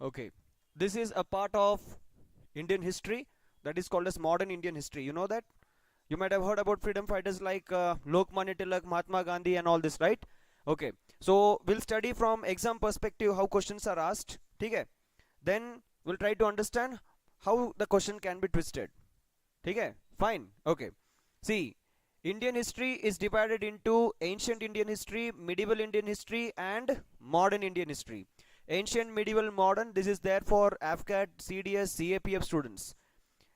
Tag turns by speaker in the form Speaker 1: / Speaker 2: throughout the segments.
Speaker 1: Okay, this is a part of Indian history that is called as modern Indian history. You know that? You might have heard about freedom fighters like Lokmanya Tilak, Mahatma Gandhi, and all this, right? Okay, so we'll study from exam perspective how questions are asked. Okay, then we'll try to understand how the question can be twisted. Okay, fine. Okay, see, Indian history is divided into ancient Indian history, medieval Indian history, and modern Indian history. Ancient, medieval, modern, this is there for afcat, CDS, CAPF students.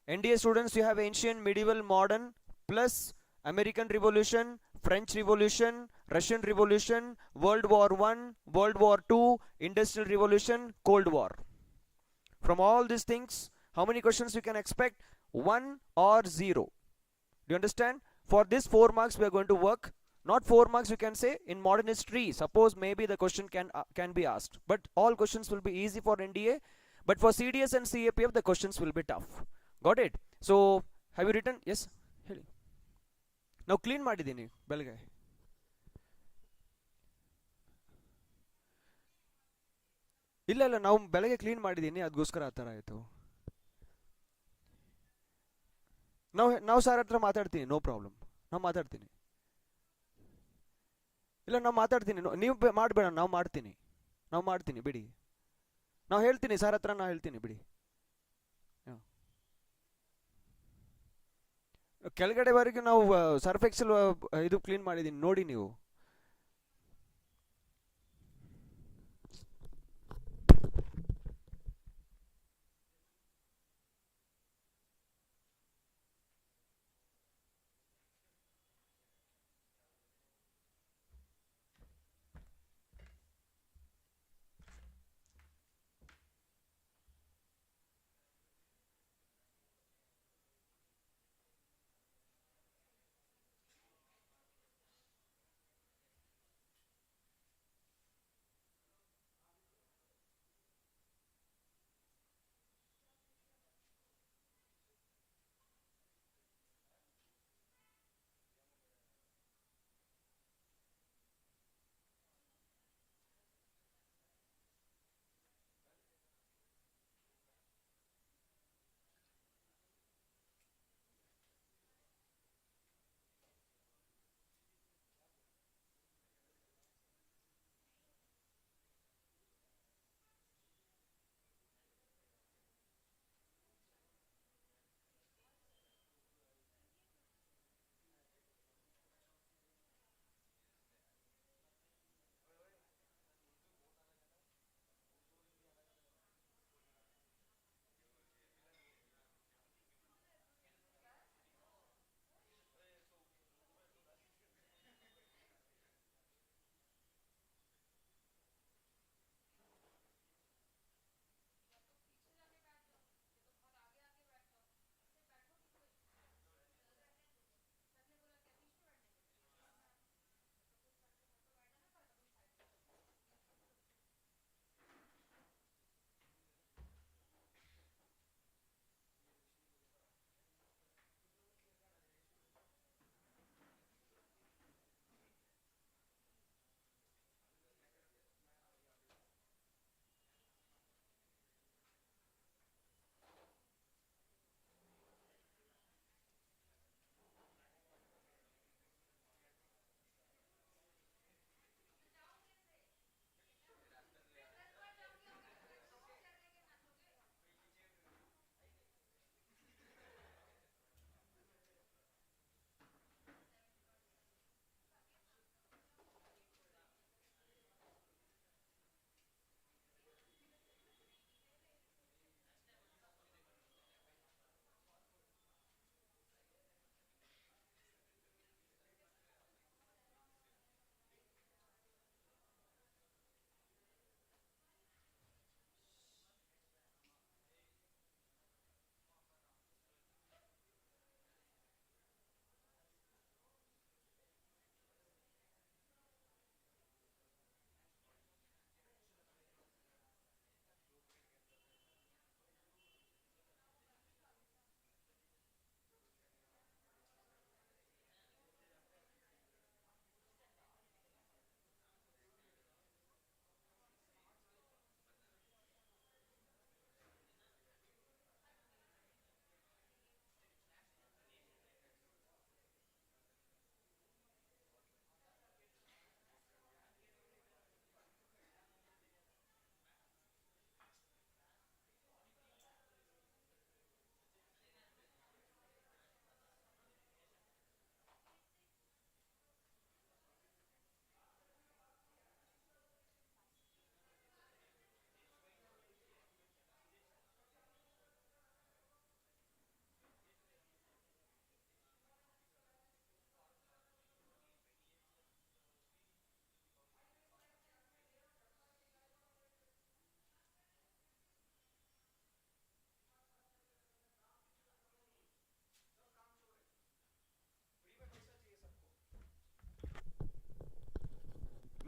Speaker 1: NDA students, you have ancient, medieval, modern, plus American Revolution, French Revolution, Russian Revolution, World War One, World War Two, Industrial Revolution, Cold War. From all these things, how many questions you can expect? One or zero. Do you understand? For this 4 marks we are going to work. Not 4 marks, you can say in modern history. Suppose maybe the question can be asked. But all questions will be easy for NDA. But for CDS and CAPF, the questions will be tough. Got it? So, have you written? Yes? ಹೇಳಿ. ನಾವು clean ಮಾಡಿದ್ದೀನಿ ಬೆಳಗ್ಗೆ. ಇಲ್ಲ ಇಲ್ಲ ನಾವು ಬೆಳಗ್ಗೆ clean ಮಾಡಿದ್ದೀನಿ ಅದಕ್ಕೋಸ್ಕರ ಆ ಥರ ಆಯಿತು. ನಾವು ಸರ್ ಹತ್ರ ಮಾತಾಡ್ತೀನಿ, ನೋ ಪ್ರಾಬ್ಲಮ್. ನಾವು ಮಾತಾಡ್ತೀನಿ. ಇಲ್ಲ ನಾವು ಮಾತಾಡ್ತೀನಿ, ನೀವು ಮಾಡಬೇಡ, ನಾವು ಮಾಡ್ತೀನಿ ಬಿಡಿ. ನಾವು ಹೇಳ್ತೀನಿ ಸರ್ ಹತ್ರ, ನಾವು ಹೇಳ್ತೀನಿ ಬಿಡಿ. ಕೆಳಗಡೆವರೆಗೂ ನಾವು ಸರ್ಫ್ ಎಕ್ಸೆಲ್ ಇದು ಕ್ಲೀನ್ ಮಾಡಿದ್ದೀನಿ, ನೋಡಿ ನೀವು.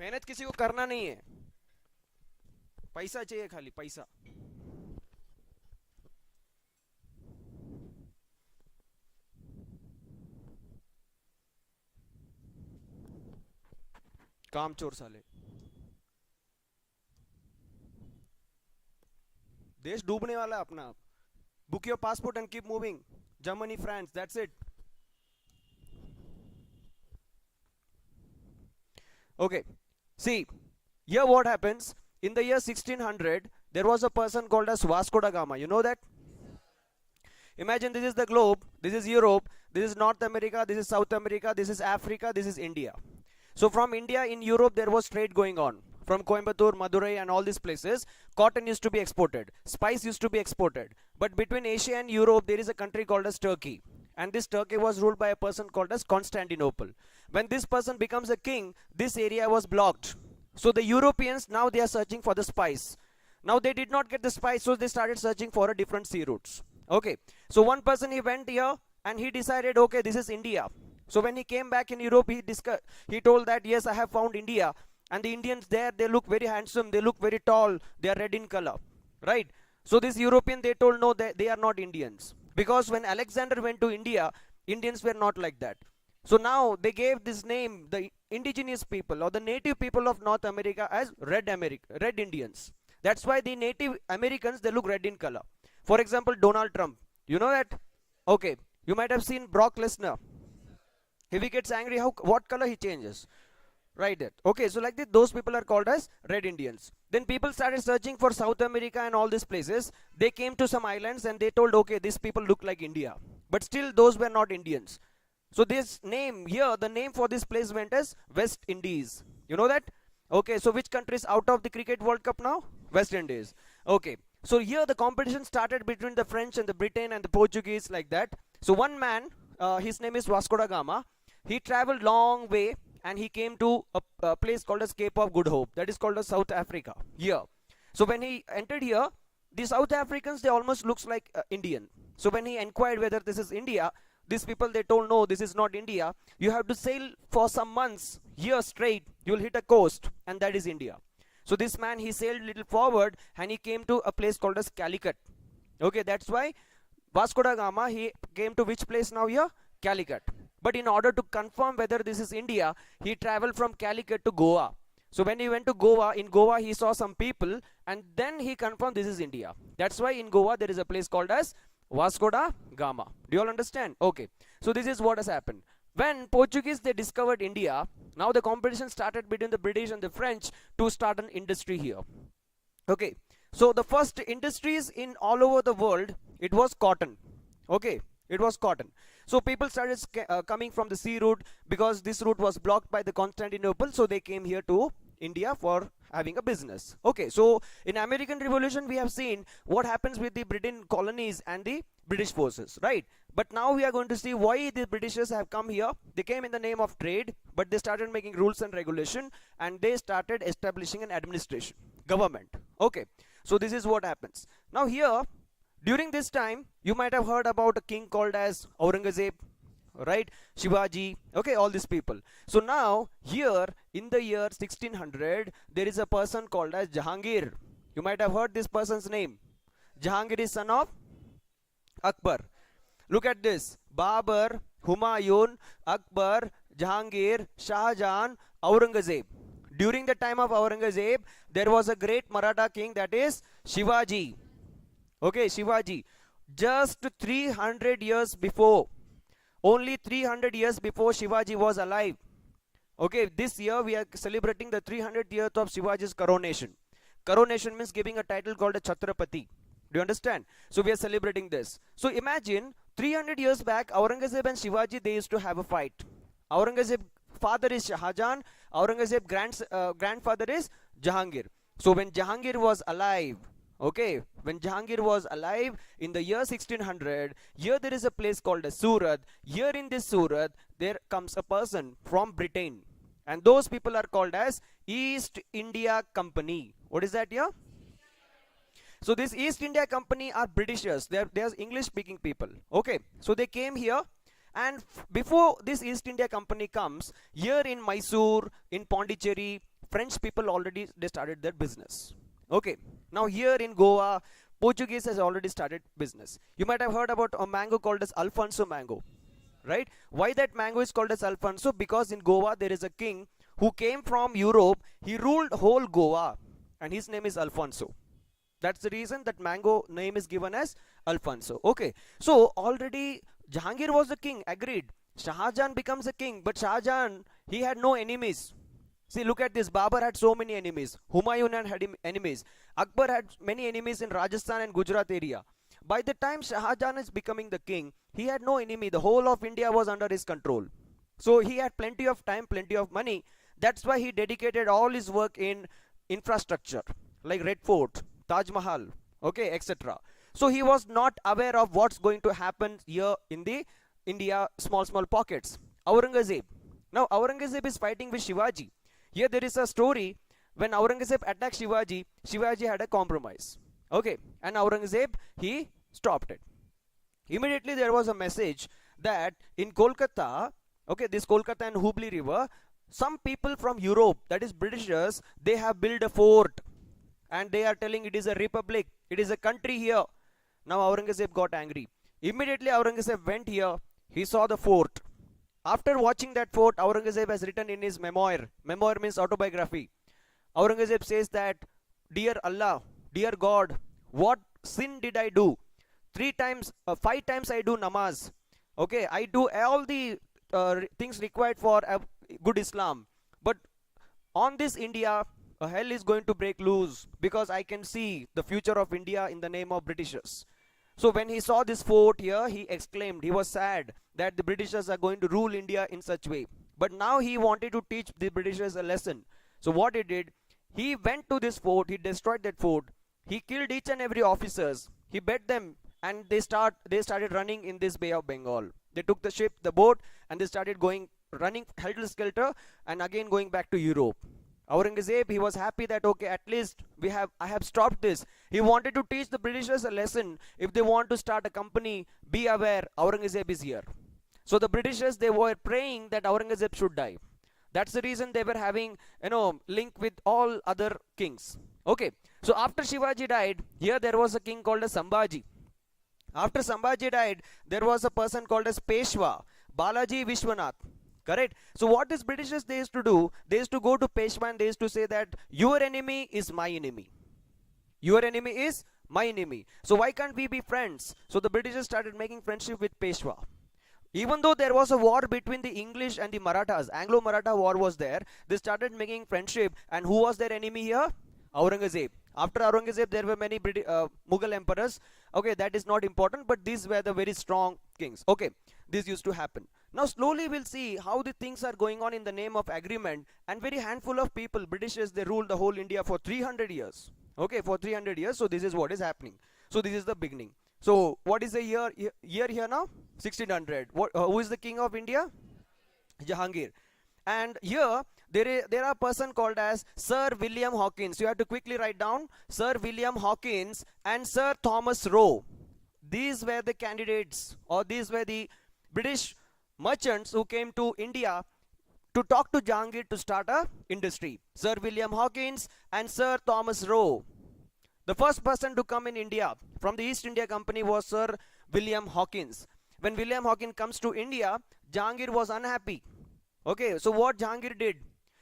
Speaker 1: मेहनत किसी को करना नहीं है, पैसा चाहिए, खाली पैसा। काम चोर साले। देश डूबने वाला है अपना। Book your passport and keep moving. Germany, France, that's it. Okay, see, here what happens, in the year 1600 there was a person called as Vasco da Gama. You know that? Imagine this is the globe, this is Europe, this is North America, this is South America, this is Africa, this is India. So from India, in Europe there was trade going on. From Coimbatore, Madurai and all these places, cotton used to be exported, spice used to be exported. But between Asia and Europe there is a country called as Turkey. And this Turkey was ruled by a person called as Constantinople. When this person becomes a king, this area was blocked. So the Europeans, now they are searching for the spice. Now they did not get the spice, so they started searching for a different sea routes. Okay, so one person, he went here and he decided, okay, this is India. So when he came back in Europe, he told that, yes, I have found India. And the Indians there, they look very handsome, they look very tall, they are red in color, right? So this European, they told, no, they are not Indians. Because when Alexander went to India, Indians were not like that. So now they gave this name, the indigenous people or the native people of North America, as red Indians. That's why the native Americans, they look red in color. For example, Donald Trump. You know that? Okay. You might have seen Brock Lesnar. If he gets angry, what color he changes? Right there. Okay, so like this, those people are called as red Indians. Then people started searching for South America and all these places. They came to some islands and they told, okay, these people look like India. But still, those were not Indians. So this name here, the name for this place went as West Indies. You know that? Okay, so which country is out of the Cricket World Cup now? West Indies. Okay, so here the competition started between the French and the Britain and the Portuguese, like that. So one man, his name is Vasco da Gama. He traveled long way and he came to a place called as Cape of Good Hope. That is called as South Africa. Here. So when he entered here, the South Africans, they almost looks like Indian. So when he inquired whether this is India, these people, they told, no, this is not India. You have to sail for some months, years straight. You will hit a coast, and that is India. So this man, he sailed a little forward, and he came to a place called as Calicut. Okay, that's why Vasco da Gama, he came to which place now here? Calicut. But in order to confirm whether this is India, he traveled from Calicut to Goa. So when he went to Goa, in Goa he saw some people, and then he confirmed this is India. That's why in Goa there is a place called as Vasco da Gama. Do you all understand? Okay. So this is what has happened. When Portuguese, they discovered India, now the competition started between the British and the French to start an industry here. Okay. So the first industries in all over the world, it was cotton. Okay. It was cotton. So people started coming from the sea route because this route was blocked by the Constantinople. So they came here to India for having a business. Okay, so in American Revolution we have seen what happens with the Britain colonies and the British forces, right? But now we are going to see why the Britishers have come here. They came in the name of trade, but they started making rules and regulation, and they started establishing an administration, government. Okay, so this is what happens. Now here, during this time, you might have heard about a king called as Aurangzeb, right? Shivaji, okay, all these people. So now here in the year 1600 there is a person called as Jahangir. You might have heard this person's name. Jahangir is son of Akbar. Look at this: Babur, Humayun, Akbar, Jahangir, Shah Jahan, Aurangzeb. During the time of Aurangzeb there was a great Maratha king, that is Shivaji. Okay, Shivaji. Just 300 years before, only 300 years before Shivaji was alive. Okay, this year we are celebrating the 300th year of Shivaji's coronation. Coronation means giving a title called a Chhatrapati. Do you understand? So we are celebrating this. So imagine 300 years back, Aurangzeb and Shivaji, they used to have a fight. Aurangzeb father is Shah Jahan, Aurangzeb grandfather is Jahangir. So when Jahangir was alive, okay, when Jahangir was alive in the year 1600, here there is a place called as Surat. Here in this Surat, there comes a person from Britain. And those people are called as East India Company. What is that here? So this East India Company are Britishers. They are English speaking people. Okay, so they came here. And before this East India Company comes, here in Mysore, in Pondicherry, French people already they started their business. Okay, now here in Goa, Portuguese has already started business. You might have heard about a mango called as Alfonso mango, right? Why that mango is called as Alfonso? Because in Goa there is a king who came from Europe. He ruled whole Goa, and his name is Alfonso. That's the reason that mango name is given as Alfonso. Okay, so already Jahangir was the king, agreed. Shahjahan becomes a king, but Shahjahan, he had no enemies. See, look at this. Babur had so many enemies. Humayun had enemies. Akbar had many enemies in Rajasthan and Gujarat area. By the time Shahjahan is becoming the king, he had no enemy. The whole of India was under his control. So he had plenty of time, plenty of money. That's why he dedicated all his work in infrastructure, like Red Fort, Taj Mahal, okay, etc. So he was not aware of what's going to happen here in the India small pockets. Aurangzeb. Now Aurangzeb is fighting with Shivaji. Here there is a story when Aurangzeb attacked Shivaji, Shivaji had a compromise. Okay, and Aurangzeb, he stopped it. Immediately there was a message that in Kolkata, okay, this Kolkata and Hubli river, some people from Europe, that is Britishers, they have built a fort and they are telling it is a republic, it is a country here. Now Aurangzeb got angry. Immediately Aurangzeb went here, he saw the fort. After watching that fort, Aurangzeb has written in his memoir, memoir means autobiography. Aurangzeb says that, dear Allah, dear God, what sin did I do? 5 times I do namaz. Okay, I do all the things required for a good Islam. But on this India, a hell is going to break loose because I can see the future of India in the name of Britishers. So when he saw this fort here, he exclaimed, he was sad that the Britishers are going to rule India in such way. But now he wanted to teach the Britishers a lesson. So what he did, he went to this fort, he destroyed that fort, he killed each and every officers, he bet them, and they started running in this Bay of Bengal. They took the ship, the boat, and they started running helter-skelter, and again going back to Europe. Aurangzeb, he was happy that, okay, at least I have stopped this. He wanted to teach the Britishers a lesson. If they want to start a company, be aware, Aurangzeb is here. So the Britishers, they were praying that Aurangzeb should die. That's the reason they were having, link with all other kings. Okay, so after Shivaji died, here there was a king called as Sambhaji. After Sambhaji died, there was a person called as Peshwa, Balaji Vishwanath. Correct? So what these Britishers they used to do, they used to go to Peshwa and they used to say that your enemy is my enemy. Your enemy is my enemy. So why can't we be friends? So the Britishers started making friendship with Peshwa. Even though there was a war between the English and the Marathas, Anglo-Maratha war was there, they started making friendship, and who was their enemy here? Aurangzeb. After Aurangzeb, there were many Mughal emperors. Okay, that is not important, but these were the very strong kings. Okay, this used to happen. Now slowly we'll see how the things are going on in the name of agreement, and very handful of people, Britishers, they ruled the whole India for 300 years. Okay, for 300 years, so this is what is happening. So this is the beginning. So what is the year here now? 1600. Who is the king of India? Jahangir. And here there are a person called as Sir William Hawkins. You have to quickly write down Sir William Hawkins and Sir Thomas Roe. These were the candidates, or these were the British merchants who came to India to talk to Jahangir to start a industry. Sir William Hawkins and Sir Thomas Roe. The first person to come in India from the East India Company was Sir William Hawkins. When William Hawkins comes to India, Jahangir was unhappy. Okay, so what Jahangir did?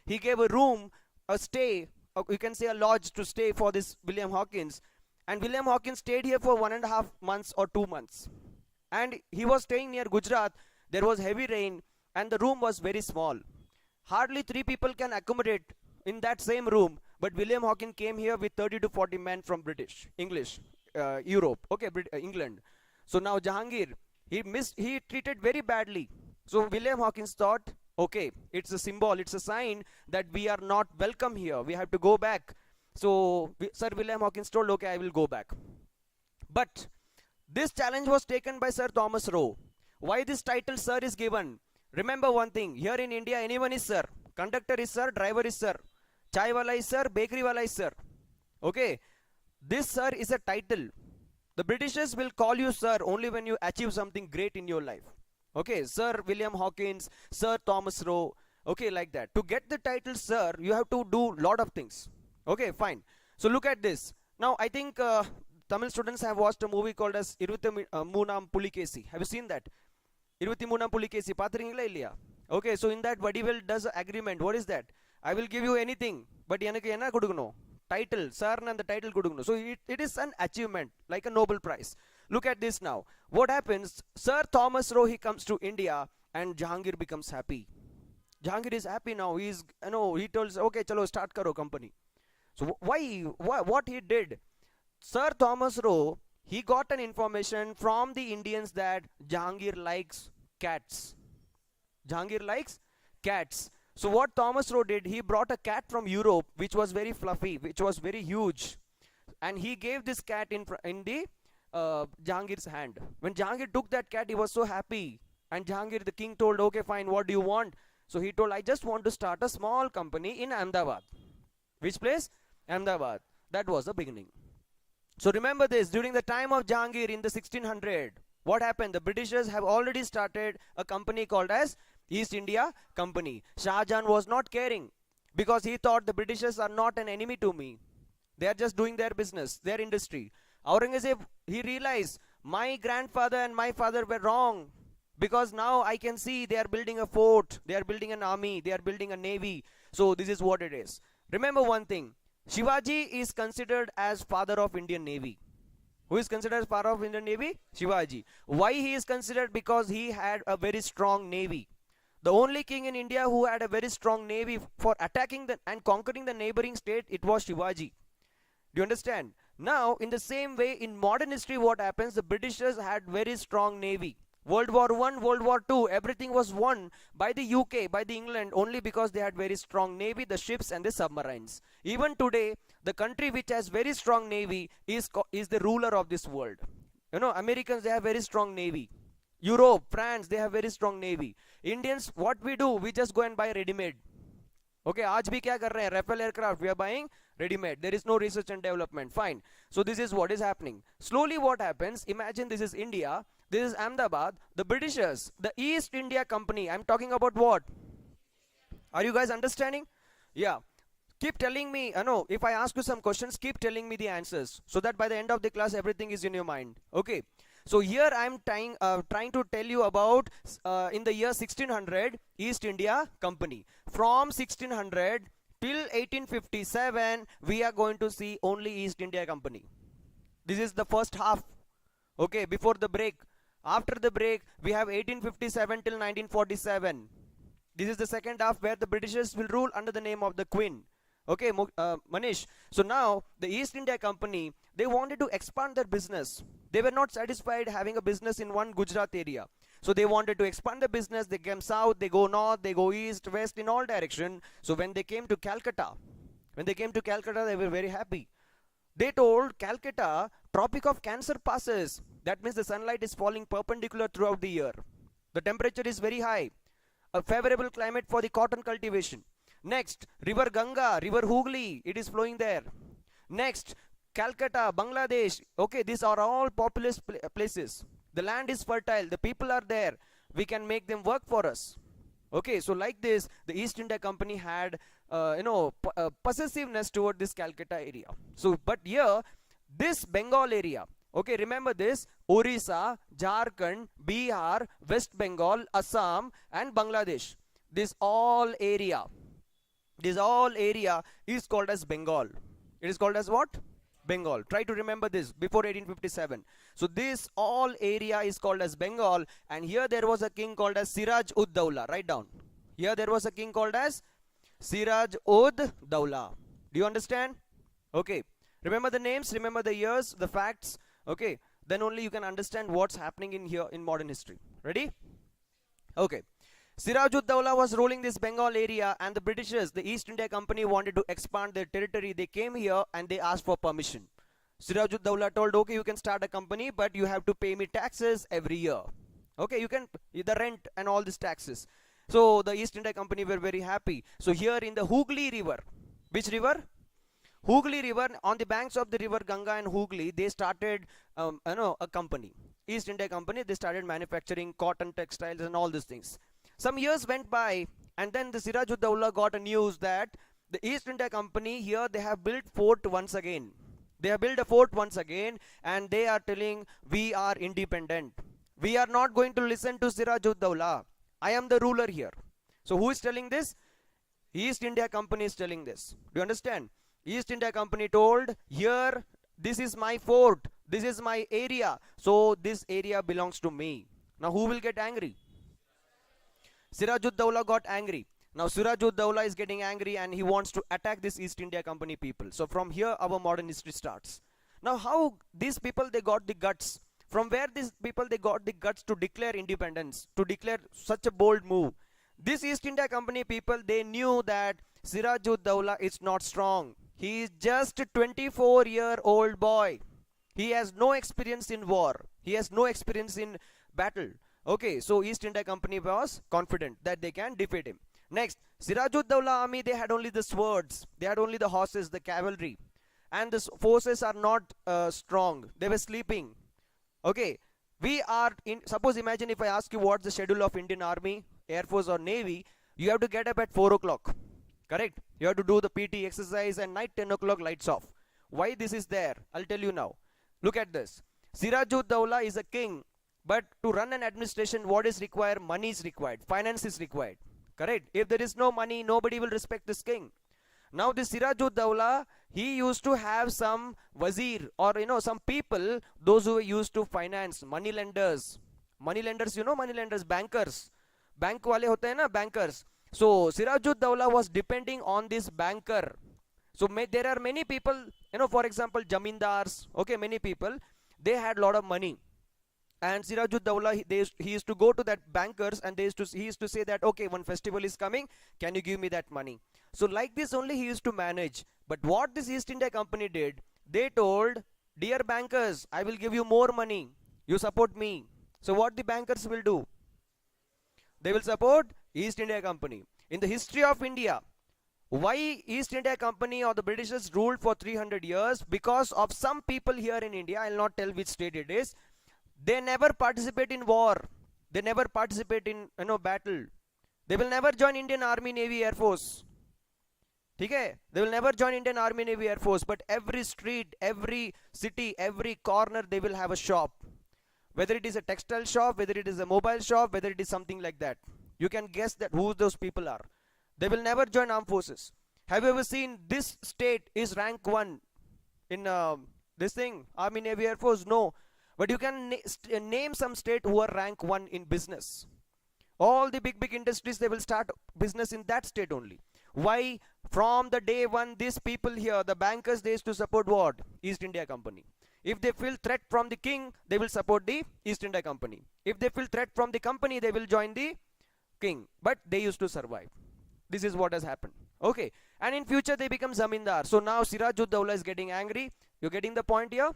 Speaker 1: He gave a room, a stay, or you can say a lodge to stay for this William Hawkins. And William Hawkins stayed here for 1.5 months or 2 months. And he was staying near Gujarat. There was heavy rain and the room was very small. Hardly 3 people can accommodate in that same room. But William Hawkins came here with 30 to 40 men from English, Europe, okay, England. So now Jahangir, he treated very badly. So William Hawkins thought, okay, it's a symbol, it's a sign that we are not welcome here. We have to go back. So Sir William Hawkins told, okay, I will go back. But this challenge was taken by Sir Thomas Roe. Why this title Sir is given? Remember one thing, here in India, anyone is Sir. Conductor is Sir, driver is Sir. Chai wala is Sir, bakery wala is Sir. Okay, this Sir is a title. The Britishers will call you Sir only when you achieve something great in your life. Okay, Sir William Hawkins, Sir Thomas Roe, Okay, like that. To get the title sir, you have to do lot of things. Okay, fine. So look at this. Now I think Tamil students have watched a movie called as Moonam Pulikesi. Have you seen that? 23 Pulikesi பாத்துறீங்களா இல்லையா? Okay, so in that Vadivel does an agreement. What is that? I will give you anything, but எனக்கு என்ன கொடுக்கணும்? Title, sir and the title கொடுக்கணும். So it is an achievement, like a Nobel Prize. Look at this now. What happens? Sir Thomas Roe, he comes to India and Jahangir becomes happy. Jahangir is happy now. He tells, okay, chalo start karo company. So what he did? Sir Thomas Roe, he got an information from the Indians that Jahangir likes cats. Jahangir likes cats. So what Thomas Roe did, he brought a cat from Europe, which was very fluffy, which was very huge, and he gave this cat in the Jahangir's hand. When Jahangir took that cat, he was so happy. And Jahangir, the king, told, okay, fine, what do you want? So he told, I just want to start a small company in Ahmedabad. Which place? Ahmedabad. That was the beginning. So remember this, during the time of Jahangir in the 1600, what happened? The Britishers have already started a company called as East India Company. Shah Jahan was not caring because he thought the Britishers are not an enemy to me. They are just doing their business, their industry. Aurangzeb, he realized my grandfather and my father were wrong because now I can see they are building a fort, they are building an army, they are building a navy. So this is what it is. Remember one thing, Shivaji is considered as father of Indian Navy. Who is considered as father of Indian Navy? Shivaji. Why he is considered? Because he had a very strong navy. The only king in India who had a very strong navy for attacking and conquering the neighboring state, it was Shivaji. Do you understand? Now, in the same way, in modern history, what happens? The Britishers had very strong navy. World War I, World War II, everything was won by the UK, by the England, only because they had very strong navy, the ships and the submarines. Even today, the country which has very strong navy is the ruler of this world. You know, Americans, they have very strong navy. Europe, France, they have very strong navy. Indians, what we do? We just go and buy ready-made. Okay, आज भी क्या कर रहे हैं? Rafale aircraft, we are buying ready-made. There is no research and development. Fine. So this is what is happening. Slowly what happens, imagine this is India, this is Ahmedabad, the Britishers, the East India Company. I'm talking about what? Are you guys understanding? Yeah. Keep telling me, no, if I ask you some questions, keep telling me the answers so that by the end of the class, everything is in your mind. Okay. So here I'm trying to tell you about in the year 1600 East India Company. From 1600 till 1857 we are going to see only East India Company. This is the first half. Okay, before the break. After the break we have 1857 till 1947. This is the second half where the Britishers will rule under the name of the Queen. Okay, Manish. So now the East India Company, they wanted to expand their business. They were not satisfied having a business in one Gujarat area. So they wanted to expand the business. They came south, they go north, they go east, west, in all direction. So when they came to Calcutta, they were very happy. They told Calcutta, Tropic of Cancer passes. That means the sunlight is falling perpendicular throughout the year. The temperature is very high. A favorable climate for the cotton cultivation. Next, River Ganga, River Hooghly, it is flowing there. Next, Calcutta, Bangladesh. Okay, these are all populous places. The land is fertile, the people are there. We can make them work for us. Okay, so like this, the East India Company had, possessiveness toward this Calcutta area. So, but here, this Bengal area, okay, remember this, Orissa, Jharkhand, Bihar, West Bengal, Assam and Bangladesh. This all area is called as Bengal. It is called as what? Bengal. Try to remember this before 1857. So this all area is called as Bengal, and here there was a king called as Siraj ud Dawla. Write down. Here there was a king called as Siraj ud Dawla. Do you understand? Okay. Remember the names, remember the years, the facts. Okay. Then only you can understand what's happening in here in modern history. Ready? Okay. Siraj ud Dawla was ruling this Bengal area, and the Britishers, the East India Company, wanted to expand their territory. They came here and they asked for permission. Siraj ud Dawla told, okay, you can start a company, but you have to pay me taxes every year. Okay, you can, the rent and all these taxes. So the East India Company were very happy. So here in the Hooghly River, which river? Hooghly River, on the banks of the river Ganga and Hooghly, they started a company. East India Company, they started manufacturing cotton textiles and all these things. Some years went by And then the Sirajuddaula got a news that the East India Company here, they have built fort once again. They have built a fort once again, and they are telling, we are independent. We are not going to listen to Sirajuddaula. I am the ruler here. So who is telling this? East India Company is telling this. Do you understand? East India Company told, here, this is my fort, this is my area, so this area belongs to me. Now who will get angry? Sirajuddaula got angry. Now Sirajuddaula is getting angry and he wants to attack this East India Company people. So from here our modern history starts. Now how these people, they got the guts? From where these people, they got the guts to declare independence, to declare such a bold move? This East India Company people, they knew that Sirajuddaula is not strong. He is just a 24-year-old boy. He has no experience in war. He has no experience in battle. Okay, so East India Company was confident that they can defeat him. Next, Sirajuddaula army, they had only the swords. They had only the horses, the cavalry. And the forces are not strong. They were sleeping. Okay, we are in, suppose imagine if I ask you what's the schedule of Indian Army, Air Force or Navy, you have to get up at 4 o'clock. Correct? You have to do the PT exercise and night 10 o'clock lights off. Why this is there? I'll tell you now. Look at this. Sirajuddaula is a king, but to run an administration, what is required? Money is required. Finance is required. Correct? If there is no money, nobody will respect this king. Now this Sirajuddaula, he used to have some wazir or some people, those who used to finance, money lenders. Money lenders, money lenders, bankers. Bank wale hote hai na, bankers. So Sirajuddaula was depending on this banker. So there are many people, for example, jamindars, okay, many people, they had a lot of money. And Sirajuddaula, he used to go to that bankers and he used to say that, okay, one festival is coming, can you give me that money? So like this only he used to manage. But what this East India Company did, they told, dear bankers, I will give you more money. You support me. So what the bankers will do? They will support East India Company. In the history of India, why East India Company or the Britishers ruled for 300 years? Because of some people here in India, I will not tell which state it is, they never participate in war. They never participate in battle. They will never join Indian Army, Navy, Air Force. Okay? They will never join Indian Army, Navy, Air Force. But every street, every city, every corner, they will have a shop. Whether it is a textile shop, whether it is a mobile shop, whether it is something like that. You can guess that who those people are. They will never join armed forces. Have you ever seen this state is rank 1 in this thing, Army, Navy, Air Force? No. But you can name some state who are rank 1 in business. All the big industries, they will start business in that state only. Why? From the day one, these people here, the bankers, they used to support what? East India Company. If they feel threat from the king, they will support the East India Company. If they feel threat from the company, they will join the king. But they used to survive. This is what has happened. Okay. And in future, they become zamindar. So now Sirajuddaula is getting angry. You're getting the point here?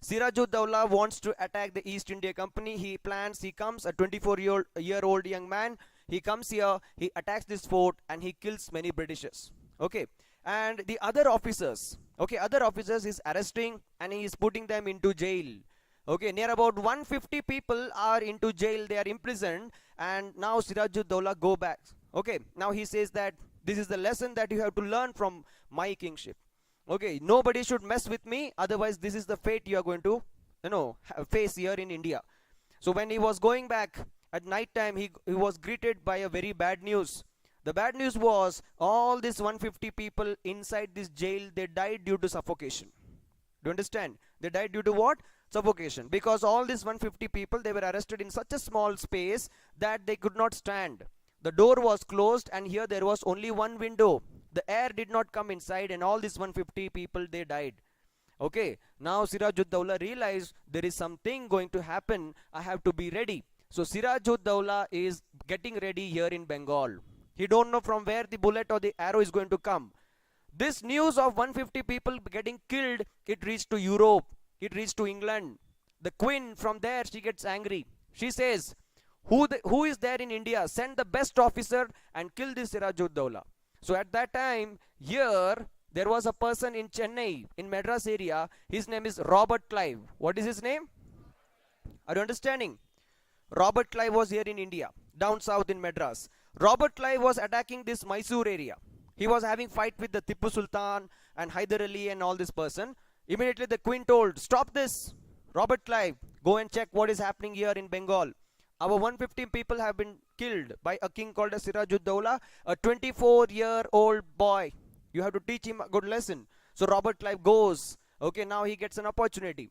Speaker 1: Sirajuddaula wants to attack the East India Company. He plans, he comes, a 24-year-old young man. He comes here, he attacks this fort and he kills many Britishers. Okay. And the other officers, he's arresting and he is putting them into jail. Okay, near about 150 people are into jail, they are imprisoned, and now Sirajuddaula go back. Okay, now he says that this is the lesson that you have to learn from my kingship. Okay, nobody should mess with me, otherwise this is the fate you are going to, face here in India. So when he was going back at night time, he was greeted by a very bad news. The bad news was all these 150 people inside this jail, they died due to suffocation. Do you understand? They died due to what? Suffocation. Because all these 150 people, they were arrested in such a small space that they could not stand. The door was closed and here there was only one window. The air did not come inside and all these 150 people, they died. Okay, now Sirajuddaula realized there is something going to happen. I have to be ready. So Sirajuddaula is getting ready here in Bengal. He don't know from where the bullet or the arrow is going to come. This news of 150 people getting killed, it reached to Europe. It reached to England. The queen from there, she gets angry. She says, who is there in India? Send the best officer and kill this Sirajuddaula. So at that time, here, there was a person in Chennai, in Madras area. His name is Robert Clive. What is his name? Are you understanding? Robert Clive was here in India, down south in Madras. Robert Clive was attacking this Mysore area. He was having fight with the Tipu Sultan and Hyder Ali and all this person. Immediately the queen told, stop this, Robert Clive, go and check what is happening here in Bengal. Our 150 people have been killed by a king called Sirajud-Dowla, a 24-year-old boy. You have to teach him a good lesson. So Robert Clive goes. Okay, now he gets an opportunity.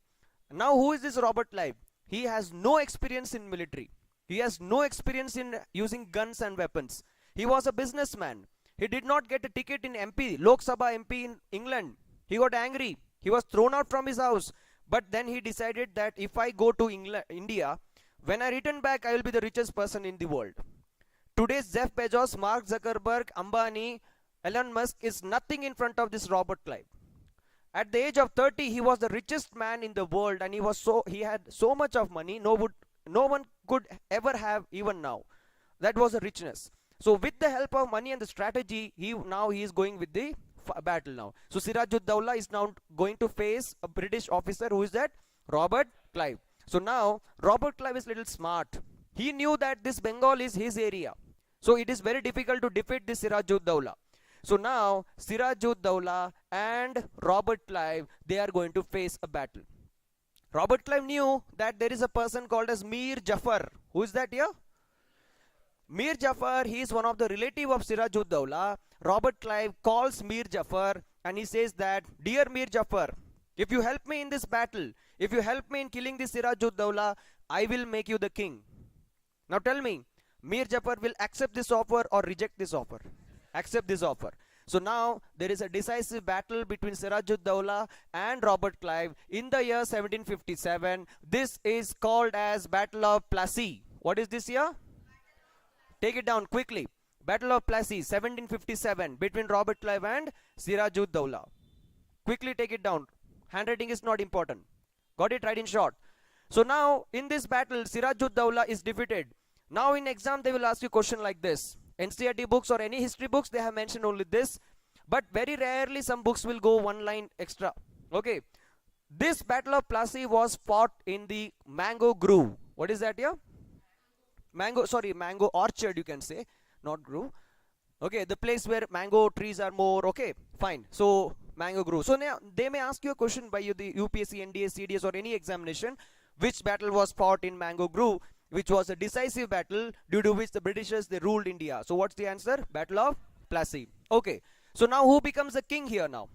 Speaker 1: Now who is this Robert Clive? He has no experience in military. He has no experience in using guns and weapons. He was a businessman. He did not get a ticket in MP, Lok Sabha MP in England. He got angry. He was thrown out from his house. But then he decided that if I go to India, when I return back, I will be the richest person in the world. Today's Jeff Bezos, Mark Zuckerberg, Ambani, Elon Musk is nothing in front of this Robert Clive. At the age of 30, he was the richest man in the world, and he had so much of money, no one could ever have even now. That was a richness. So with the help of money and the strategy, he is going with the battle now. So Sirajud-Dowla is now going to face a British officer. Who is that? Robert Clive. So now Robert Clive is little smart. He knew that this Bengal is his area. So it is very difficult to defeat this Sirajud-Dowla. So now Sirajud-Dowla and Robert Clive, they are going to face a battle. Robert Clive knew that there is a person called as Mir Jafar. Who is that here? Mir Jafar, he is one of the relative of Sirajud-Dowla. Robert Clive calls Mir Jafar and he says that, dear Mir Jafar, if you help me in this battle, if you help me in killing this Sirajud-Dowla, I will make you the king. Now tell me, Mir Jafar will accept this offer or reject this offer? Accept this offer. So now there is a decisive battle between Sirajud-Dowla and Robert Clive in the year 1757. This is called as Battle of Plassey. What is this year? Take it down quickly. Battle of Plassey, 1757, between Robert Clive and Sirajud-Dowla. Quickly take it down. Handwriting is not important. Got it right in short. So now in this battle, Sirajud-Dowla is defeated. Now in exam they will ask you a question like this. NCERT books or any history books, they have mentioned only this. But very rarely some books will go one line extra. Okay. This Battle of Plassey was fought in the mango grove. What is that here? Mango orchard you can say, not grove. Okay, the place where mango trees are more. Okay, fine. So mango grove. So now they may ask you a question by the UPSC, NDA, CDS or any examination. Which battle was fought in mango grove? Which was a decisive battle due to which the Britishers, they ruled India. So what's the answer? Battle of Plassey. Okay. So now who becomes the king here now?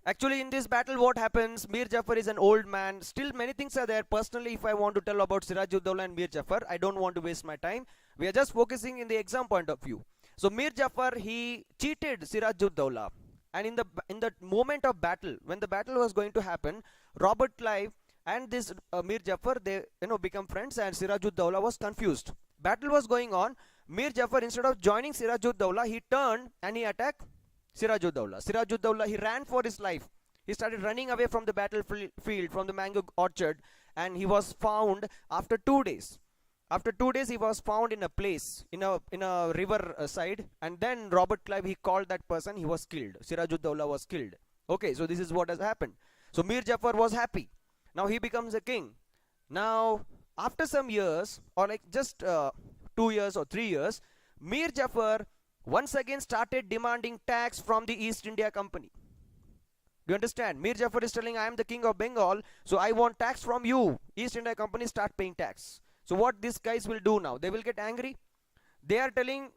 Speaker 1: Actually in this battle what happens, Mir Jafar is an old man. Still many things are there. Personally, if I want to tell about Sirajud-Dowla and Mir Jafar, I don't want to waste my time. We are just focusing in the exam point of view. So Mir Jafar, he cheated Sirajud-Dowla. And in the moment of battle, when the battle was going to happen, Robert Clive and this Mir Jafar, they become friends, and Sirajud-Dowla was confused. Battle was going on. Mir Jafar, instead of joining Sirajud-Dowla, he turned and he attacked Sirajud-Dowla. Sirajud-Dowla, he ran for his life. He started running away from the battlefield, from the mango orchard, and he was found after 2 days. After 2 days, he was found in a place, in a river side, and then Robert Clive, he called that person, he was killed. Sirajud-Dowla was killed. Okay, so this is what has happened. So Mir Jafar was happy. Now he becomes a king. Now, after some years, or like just 2 years or 3 years, Mir Jafar once again started demanding tax from the East India Company. Do you understand? Mir Jafar is telling, I am the king of Bengal, so I want tax from you. East India Company start paying tax. So what these guys will do now? They will get angry. They are telling,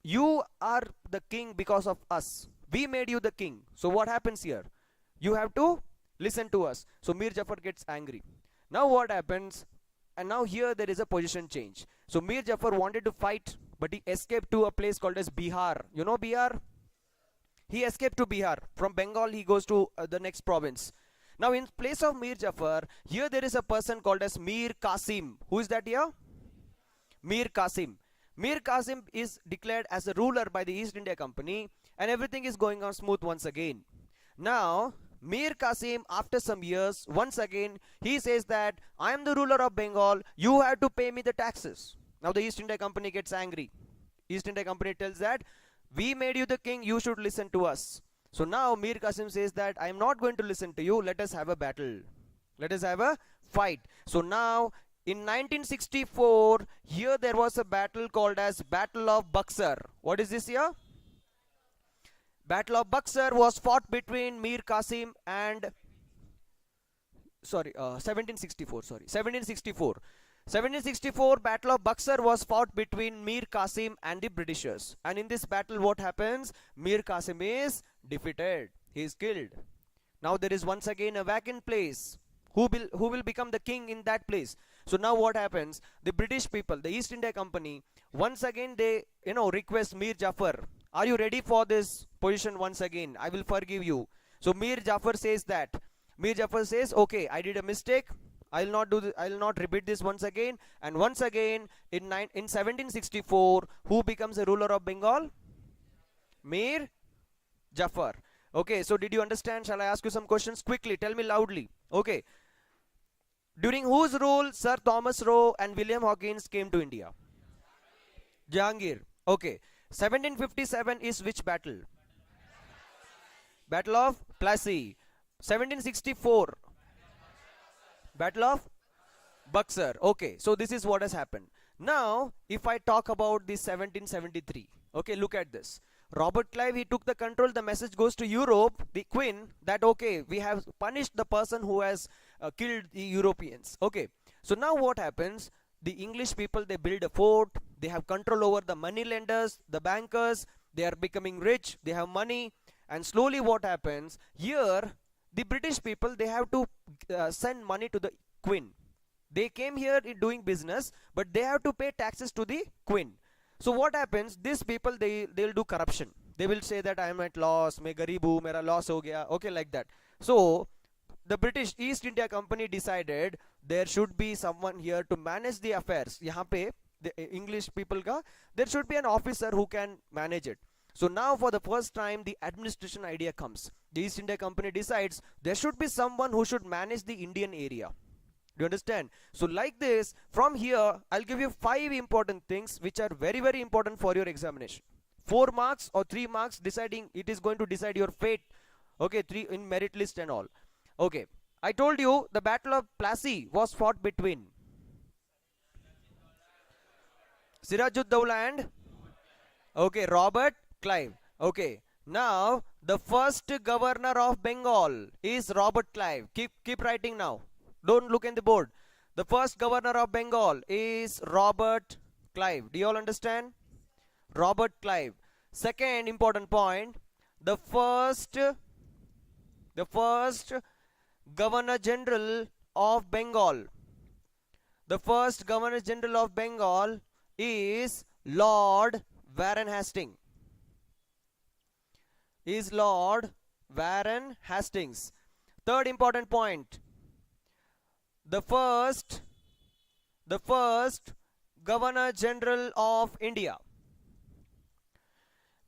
Speaker 1: you are the king because of us. We made you the king. So what happens here? You have to listen to us. So Mir Jafar gets angry. Now what happens? And now here there is a position change. So Mir Jafar wanted to fight, but he escaped to a place called as Bihar. You know Bihar? He escaped to Bihar. From Bengal he goes to the next province. Now in place of Mir Jafar, here there is a person called as Mir Qasim. Who is that here? Mir Qasim. Mir Qasim is declared as a ruler by the East India Company, and everything is going on smooth once again. Now Mir Qasim, after some years, once again he says that I am the ruler of Bengal, you have to pay me the taxes. Now the East India Company gets angry. East India Company tells that we made you the king, you should listen to us. So now Mir Qasim says that I am not going to listen to you, let us have a battle. Let us have a fight. So now In 1964, here there was a battle called as Battle of Buxar. What is this here? Battle of Buxar was fought between Mir Qasim and 1764, 1764. 1764 Battle of Buxar was fought between Mir Qasim and the Britishers, and in this battle what happens? Mir Qasim is defeated, he is killed. Now there is once again a vacant place. Who will become the king in that place? So now what happens? The British people, the East India Company, once again they request Mir Jafar, are you ready for this position once again? I will forgive you. So Mir Jafar says that. Mir Jafar says, okay, I did a mistake. I'll not do this, I'll not repeat this once again. And once again, in 1764, who becomes the ruler of Bengal? Mir Jafar. Okay, so did you understand? Shall I ask you some questions quickly? Tell me loudly. Okay. During whose rule Sir Thomas Roe and William Hawkins came to India? Jahangir. Okay. 1757 is which battle? Battle of Plassey. 1764. Battle of Buxar. Okay, so this is what has happened. Now, if I talk about the 1773, okay, look at this. Robert Clive, he took the control. The message goes to Europe, the Queen, that okay, we have punished the person who has killed the Europeans. Okay, so now what happens? The English people, they build a fort. They have control over the money lenders, the bankers. They are becoming rich. They have money. And slowly what happens? Here, the British people, they have to send money to the Queen. They came here in doing business, but they have to pay taxes to the Queen. So what happens? These people, they'll do corruption. They will say that I am at loss, मैं गरीब हूँ, मेरा loss हो गया, okay, like that. So the British East India Company decided there should be someone here to manage the affairs. यहाँ पे the English people का, there should be an officer who can manage it. So now for the first time the administration idea comes. The East India Company decides there should be someone who should manage the Indian area. Do you understand? So like this, from here I'll give you 5 important things which are very very important for your examination. 4 marks or 3 marks, deciding, it is going to decide your fate. Okay, 3 in merit list and all. Okay, I told you the Battle of Plassey was fought between Sirajuddaula and okay, Robert Clive. Okay, now the first governor of Bengal is Robert Clive. Keep writing now. Don't look in the board. The first governor of Bengal is Robert Clive. Do you all understand? Robert Clive. Second important point, the first Governor General of Bengal. The first Governor General of Bengal is Lord Warren Hastings. Is Lord Warren Hastings. Third important point, the first Governor General of India.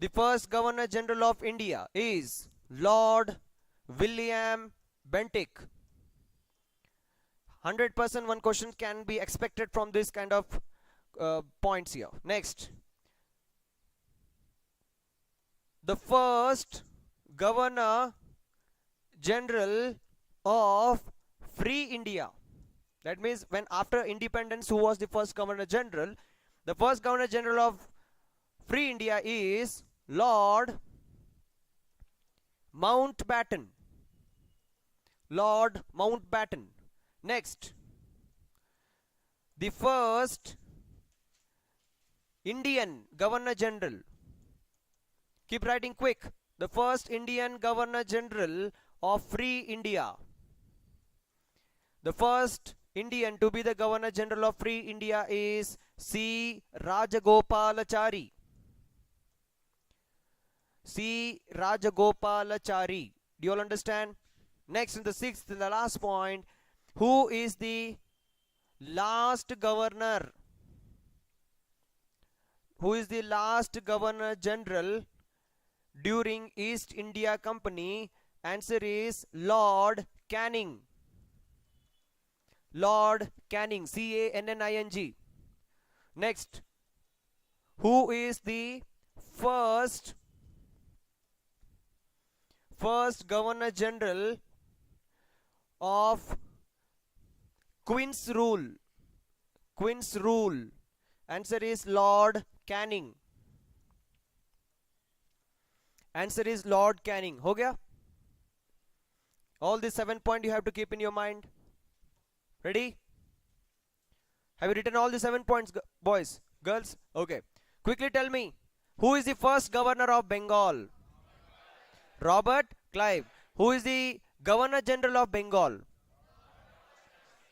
Speaker 1: The first Governor General of India is Lord William Bentinck. 100% one question can be expected from this kind of points here. Next, the first Governor General of Free India. That means when after independence, who was the first Governor General? The first Governor General of Free India is Lord Mountbatten. Lord Mountbatten. Next, the first Indian Governor General. Keep writing quick. The first Indian Governor General of Free India. The first Indian to be the Governor General of Free India is C. Rajagopalachari. C. Rajagopalachari. Do you all understand? Next, in the sixth and the last point, who is the last governor? Who is the last Governor General during East India Company? Answer is Lord Canning. Lord Canning. C-A-N-N-I-N-G. Next, who is the first Governor General of Queen's Rule? Queen's rule? Answer is Lord Canning. Answer is Lord Canning. हो गया? All these 7 points you have to keep in your mind. Ready? Have you written all the 7 points, boys, girls? Okay. Quickly tell me, who is the first governor of Bengal? Robert Clive. Who is the Governor General of Bengal?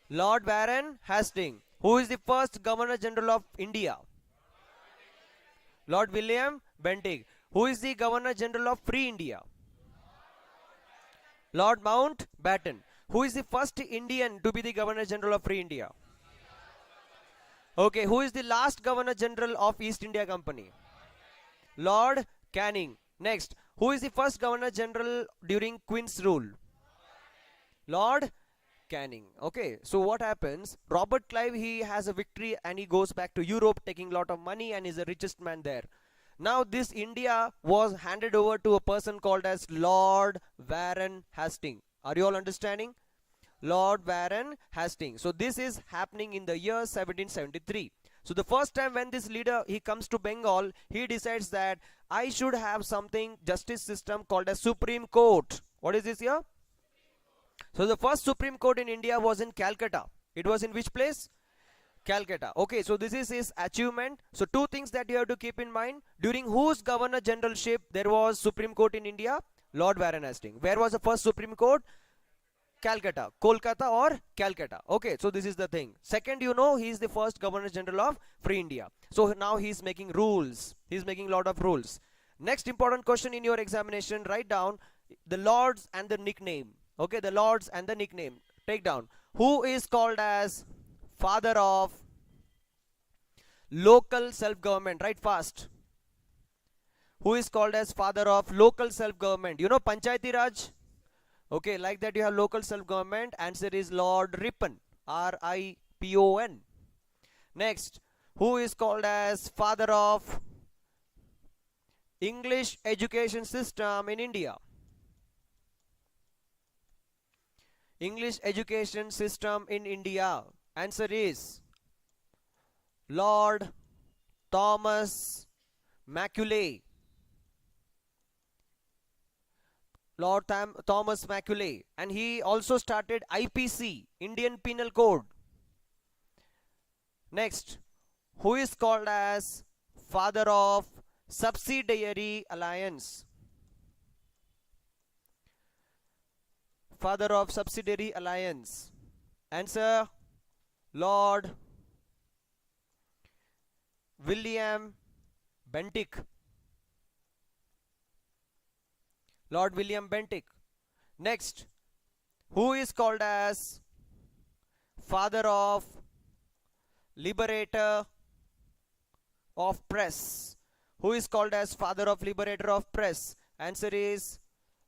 Speaker 1: Lord Warren Hastings. Who is the first Governor General of India? Lord William Bentinck. Who is the Governor General of Free India? Lord Mountbatten. Who is the first Indian to be the Governor General of Free India? Okay, who is the last Governor General of East India Company? Lord Canning. Next, who is the first Governor General during Queen's rule? Lord Canning. Okay, so what happens? Robert Clive, he has a victory and he goes back to Europe taking a lot of money and is the richest man there. Now this India was handed over to a person called as Lord Warren Hastings. Are you all understanding? Lord Warren Hastings. So this is happening in the year 1773. So the first time when this leader he comes to Bengal, he decides that I should have something justice system called a Supreme Court. What is this here? So the first Supreme Court in India was in Calcutta. It was in which place? Calcutta. Okay, so this is his achievement. So two things that you have to keep in mind. During whose governor generalship there was Supreme Court in India? Lord Warren Hastings. Where was the first Supreme Court? Calcutta, Kolkata or Calcutta. Okay, so this is the thing. Second, you know, he is the first Governor General of Free India. So now he is making rules. He is making a lot of rules. Next important question in your examination, write down the lords and the nickname. Okay, the lords and the nickname. Take down. Who is called as father of local self-government? Write fast. Who is called as father of local self-government? You know Panchayati Raj? Okay, like that you have local self-government. Answer is Lord Ripon. R-I-P-O-N. Next, who is called as father of English education system in India? English education system in India. Answer is Lord Thomas Macaulay. Lord Thomas Macaulay, and he also started IPC, Indian Penal Code. Next, who is called as father of subsidiary alliance? Father of subsidiary alliance. Answer, Lord William Bentinck. Lord William Bentinck. Next, who is called as father of liberator of press? Who is called as father of liberator of press? Answer is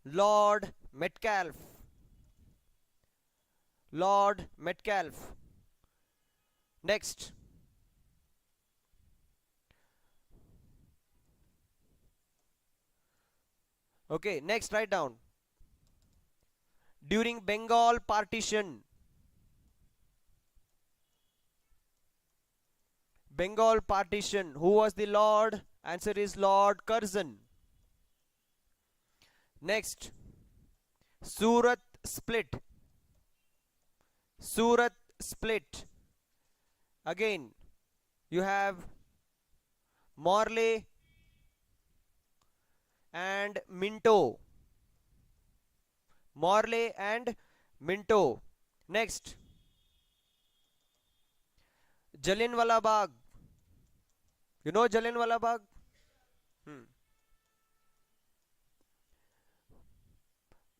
Speaker 1: Lord Metcalfe. Lord Metcalfe. Next, okay, next write down. During Bengal partition, who was the Lord? Answer is Lord Curzon. Next, Surat split. Surat split. Again, you have Morley and Minto. Morley and Minto. Next, Jallianwala Bagh. You know Jallianwala Bagh?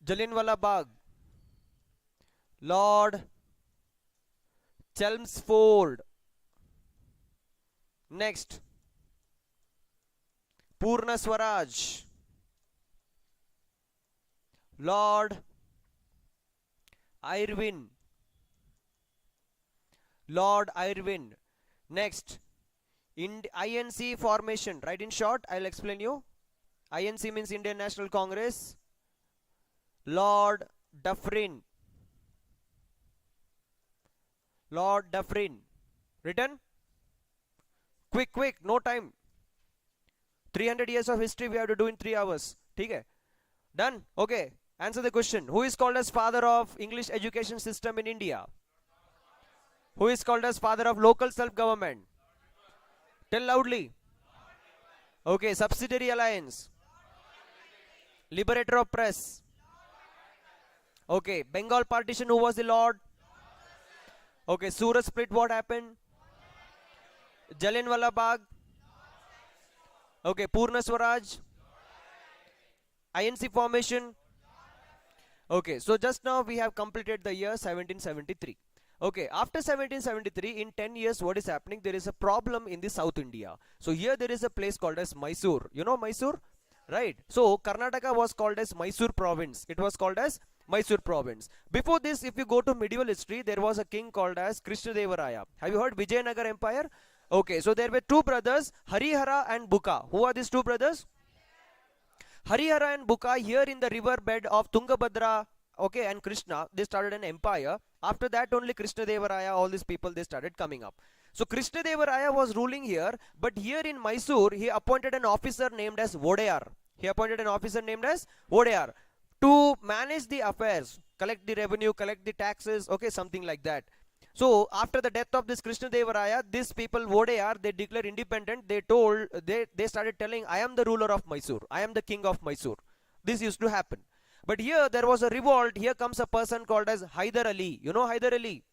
Speaker 1: Jallianwala Bagh. Lord Chelmsford. Next, Purna Swaraj. Lord Irwin. Lord Irwin. Next, INC formation. Right, in short, I'll explain you. INC means Indian National Congress. Lord Dufferin. Lord Dufferin. Written? Quick, quick, no time. 300 years of history we have to do in 3 hours. Okay? Done? Okay. Answer the question. Who is called as father of English education system in India? Who is called as father of local self-government? Tell loudly. Okay, subsidiary alliance. Liberator of press. Okay, Bengal partition, who was the lord? Okay, Surat split, what happened? Jallianwala Bagh. Okay, Purna Swaraj. INC formation. Okay, so just now we have completed the year 1773. Okay, after 1773, in 10 years, what is happening? There is a problem in the South India. So here there is a place called as Mysore. You know Mysore? Right. So Karnataka was called as Mysore province. It was called as Mysore province. Before this, if you go to medieval history, there was a king called as Krishnadevaraya. Have you heard Vijayanagar Empire? Okay, so there were two brothers, Harihara and Buka. Who are these two brothers? Harihara and Buka, here in the river bed of Tungabhadra, okay, and Krishna, they started an empire. After that only Krishnadevaraya, all these people, they started coming up. So Krishnadevaraya was ruling here, but here in Mysore, he appointed an officer named as Vodayar. He appointed an officer named as Vodayar to manage the affairs, collect the revenue, collect the taxes, okay, something like that. So after the death of this Krishnadevaraya, these people Vodayar, they declared independent. They started telling, I am the ruler of Mysore. I am the king of Mysore. This used to happen. But here there was a revolt. Here comes a person called as Hyder Ali. You know Hyder Ali?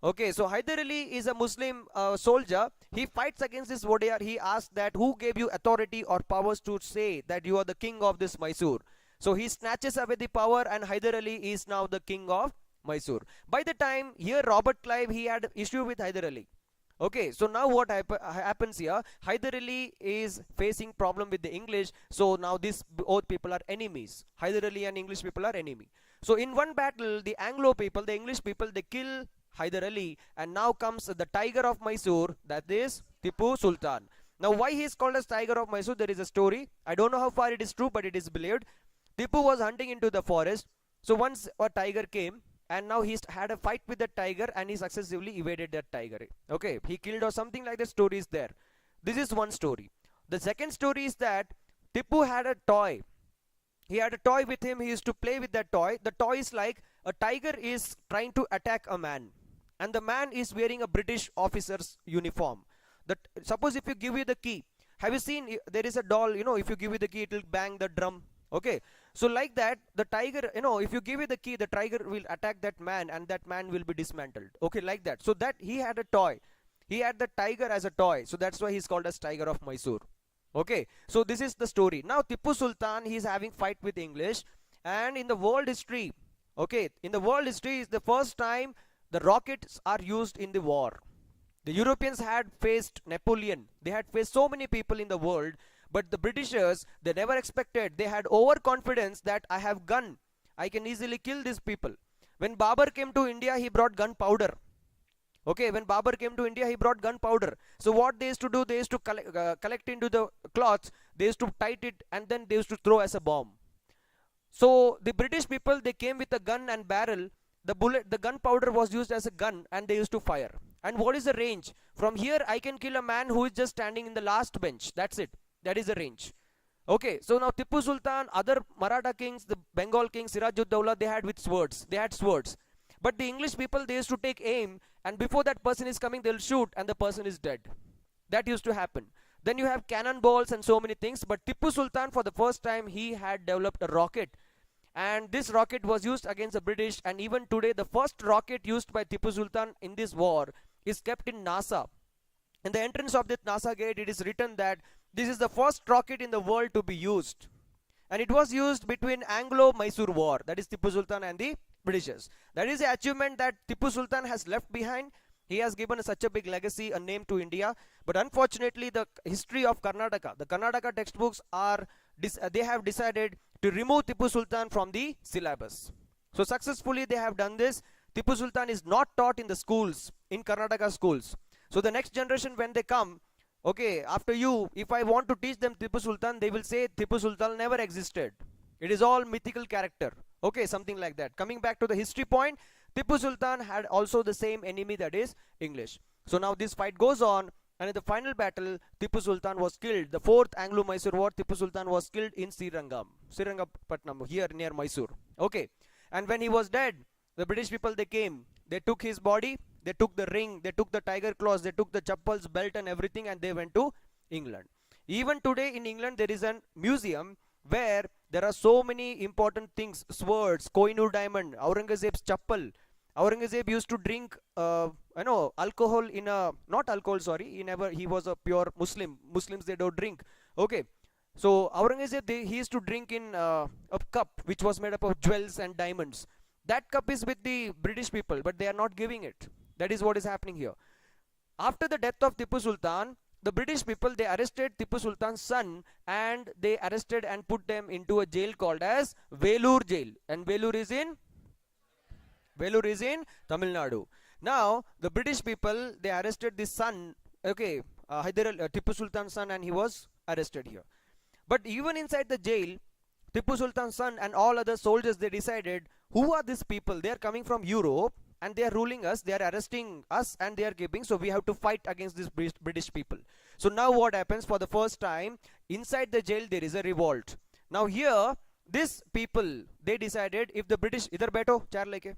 Speaker 1: Okay, so Hyder Ali is a Muslim soldier. He fights against this Vodayar. He asks that who gave you authority or powers to say that you are the king of this Mysore. So he snatches away the power and Hyder Ali is now the king of Mysore. By the time here Robert Clive, he had issue with Hyder Ali. Okay, so now what happens here? Hyder Ali is facing problem with the English. So now these both people are enemies. Hyder Ali and English people are enemy. So in one battle, the Anglo people, the English people, they kill Hyder Ali, and now comes the tiger of Mysore, that is Tipu Sultan. Now why he is called as tiger of Mysore? There is a story. I don't know how far it is true, but it is believed. Tipu was hunting into the forest. So once a tiger came, and now he's had a fight with the tiger and he successfully evaded that tiger. Okay, he killed or something like that. Story is there. This is one story. The second story is that Tipu had a toy. He had a toy with him. He used to play with that toy. The toy is like a tiger is trying to attack a man, and the man is wearing a British officer's uniform. Suppose if you give you the key, have you seen there is a doll, you know, if you give you the key, it will bang the drum. Okay, so like that, the tiger, you know, if you give it the key, the tiger will attack that man and that man will be dismantled. Okay, like that. So that he had a toy. He had the tiger as a toy. So that's why he's called as Tiger of Mysore. Okay, so this is the story. Now Tipu Sultan, he's having fight with English, and in the world history, okay, in the world history is the first time the rockets are used in the war. The Europeans had faced Napoleon. They had faced so many people in the world. But the Britishers, they never expected. They had overconfidence that I have gun. I can easily kill these people. When Babur came to India, he brought gunpowder. Okay, when Babur came to India, he brought gunpowder. So what they used to do, they used to collect into the cloths. They used to tight it and then they used to throw as a bomb. So the British people, they came with a gun and barrel. The gunpowder was used as a gun and they used to fire. And what is the range? From here, I can kill a man who is just standing in the last bench. That's it. That is the range. Okay, so now Tipu Sultan, other Maratha kings, the Bengal kings, Sirajud-Dowla, they had with swords. They had swords. But the English people, they used to take aim, and before that person is coming, they'll shoot, and the person is dead. That used to happen. Then you have cannonballs and so many things. But Tipu Sultan, for the first time, he had developed a rocket. And this rocket was used against the British. And even today, the first rocket used by Tipu Sultan in this war is kept in NASA. In the entrance of this NASA gate, it is written that this is the first rocket in the world to be used. And it was used between Anglo-Mysore War. That is Tipu Sultan and the Britishers. That is the achievement that Tipu Sultan has left behind. He has given such a big legacy, a name to India. But unfortunately, the history of Karnataka, the Karnataka textbooks they have decided to remove Tipu Sultan from the syllabus. So successfully they have done this. Tipu Sultan is not taught in the schools, in Karnataka schools. So the next generation, when they come, okay, after you, if I want to teach them Tipu Sultan, they will say Tipu Sultan never existed. It is all mythical character. Okay, something like that. Coming back to the history point, Tipu Sultan had also the same enemy, that is English. So now this fight goes on, and in the final battle, Tipu Sultan was killed. The fourth Anglo-Mysore war, Tipu Sultan was killed in Srirangapatnam, here near Mysore. Okay, and when he was dead, the British people, they came, they took his body, they took the ring, they took the tiger claws, they took the chappals, belt and everything, and they went to England. Even today in England, there is a museum where there are so many important things: swords, Kohinoor diamond, Aurangzeb's chappal. Aurangzeb used to drink, alcohol in a, not alcohol, sorry, he was a pure Muslim. Muslims, they don't drink. Okay, so Aurangzeb, he used to drink in a cup which was made up of jewels and diamonds. That cup is with the British people, but they are not giving it. That is what is happening here. After the death of Tipu Sultan, the British people, they arrested Tipu Sultan's son, and they arrested and put them into a jail called as Velur jail. And Velur is in Tamil Nadu. Now, the British people, they arrested the son, okay, Tipu Sultan's son, and he was arrested here. But even inside the jail, Tipu Sultan's son and all other soldiers, they decided, who are these people? They are coming from Europe, and they are ruling us, they are arresting us, and they are keeping, so we have to fight against these British people. So now what happens? For the first time, inside the jail, there is a revolt. Now here, these people, they decided, if the British, idhar baitho, chair leke.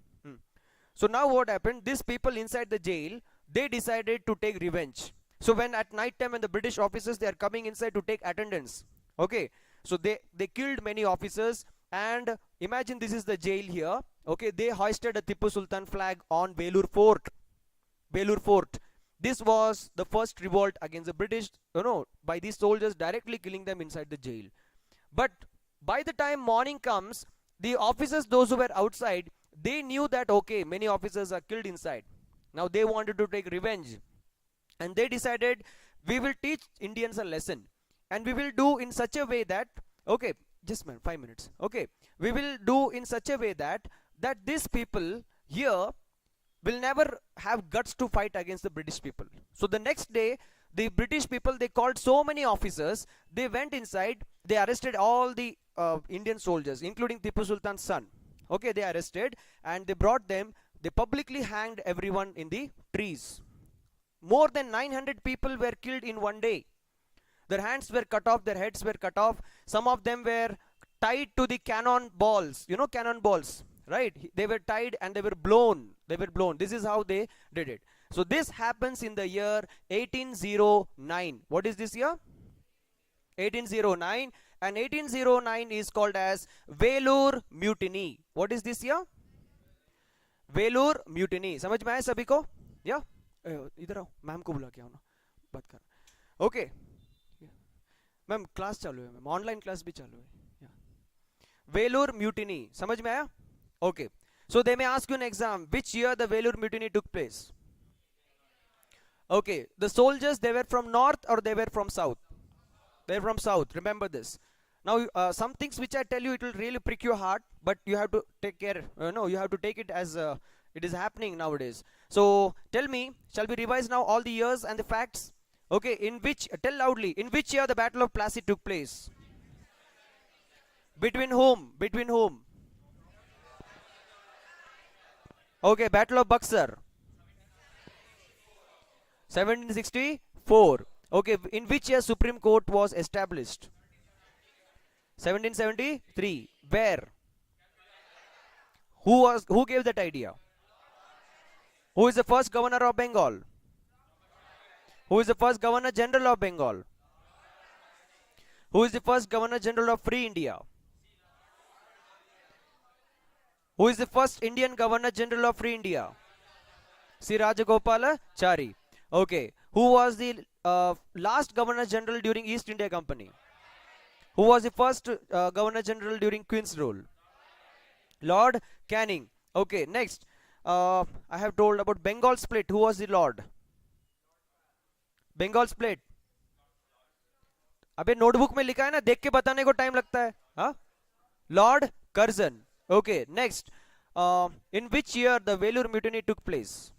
Speaker 1: So now what happened? These people inside the jail, they decided to take revenge. So when at night time, when the British officers, they are coming inside to take attendance, okay, so they killed many officers. And imagine, this is the jail here. Okay, they hoisted a Tipu Sultan flag on Velur Fort. This was the first revolt against the British, by these soldiers directly killing them inside the jail. But by the time morning comes, the officers, those who were outside, they knew that, okay, many officers are killed inside. Now they wanted to take revenge, and they decided, we will teach Indians a lesson, and we will do in such a way that, okay, just 5 minutes, okay, we will do in such a way that these people here will never have guts to fight against the British people. So the next day, the British people, they called so many officers, they went inside, they arrested all the Indian soldiers, including Tipu Sultan's son. Okay, they arrested, and they brought them, they publicly hanged everyone in the trees. More than 900 people were killed in one day. Their hands were cut off, their heads were cut off. Some of them were tied to the cannon balls, cannon balls, right? They were tied and they were blown. This is how they did it. So this happens in the year 1809. What is this year? 1809. And 1809 is called as Velur Mutiny. What is this year? Velur Mutiny. समझ में आया सभी को? या इधर आओ, ma'am को बुला के आओ ना, बात कर. Okay. मैम क्लास चालू है, मैम ऑनलाइन क्लास भी चालू है. Velur Mutiny. समझ में आया? Okay. So they may ask you in exam, which year the Velur Mutiny took place? Okay. The soldiers, they were from north or they were from south? They were from south. Remember this. Now, some things which I tell you, it will really prick your heart, but you have to take care. You have to take it as it is happening nowadays. So, tell me, shall we revise now all the years and the facts? Okay, tell loudly, in which year the Battle of Plassey took place? Between whom? Okay, Battle of Buxar. 1764. Okay, in which year Supreme Court was established? 1773. Where? Who gave that idea? Who is the first governor of Bengal? Who is the first Governor General of Bengal? Who is the first Governor General of Free India? Who is the first Indian Governor General of Free India? C. Rajagopalachari. Okay. Who was the last Governor General during East India Company? Who was the first Governor General during Queen's rule? Lord Canning. Okay, next. I have told about Bengal split. Who was the Lord? Bengal split. अबे notebook में लिखा है ना, देख के बताने को time लगता है. हाँ? Lord Curzon. Okay, next. In which year the Velur Mutiny took place?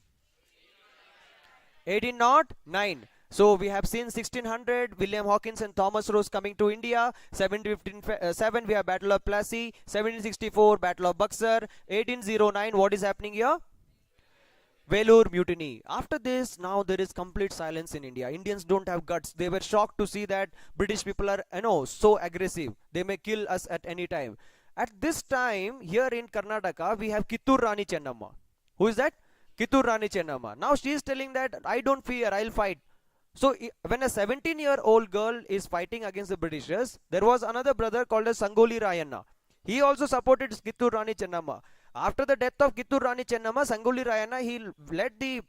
Speaker 1: 1809. So we have seen 1600, William Hawkins and Thomas Ross coming to India. 1757, we have Battle of Plassey. 1764, Battle of Buxar. 1809, what is happening here? Vellore mutiny. After this, now there is complete silence in India. Indians don't have guts. They were shocked to see that British people are, so aggressive. They may kill us at any time. At this time, here in Karnataka, we have Kittur Rani Chennamma. Who is that? Kittur Rani Chennamma. Now she is telling that I don't fear, I'll fight. So when a 17-year-old girl is fighting against the Britishers, there was another brother called as Sangoli Rayanna. He also supported Kittur Rani Chennamma. After the death of Kittur Rani Chennamma, Sangoli Rayanna, he led the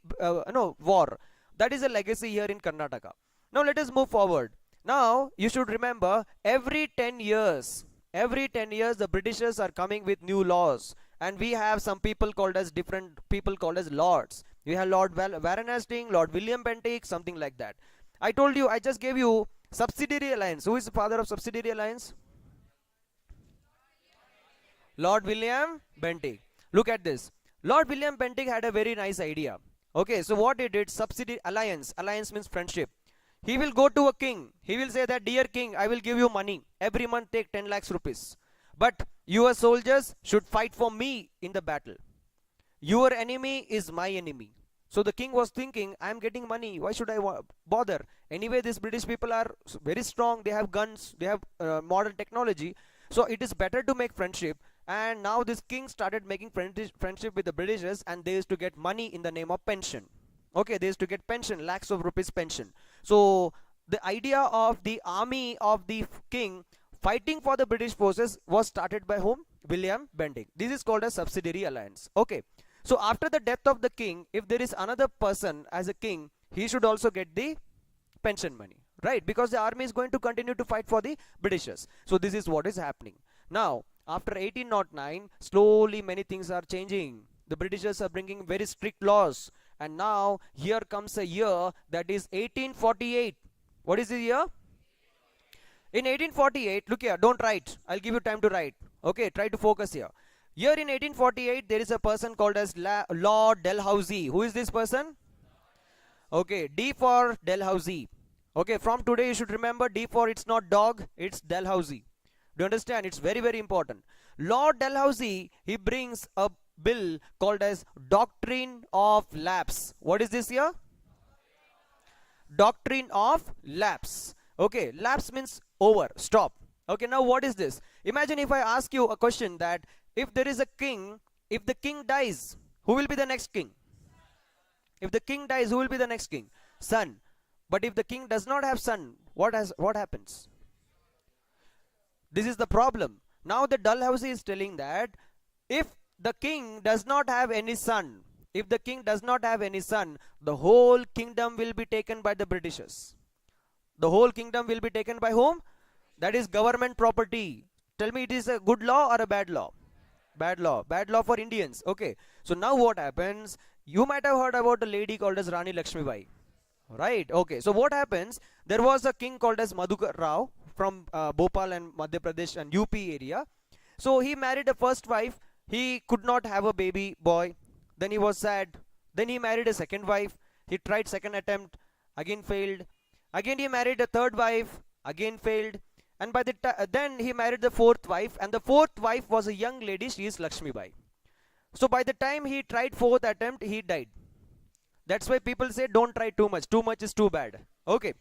Speaker 1: war. That is a legacy here in Karnataka. Now let us move forward. Now you should remember, every 10 years the Britishers are coming with new laws, and we have some people called as different people called as lords. We have Lord Warren Hastings, Lord William Bentinck, something like that. I told you, I just gave you subsidiary alliance. Who is the father of subsidiary alliance? Lord William Bentinck. Look at this. Lord William Bentinck had a very nice idea. Okay, so what he did, subsidiary alliance. Alliance means friendship. He will go to a king. He will say that, dear king, I will give you money. Every month take 10 lakhs rupees. But your soldiers should fight for me in the battle. Your enemy is my enemy. So the king was thinking, I am getting money, why should I bother? Anyway, these British people are very strong, they have guns, they have modern technology. So it is better to make friendship. And now this king started making friendship with the Britishers, and they used to get money in the name of pension. Okay, they used to get pension, lakhs of rupees pension. So the idea of the army of the king fighting for the British forces was started by whom? William Bentinck. This is called a subsidiary alliance. Okay. So after the death of the king, if there is another person as a king, he should also get the pension money, right? Because the army is going to continue to fight for the Britishers. So this is what is happening. Now, after 1809, slowly many things are changing. The Britishers are bringing very strict laws. And now, here comes a year that is 1848. What is the year? In 1848, look here, don't write. I'll give you time to write. Okay, try to focus here. Here in 1848, there is a person called as Lord Dalhousie. Who is this person? Okay, D for Dalhousie. Okay, from today you should remember D for it's not dog, it's Dalhousie. Do you understand? It's very, very important. Lord Dalhousie, he brings a bill called as Doctrine of Lapse. What is this here? Doctrine of Lapse. Okay, lapse means over, stop. Okay, now what is this? Imagine if I ask you a question that if there is a king, if the king dies, who will be the next king? If the king dies, who will be the next king? Son. But if the king does not have son, what happens? This is the problem. Now the Dalhousie is telling that if the king does not have any son, if the king does not have any son, the whole kingdom will be taken by the Britishers. The whole kingdom will be taken by whom? That is government property. Tell me, it is a good law or a bad law? Bad law. Bad law for Indians. Okay. So now what happens? You might have heard about a lady called as Rani Lakshmibai. Right. Okay. So what happens? There was a king called as Madhukar Rao from Bhopal and Madhya Pradesh and UP area. So he married a first wife. He could not have a baby boy. Then he was sad. Then he married a second wife. He tried second attempt. Again failed. Again he married a third wife. Again failed. And by the then he married the fourth wife, and the fourth wife was a young lady. She is Lakshmibai. So by the time he tried fourth attempt, he died. That's why people say don't try too much. Too much is too bad. Okay,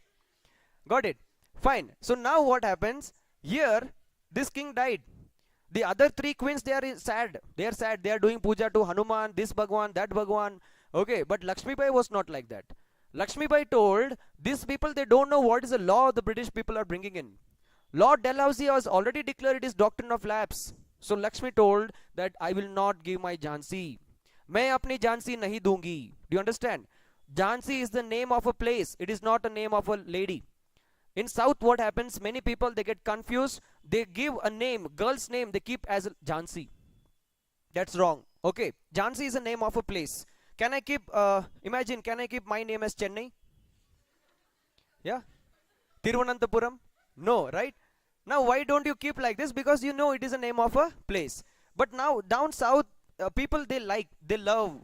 Speaker 1: got it. Fine. So now what happens? Here, this king died. The other three queens, they are sad. They are sad. They are doing puja to Hanuman, this Bhagwan, that Bhagwan. Okay, but Lakshmibai was not like that. Lakshmibai told these people, they don't know what is the law the British people are bringing in. Lord Dalhousie has already declared it is doctrine of lapse. So Lakshmi told that I will not give my Jhansi. मैं अपनी Jhansi नहीं दूंगी. Do you understand? Jhansi is the name of a place. It is not a name of a lady. In South, what happens? Many people, they get confused. They give a name, girl's name, they keep as Jhansi. That's wrong. Okay, Jhansi is a name of a place. Can I keep? Imagine, can I keep my name as Chennai? Yeah. Thiruvananthapuram? No, right? Now, why don't you keep like this? Because you know it is a name of a place. But now, down south, people, they love,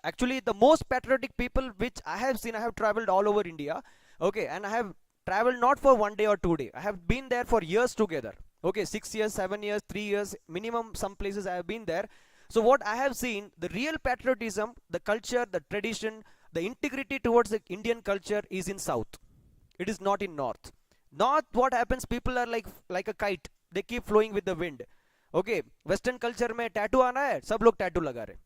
Speaker 1: actually the most patriotic people which I have seen, I have traveled all over India. Okay, and I have traveled not for 1 day or 2 days. I have been there for years together. Okay, 6 years, 7 years, 3 years, minimum some places I have been there. So what I have seen, the real patriotism, the culture, the tradition, the integrity towards the Indian culture is in South. It is not in North. North, what happens, people are like a kite, they keep flowing with the wind. Okay, Western culture में tattoo आना है, सब लोग tattoo लगा रहे.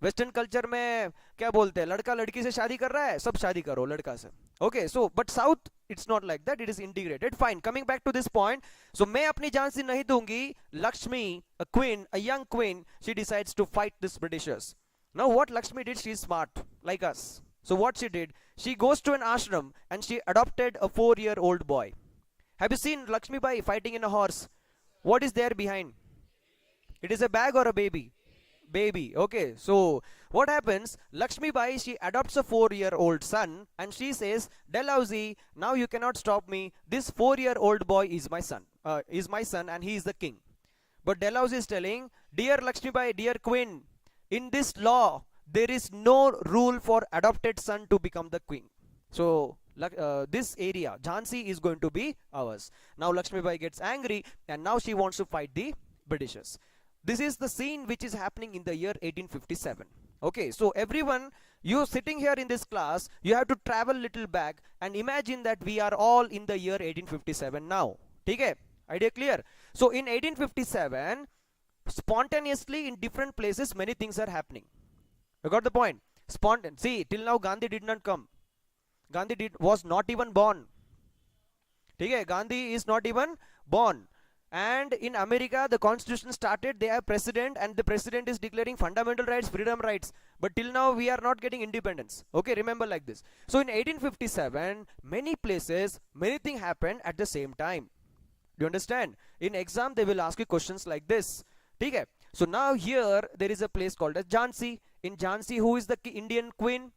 Speaker 1: Western culture में क्या बोलते हैं, लड़का लड़की से शादी कर रहा है, सब शादी करो लड़का से. Okay, so but south it's not like that, it is integrated. Fine, coming back to this point. So मैं अपनी जान से नहीं दूंगी. Lakshmi, a queen, a young queen, she decides to fight this Britishers. Now what Lakshmi did, she is smart like us. So what she did, she goes to an ashram and she adopted a 4-year-old boy. Have you seen Lakshmi Bai fighting in a horse? What is there behind? It is a bag or a baby? Baby. Okay, so what happens, Lakshmi Bai, she adopts a 4-year-old son and she says, Dalhousie, now you cannot stop me. This 4-year-old boy is my son, and he is the king. But Dalhousie is telling, dear Lakshmi Bai, dear queen, in this law there is no rule for adopted son to become the queen. So this area, Jhansi, is going to be ours. Now Lakshmi Bai gets angry and now she wants to fight the Britishers. This is the scene which is happening in the year 1857. Okay, so everyone, you sitting here in this class, you have to travel little back and imagine that we are all in the year 1857 now. Okay, idea clear? So in 1857, spontaneously in different places many things are happening. You got the point? Spontaneous. See, till now Gandhi did not come. Gandhi was not even born. Okay, Gandhi is not even born. And in America, the constitution started, they have president and the president is declaring fundamental rights, freedom rights. But till now, we are not getting independence. Okay, remember like this. So in 1857, many places, many things happened at the same time. Do you understand? In exam, they will ask you questions like this. Okay. So now here, there is a place called as Jhansi. In Jhansi, who is the Indian queen?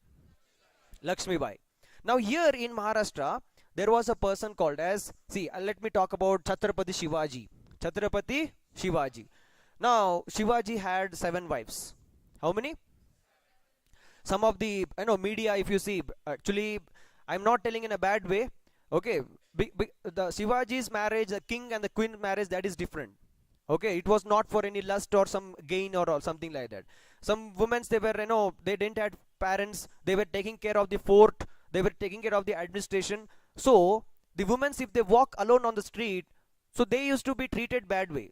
Speaker 1: Lakshmi Bai. Now here in Maharashtra, there was a person called as, see, let me talk about Chhatrapati Shivaji. Chhatrapati Shivaji. Now, Shivaji had 7 wives. How many? Some of the, media, if you see, actually, I'm not telling in a bad way. Okay, the Shivaji's marriage, the king and the queen marriage, that is different. Okay, it was not for any lust or some gain or something like that. Some women, they were, they didn't have parents, they were taking care of the fort, they were taking care of the administration. So the women, if they walk alone on the street, so they used to be treated bad way.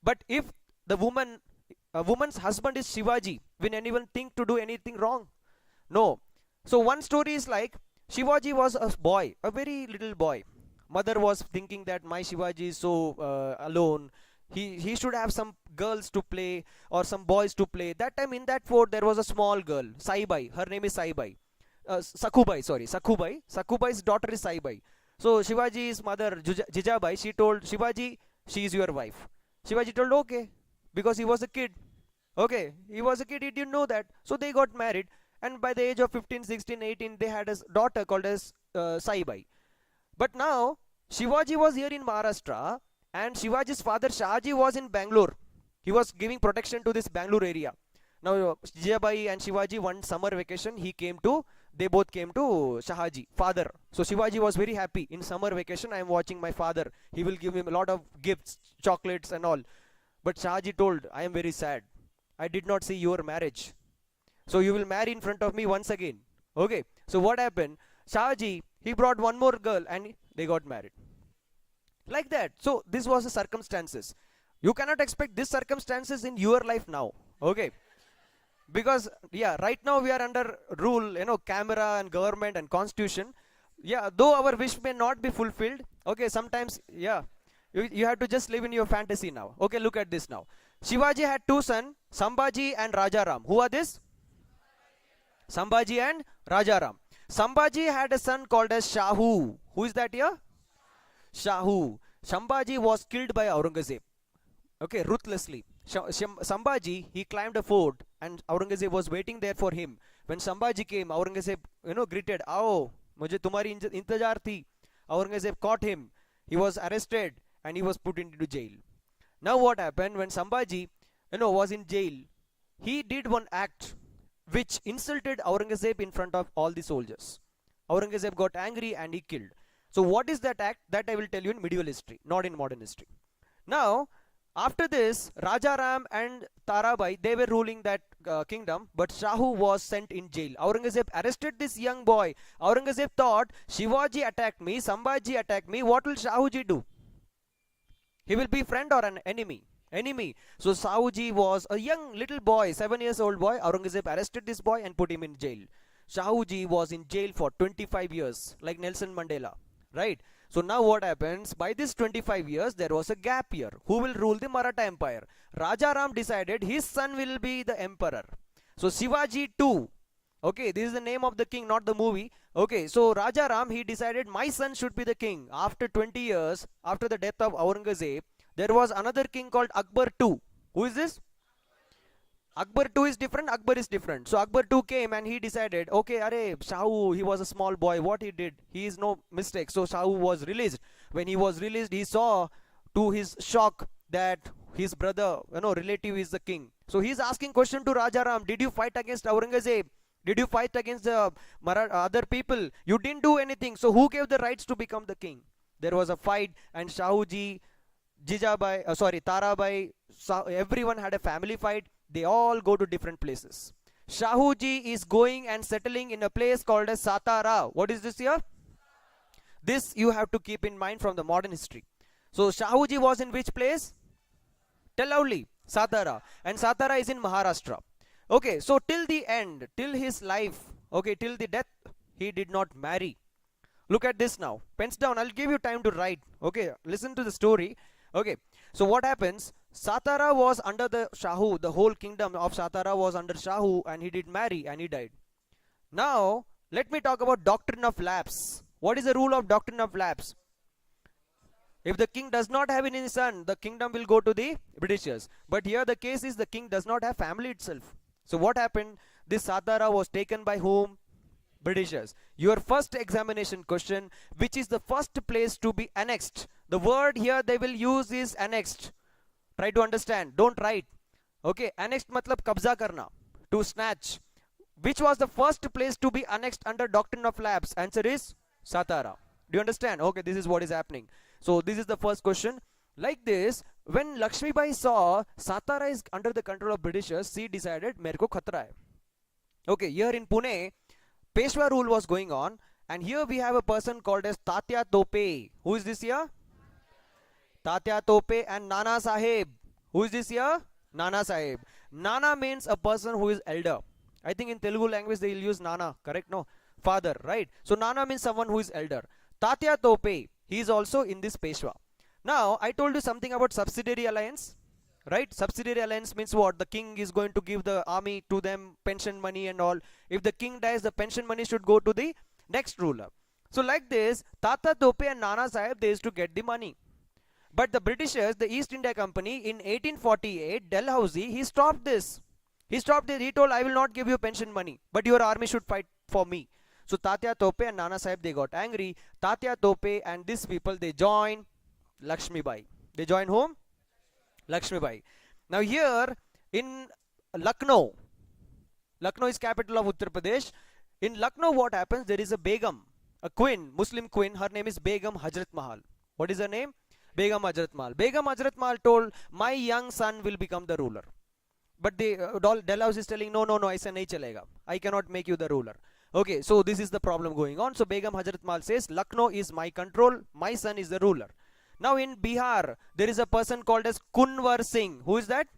Speaker 1: But if the a woman's husband is Shivaji, will anyone think to do anything wrong? No. So one story is like, Shivaji was a boy, a very little boy. Mother was thinking that my Shivaji is so alone. He should have some girls to play or some boys to play. That time in that fort there was a small girl, Saibai. Her name is Saibai. Sakhubai, sorry, Sakhubai. Sakhubai's daughter is Saibai. So Shivaji's mother, Jijabai, she told Shivaji, she is your wife. Shivaji told, okay, because he was a kid. Okay, he was a kid, he didn't know that. So they got married. And by the age of 15, 16, 18, they had a daughter called as Saibai. But now, Shivaji was here in Maharashtra. And Shivaji's father Shahaji was in Bangalore. He was giving protection to this Bangalore area. Now Jijabai and Shivaji, one summer vacation, they both came to Shahaji, father. So Shivaji was very happy. In summer vacation, I am watching my father. He will give him a lot of gifts, chocolates and all. But Shahaji told, I am very sad. I did not see your marriage. So you will marry in front of me once again. Okay. So what happened? Shahaji, he brought one more girl and they got married. Like that. So this was the circumstances. You cannot expect these circumstances in your life now. Okay. Because yeah, right now we are under rule, camera and government and constitution. Yeah, though our wish may not be fulfilled. Okay, sometimes, yeah, you have to just live in your fantasy now. Okay, look at this now. Shivaji had 2 sons, Sambhaji and Rajaram. Who are this? Sambhaji and Rajaram. Sambhaji had a son called as Shahu. Who is that here? Shahu. Sambhaji was killed by Aurangzeb. Okay, ruthlessly. Sambhaji, he climbed a fort and Aurangzeb was waiting there for him. When Sambhaji came, Aurangzeb, greeted, "Aao, mujhe tumhari intajar thi." Aurangzeb caught him. He was arrested and he was put into jail. Now what happened when Sambhaji, was in jail? He did one act which insulted Aurangzeb in front of all the soldiers. Aurangzeb got angry and he killed. So what is that act? That I will tell you in medieval history, not in modern history. Now, After this, Raja Ram and Tarabai, they were ruling that kingdom, but Shahu was sent in jail. Aurangzeb arrested this young boy. Aurangzeb thought, Shivaji attacked me, Sambhaji attacked me, what will Shahuji do? He will be friend or an enemy? Enemy. So Shahuji was a young little boy, 7 years old boy. Aurangzeb arrested this boy and put him in jail. Shahuji was in jail for 25 years, like Nelson Mandela, right? So now what happens? By this 25 years, there was a gap year. Who will rule the Maratha Empire? Raja Ram decided his son will be the emperor. So Shivaji too. Okay, this is the name of the king, not the movie. Okay, so Raja Ram, he decided my son should be the king. After 20 years, after the death of Aurangzeb, there was another king called Akbar II. Who is this? Akbar II is different, Akbar is different. So Akbar II came and he decided, okay, Are, Shahu, he was a small boy, what he did, he is no mistake. So Shahu was released. When he was released, he saw to his shock that his brother, relative is the king. So he's asking question to Raja Ram, did you fight against Aurangzeb? Did you fight against the other people? You didn't do anything. So who gave the rights to become the king? There was a fight and Shahuji, Tarabai, everyone had a family fight. They all go to different places. Shahuji is going and settling in a place called as Satara. What is this here? This you have to keep in mind from the modern history. So Shahuji was in which place? Tell loudly. Satara. And Satara is in Maharashtra. Okay, so till the end, till his life, okay, till the death, he did not marry. Look at this now. Pens down. I'll give you time to write. Okay, listen to the story. Okay, so what happens? Satara was under the Shahu. The whole kingdom of Satara was under Shahu, and he did marry and he died. Now, let me talk about doctrine of lapse. What is the rule of doctrine of lapse? If the king does not have any son, the kingdom will go to the Britishers. But here the case is the king does not have family itself. So what happened? This Satara was taken by whom? Britishers. Your first examination question, which is the first place to be annexed? The word here they will use is annexed. Try to understand. Don't write. Okay, annexed matlab kabza karna, to snatch. Which was the first place to be annexed under doctrine of lapse? Answer is Satara. Do you understand? Okay, this is what is happening. So this is the first question. Like this, when Lakshmi Bai saw Satara is under the control of Britishers, she decided, merko khatra hai. Okay, here in Pune, Peshwa rule was going on, and here we have a person called as Tatya Tope. Who is this here? Tatya Tope and Nana Sahib. Who is this here? Nana Sahib. Nana means a person who is elder. I think in Telugu language they will use Nana, correct? No, father, right? So Nana means someone who is elder. Tatya Tope, he is also in this Peshwa. Now, I told you something about subsidiary alliance, right? Subsidiary alliance means what? The king is going to give the army to them, pension money and all. If the king dies, the pension money should go to the next ruler. So like this, Tata Tope and Nana Sahib, they used to get the money. But the Britishers, the East India Company, in 1848, Dalhousie, he stopped this. He stopped it. He told, I will not give you pension money, but your army should fight for me. So Tatya Tope and Nana Sahib, they got angry. Tatya Tope and these people, they joined Lakshmi Bai. They joined whom? Lakshmi Bai. Now here in Lucknow, Lucknow is capital of Uttar Pradesh. In Lucknow, what happens? There is a Begum, a queen, Muslim queen. Her name is Begum Hazrat Mahal. What is her name? Begum Hazrat Mahal. Begum Hazrat Mahal told, my young son will become the ruler. But the Dalhousie is telling, no, aisa nahi chalega. I cannot make you the ruler. Okay, so this is the problem going on. So Begum Hazrat Mahal says, Lucknow is my control. My son is the ruler. Now in Bihar, there is a person called as Kunwar Singh. Who is that?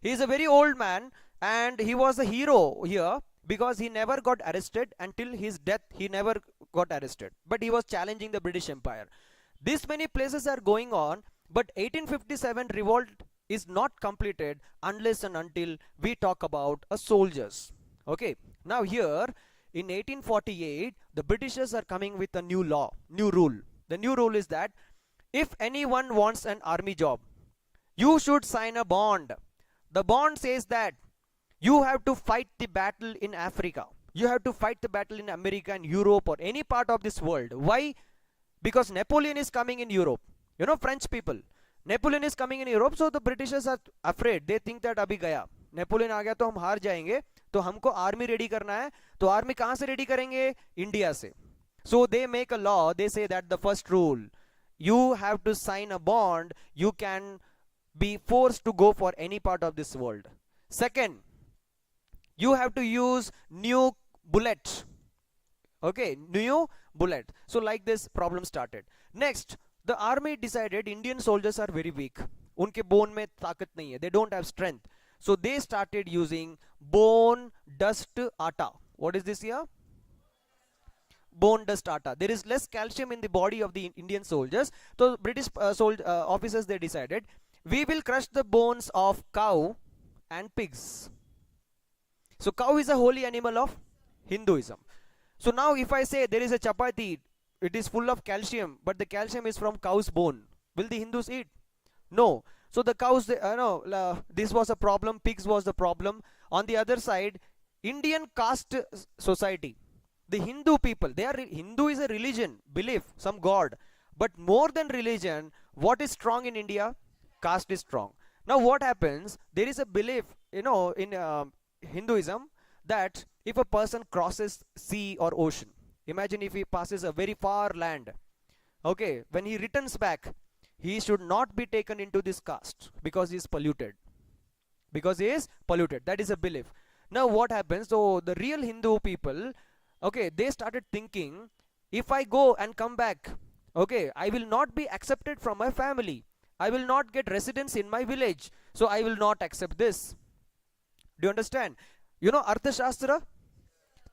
Speaker 1: He is a very old man and he was a hero here because he never got arrested. Until his death, he never got arrested. But he was challenging the British Empire. These many places are going on, but 1857 revolt is not completed unless and until we talk about soldiers. Okay, now here in 1848, the Britishers are coming with a new law, new rule. The new rule is that if anyone wants an army job, you should sign a bond. The bond says that you have to fight the battle in Africa. You have to fight the battle in America and Europe or any part of this world. Why? Because Napoleon is coming in Europe. You know, French people. Napoleon is coming in Europe, so the Britishers are afraid. They think that abhi gaya. Napoleon आ गया तो हम हार जाएंगे. तो हमको army ready करना है. तो आर्मी कहाँ से रेडी करेंगे? इंडिया से. So they make a law. They say that the first rule, you have to sign a bond. You can be forced to go for any part of this world. Second, you have to use new bullet. Okay, new bullet. So like this problem started. Next, the army decided Indian soldiers are very weak. उनके bone में ताकत नहीं है. They don't have strength. So they started using bone dust atta. What is this here? Bone dust atta. There is less calcium in the body of the Indian soldiers. So British officers, they decided, we will crush the bones of cow and pigs. So cow is a holy animal of Hinduism. So now if I say there is a chapati, it is full of calcium, but the calcium is from cow's bone, will the Hindus eat? No. So the cows, this was a problem, pigs was the problem. On the other side, Indian caste society, the Hindu people, Hindu is a religion, belief, some god. But more than religion, what is strong in India? Caste is strong. Now what happens, there is a belief, in Hinduism, that if a person crosses sea or ocean, imagine if he passes a very far land, okay, when he returns back, he should not be taken into this caste because he is polluted. Because he is polluted. That is a belief. Now what happens? So the real Hindu people, okay, they started thinking, if I go and come back, okay, I will not be accepted from my family. I will not get residence in my village. So I will not accept this. Do you understand? You know Arthashastra?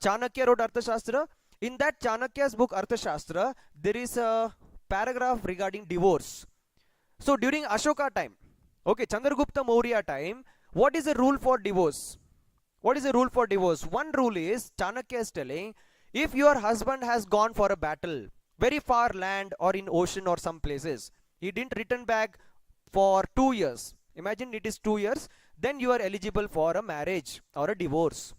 Speaker 1: Chanakya wrote Arthashastra. In that Chanakya's book Arthashastra, there is a paragraph regarding divorce. So during Ashoka time, okay, Chandragupta Maurya time, what is the rule for divorce? What is the rule for divorce? One rule is, Chanakya is telling, if your husband has gone for a battle, very far land or in ocean or some places, he didn't return back for 2 years. Imagine it is 2 years, then you are eligible for a marriage or a divorce.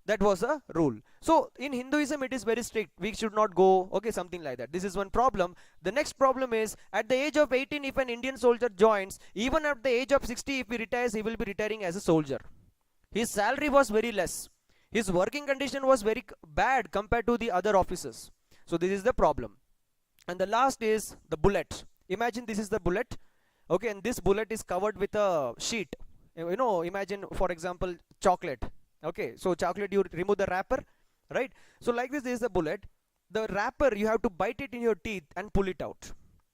Speaker 1: That was a rule. So in Hinduism it is very strict. We should not go, okay, something like that. This is one problem. The next problem is, at the age of 18, if an Indian soldier joins, even at the age of 60, if he retires, he will be retiring as a soldier. His salary was very less. His working condition was very bad compared to the other officers. So this is the problem. And the last is the bullet. Imagine this is the bullet. Okay, and this bullet is covered with a sheet. Imagine, for example, chocolate. Okay, so chocolate, you remove the wrapper, right? So like this is the bullet. The wrapper, you have to bite it in your teeth and pull it out.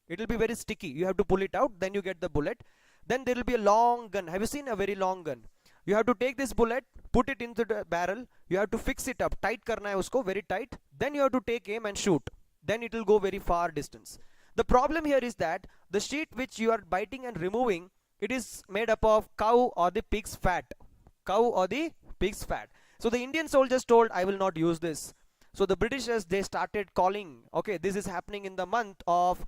Speaker 1: It will be very sticky. You have to pull it out, then you get the bullet. Then there will be a long gun. Have you seen a very long gun? You have to take this bullet, put it into the barrel. You have to fix it up. Tight karna hai usko, very tight. Then you have to take aim and shoot. Then it will go very far distance. The problem here is that the sheet which you are biting and removing, it is made up of cow or the pig's fat. Cow or the pig's fat. So the Indian soldiers told, I will not use this. So the Britishers, they started calling, okay, this is happening in the month of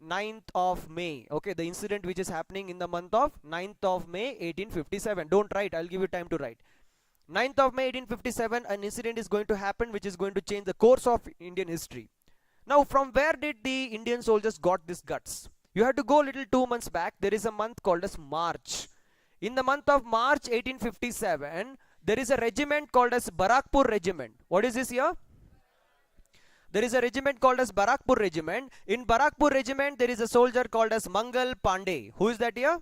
Speaker 1: 9th of May. Okay, the incident which is happening in the month of 9th of May 1857. Don't write, I'll give you time to write. 9th of May 1857, an incident is going to happen which is going to change the course of Indian history. Now from where did the Indian soldiers got this guts? You have to go little 2 months back. There is a month called as March. In the month of March 1857, there is a regiment called as Barakpur Regiment. What is this here? There is a regiment called as Barakpur Regiment. In Barakpur Regiment, there is a soldier called as Mangal Pandey. Who is that here?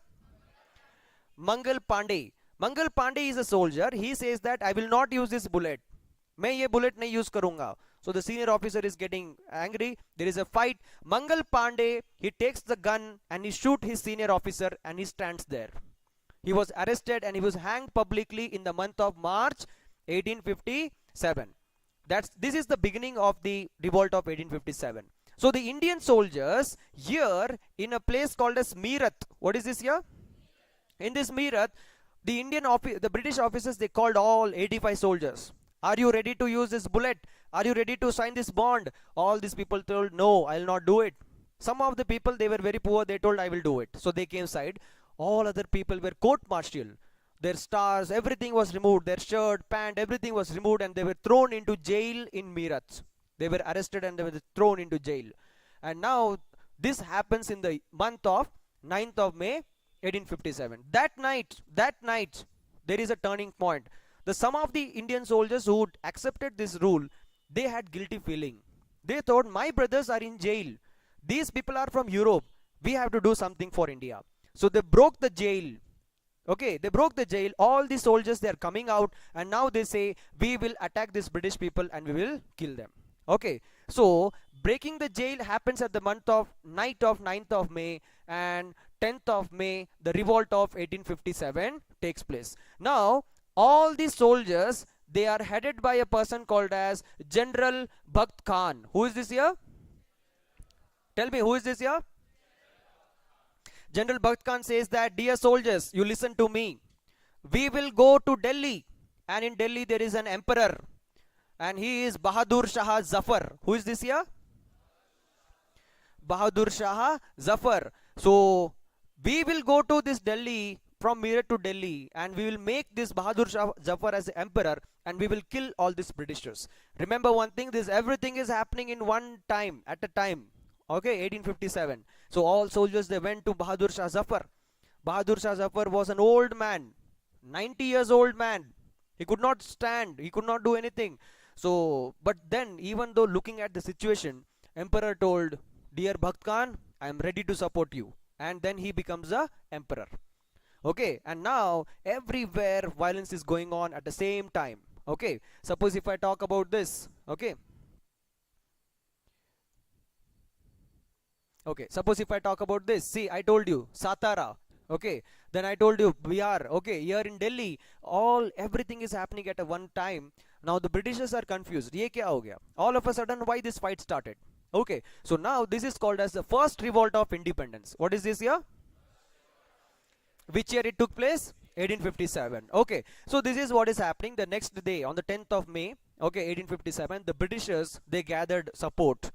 Speaker 1: Mangal Pandey. Mangal Pandey is a soldier. He says that I will not use this bullet. मैं ये bullet नहीं use करूँगा. So the senior officer is getting angry. There is a fight. Mangal Pandey, he takes the gun and he shoots his senior officer and he stands there. He was arrested and he was hanged publicly in the month of March 1857. This is the beginning of the revolt of 1857. So the Indian soldiers here in a place called as Meerut. What is this here? In this Meerut, the British officers, they called all 85 soldiers. Are you ready to use this bullet? Are you ready to sign this bond? All these people told, no, I will not do it. Some of the people, they were very poor. They told, I will do it. So they came side. All other people were court-martialed. Their stars, everything was removed. Their shirt, pant, everything was removed, and they were thrown into jail in Meerut. They were arrested and they were thrown into jail. And now this happens in the month of 9th of May 1857. That night, there is a turning point. Some of the Indian soldiers who accepted this rule, they had guilty feeling. They thought, my brothers are in jail. These people are from Europe. We have to do something for India. So they broke the jail. Okay, they broke the jail. All the soldiers, they are coming out, and now they say, we will attack these British people and we will kill them. Okay, so breaking the jail happens at the night of 9th of May, and 10th of May the revolt of 1857 takes place. Now all these soldiers, they are headed by a person called as General Bakt Khan. Who is this here? Tell me, who is this here? General Bakt Khan says that, dear soldiers, you listen to me. We will go to Delhi, and in Delhi there is an emperor, and he is Bahadur Shah Zafar. Who is this here? Bahadur Shah Zafar. So we will go to this Delhi, from Meerut to Delhi, and we will make this Bahadur Shah Zafar as the emperor, and we will kill all these Britishers. Remember one thing, this everything is happening in one time, at a time. Okay, 1857. So all soldiers, they went to Bahadur Shah Zafar. Bahadur Shah Zafar was an old man, 90 years old man. He could not stand, he could not do anything. So, but then, even though looking at the situation, emperor told, dear Bakt Khan, I am ready to support you. And then he becomes a emperor. Okay, and now everywhere violence is going on at the same time. Okay, suppose if I talk about this. Okay, suppose if I talk about this. See, I told you Satara. Okay, then I told you Bihar. Okay, here in Delhi, everything is happening at a one time. Now the Britishers are confused. Ye kya ho gaya? All of a sudden, why this fight started? Okay, so now this is called as the first revolt of independence. What is this here? Which year it took place? 1857. Okay, so this is what is happening. The next day, on the 10th of May, okay, 1857, the Britishers, they gathered support.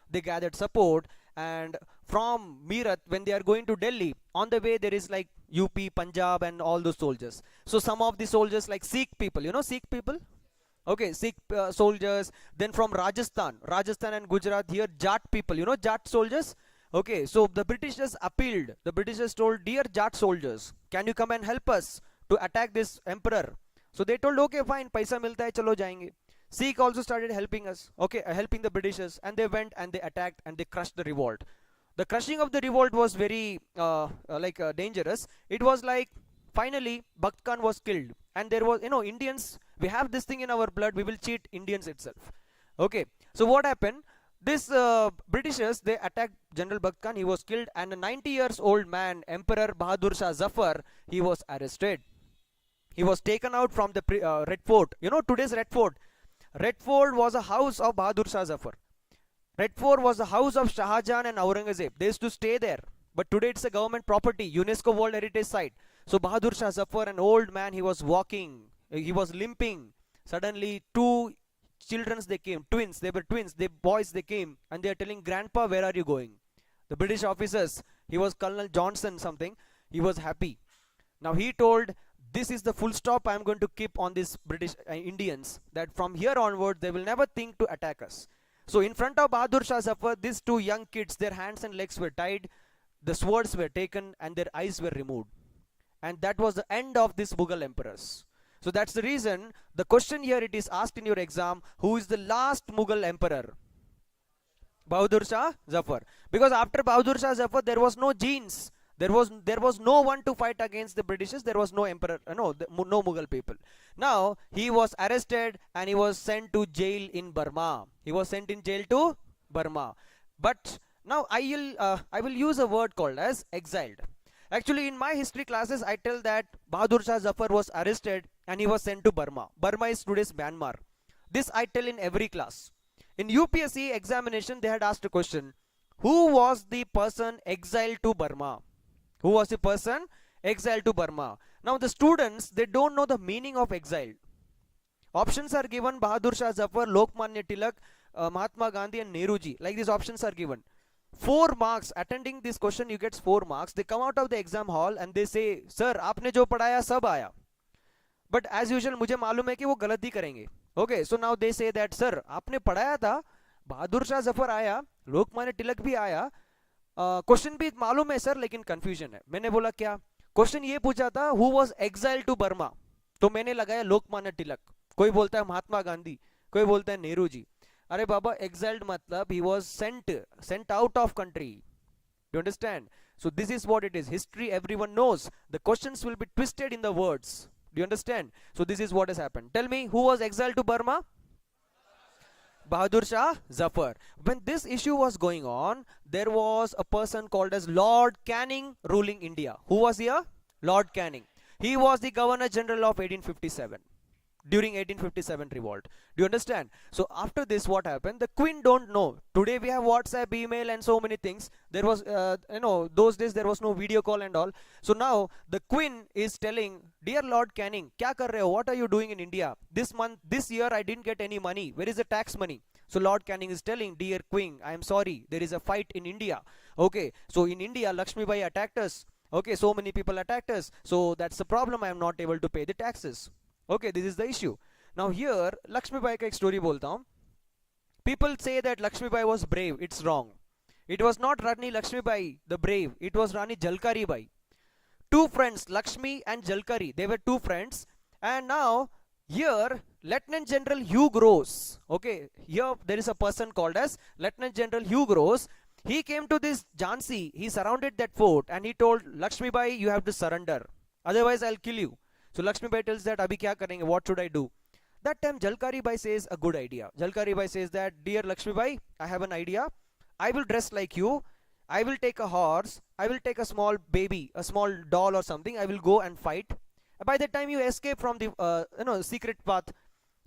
Speaker 1: They gathered support, and from Meerut, when they are going to Delhi, on the way there is like UP, Punjab, and all those soldiers. So some of the soldiers, like Sikh people, you know Sikh people? Okay, Sikh soldiers. Then from Rajasthan and Gujarat, here Jat people, you know Jat soldiers? Okay, so the Britishers appealed. The Britishers told, dear Jat soldiers, can you come and help us to attack this emperor? So they told, okay, fine, paisa milta hai, chalo jayenge. Sikh also started helping us, okay, helping the Britishers, and they went and they attacked and they crushed the revolt. The crushing of the revolt was very dangerous. It was like, finally Bakt Khan was killed, and there was, Indians, we have this thing in our blood, we will cheat Indians itself. Okay, so what happened? This Britishers, they attacked General Bakt Khan. He was killed, and a 90 years old man, Emperor Bahadur Shah Zafar, he was arrested. He was taken out from the Red Fort. You know today's Red Fort. Red Fort was a house of Bahadur Shah Zafar. Red Fort was the house of Shah Jahan and Aurangzeb. They used to stay there. But today it's a government property, UNESCO World Heritage Site. So Bahadur Shah Zafar, an old man, he was walking. He was limping. Suddenly, two children, they came, twins, they were twins, they boys, they came, and they are telling, grandpa, where are you going? The British officers, he was Colonel Johnson something, he was happy. Now he told, this is the full stop I am going to keep on these British Indians, that from here onward they will never think to attack us. So in front of Bahadur Shah Zafar, these two young kids, their hands and legs were tied, the swords were taken, and their eyes were removed. And that was the end of these Mughal emperors. So that's the reason the question here, it is asked in your exam, who is the last Mughal emperor? Bahadur Shah Zafar. Because after Bahadur Shah Zafar, there was no genes. There was no one to fight against the Britishers. There was no emperor, no Mughal people. Now he was arrested and he was sent to jail in Burma. He was sent in jail to Burma. But now I will use a word called as exiled. Actually, in my history classes, I tell that Bahadur Shah Zafar was arrested and he was sent to Burma. Burma is today's Myanmar. This I tell in every class. In UPSC examination, they had asked a question, who was the person exiled to Burma? Who was the person exiled to Burma? Now the students, they don't know the meaning of exile. Options are given, Bahadur Shah Zafar, Lokmanya Tilak, Mahatma Gandhi and Nehruji. Like these options are given. 4 marks, attending this question you get 4 marks. They come out of the exam hall and they say, sir, आपने जो पढ़ाया सब आया. But as usual, मुझे मालूम है कि वो गलत ही करेंगे. Okay, so now they say that, sir, आपने पढ़ाया था, बहादुर शाह जफर आया, लोकमान्य तिलक भी आया, क्वेश्चन भी मालूम है सर, लेकिन कंफ्यूजन है. मैंने बोला क्या? क्वेश्चन ये पूछा था, who was exiled to Burma, तो मैंने लगाया लोकमान्य तिलक. कोई बोलता है महात्मा गांधी, कोई बोलता है नेहरू जी. अरे बाबा, एक्साइल्ड मतलब he was sent out of country. You understand? So this is what it is. History, everyone knows. The questions will be twisted in the words. Do you understand? So this is what has happened. Tell me, who was exiled to Burma? Bahadur Shah Zafar. When this issue was going on, there was a person called as Lord Canning ruling India. Who was here? Lord Canning. He was the Governor General of 1857 during 1857 revolt. Do you understand? So after this, what happened? The Queen don't know. Today we have WhatsApp, email, and so many things. There was, those days there was no video call and all. So now the Queen is telling, dear Lord Canning, kya kar rahe ho? What are you doing in India? This month, this year, I didn't get any money. Where is the tax money? So Lord Canning is telling, dear Queen, I am sorry. There is a fight in India. Okay, so in India, Lakshmi Bai attacked us. Okay, so many people attacked us. So that's the problem. I am not able to pay the taxes. Okay, this is the issue. Now here, Lakshmi Bai ka ek story bolta hu. People say that Lakshmi Bai was brave. It's wrong. It was not Rani Lakshmi Bai the brave. It was Rani Jalkari Bai. Two friends, Lakshmi and Jalkari. They were two friends. And now here, Lieutenant General Hugh Gross. Okay, here there is a person called as Lieutenant General Hugh Gross. He came to this Jhansi. He surrounded that fort and he told Lakshmi Bai, you have to surrender. Otherwise, I'll kill you. So Lakshmi Bai tells that, Abhi kya karenge? What should I do? That time Jalkari Bai says a good idea. Jalkari Bai says that, dear Lakshmi Bai, I have an idea. I will dress like you. I will take a horse. I will take a small baby, a small doll or something. I will go and fight. By the time you escape from the secret path.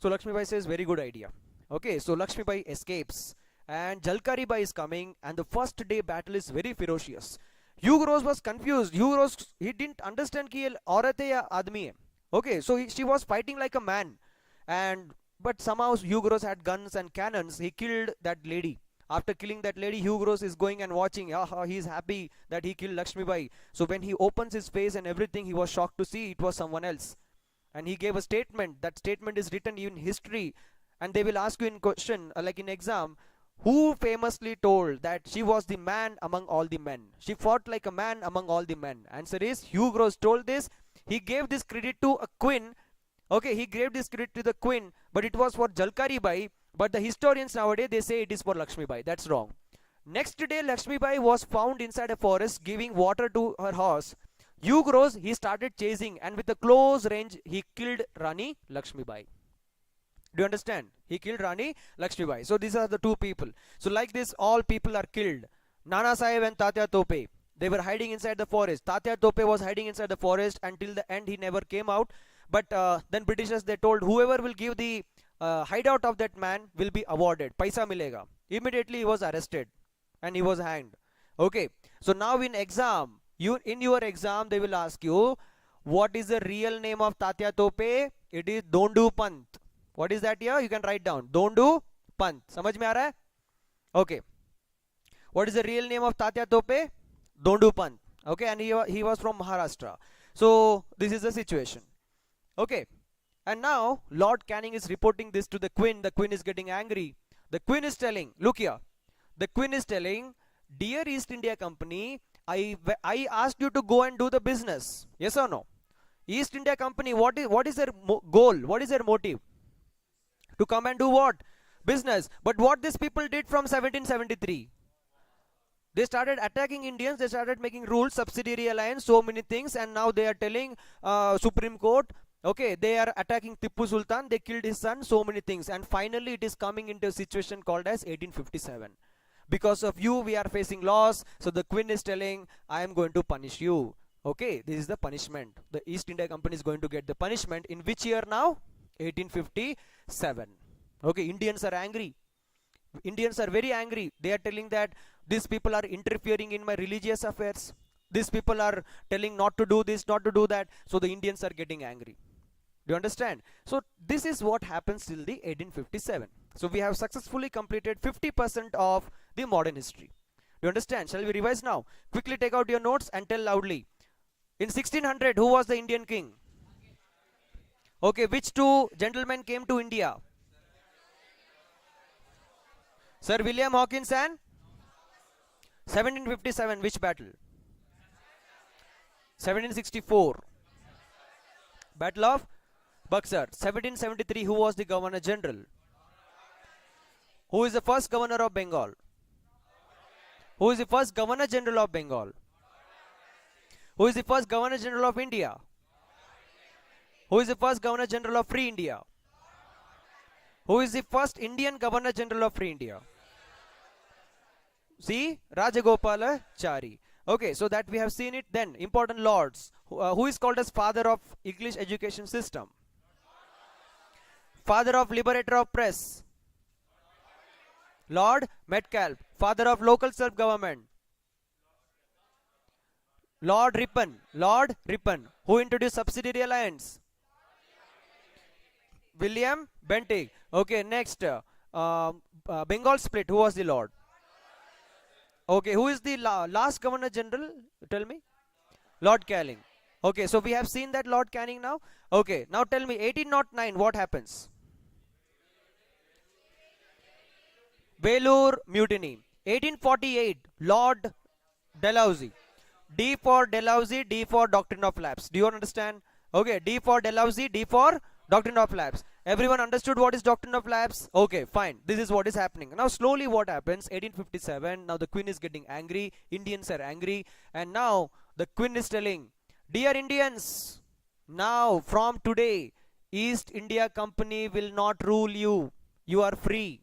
Speaker 1: So Lakshmi Bai says, very good idea. Okay, so Lakshmi Bai escapes. And Jalkari Bai is coming. And the first day battle is very ferocious. Hugh Rose was confused. Hugh Rose, he didn't understand कि ये औरत है या आदमी है. Okay, so she was fighting like a man, but somehow Hugh Rose had guns and cannons. He killed that lady. After killing that lady, Hugh Rose is going and watching. He is happy that he killed Lakshmi Bai. So when he opens his face and everything, he was shocked to see it was someone else. And he gave a statement. That statement is written in history, and they will ask you in question, like in exam. Who famously told that she was the man among all the men? She fought like a man among all the men. Answer is Hugh Gross told this. He gave this credit to a queen. Okay, he gave this credit to the queen, but it was for Jalkari Bai. But the historians nowadays, they say it is for Lakshmi Bai. That's wrong. Next day, Lakshmi Bai was found inside a forest giving water to her horse. Hugh Gross, he started chasing, and with a close range, he killed Rani Lakshmi Bai. Do you understand? He killed Rani Lakshmi Bai. So these are the two people. So like this, all people are killed. Nana Sahib and Tatya Tope, they were hiding inside the forest. Tatya Tope was hiding inside the forest until the end. He never came out. But then Britishers, they told whoever will give the hideout of that man will be awarded. Paisa milega. Immediately he was arrested and he was hanged. Okay. So now in exam, in your exam, they will ask you, what is the real name of Tatya Tope? It is Dondu Pant. What is that here? You can write down. Dondu Pant. Samajh mein aa raha hai? Okay. What is the real name of Tatya Tope? Dondu Pant. Okay, and he was from Maharashtra. So this is the situation. Okay. And now Lord Canning is reporting this to the Queen. The Queen is getting angry. The Queen is telling, look here. The Queen is telling, dear East India Company, I asked you to go and do the business. Yes or no? East India Company, what is their goal? What is their motive? To come and do what? Business. But what these people did from 1773? They started attacking Indians. They started making rules, subsidiary alliance, so many things. And now they are telling Supreme Court, okay, they are attacking Tippu Sultan. They killed his son, so many things. And finally it is coming into a situation called as 1857. Because of you, we are facing loss. So the Queen is telling, I am going to punish you. Okay, this is the punishment. The East India Company is going to get the punishment. In which year now? 1857. Okay, Indians are angry. Indians are very angry. They are telling that these people are interfering in my religious affairs. These people are telling not to do this, not to do that. So the Indians are getting angry. Do you understand? So this is what happens till the 1857. So we have successfully completed 50% of the modern history. Do you understand? Shall we revise now? Quickly take out your notes and tell loudly. In 1600, who was the Indian king? Okay, which two gentlemen came to India? Sir William Hawkins and 1757, which battle? 1764. Battle of Buxar. 1773, who was the Governor General? Who is the first Governor of Bengal? Who is the first Governor General of Bengal? Who is the first Governor General of India? Who is the first Governor General of Free India? Who is the first Indian Governor General of Free India? See, Rajagopalachari. Okay, so that we have seen it. Then important lords. Who is called as father of English education system? Father of liberator of press. Lord Metcalfe. Father of local self-government. Lord Ripon. Lord Ripon. Who introduced subsidiary alliance? William Bentinck. Okay, next. Bengal split. Who was the Lord? Okay, who is the last Governor General? Tell me. Lord Canning. Okay, so we have seen that Lord Canning now. Okay, now tell me, 1809, what happens? Vellore Mutiny. 1848, Lord Dalhousie. D for Dalhousie, D for Doctrine of Lapse. Do you understand? Okay, D for Dalhousie, D for Doctrine of Lapse. Everyone understood what is Doctrine of Lapse? Okay, fine. This is what is happening. Now slowly what happens? 1857, now the Queen is getting angry. Indians are angry. And now the Queen is telling, Dear Indians, now from today, East India Company will not rule you. You are free.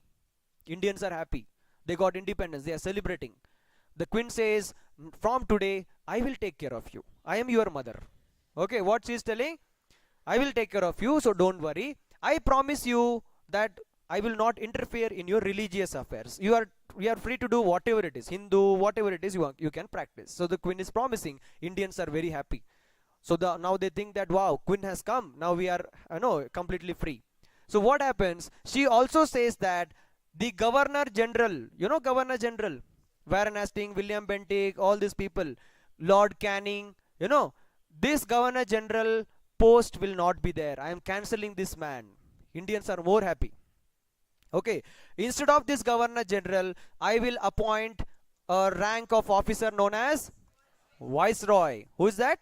Speaker 1: Indians are happy. They got independence. They are celebrating. The Queen says, from today, I will take care of you. I am your mother. Okay, what she is telling? I will take care of you, so don't worry. I promise you that I will not interfere in your religious affairs. You are free to do whatever it is, Hindu, whatever it is you can practice. So the Queen is promising. Indians are very happy. So now they think that, wow, Queen has come. Now we are completely free. So what happens? She also says that the Governor General, Governor General, Warren Hastings, William Bentinck, all these people, Lord Canning, this Governor General post will not be there. I am cancelling this man. Indians are more happy. Okay, instead of this Governor General, I will appoint a rank of officer known as Viceroy. Who is that?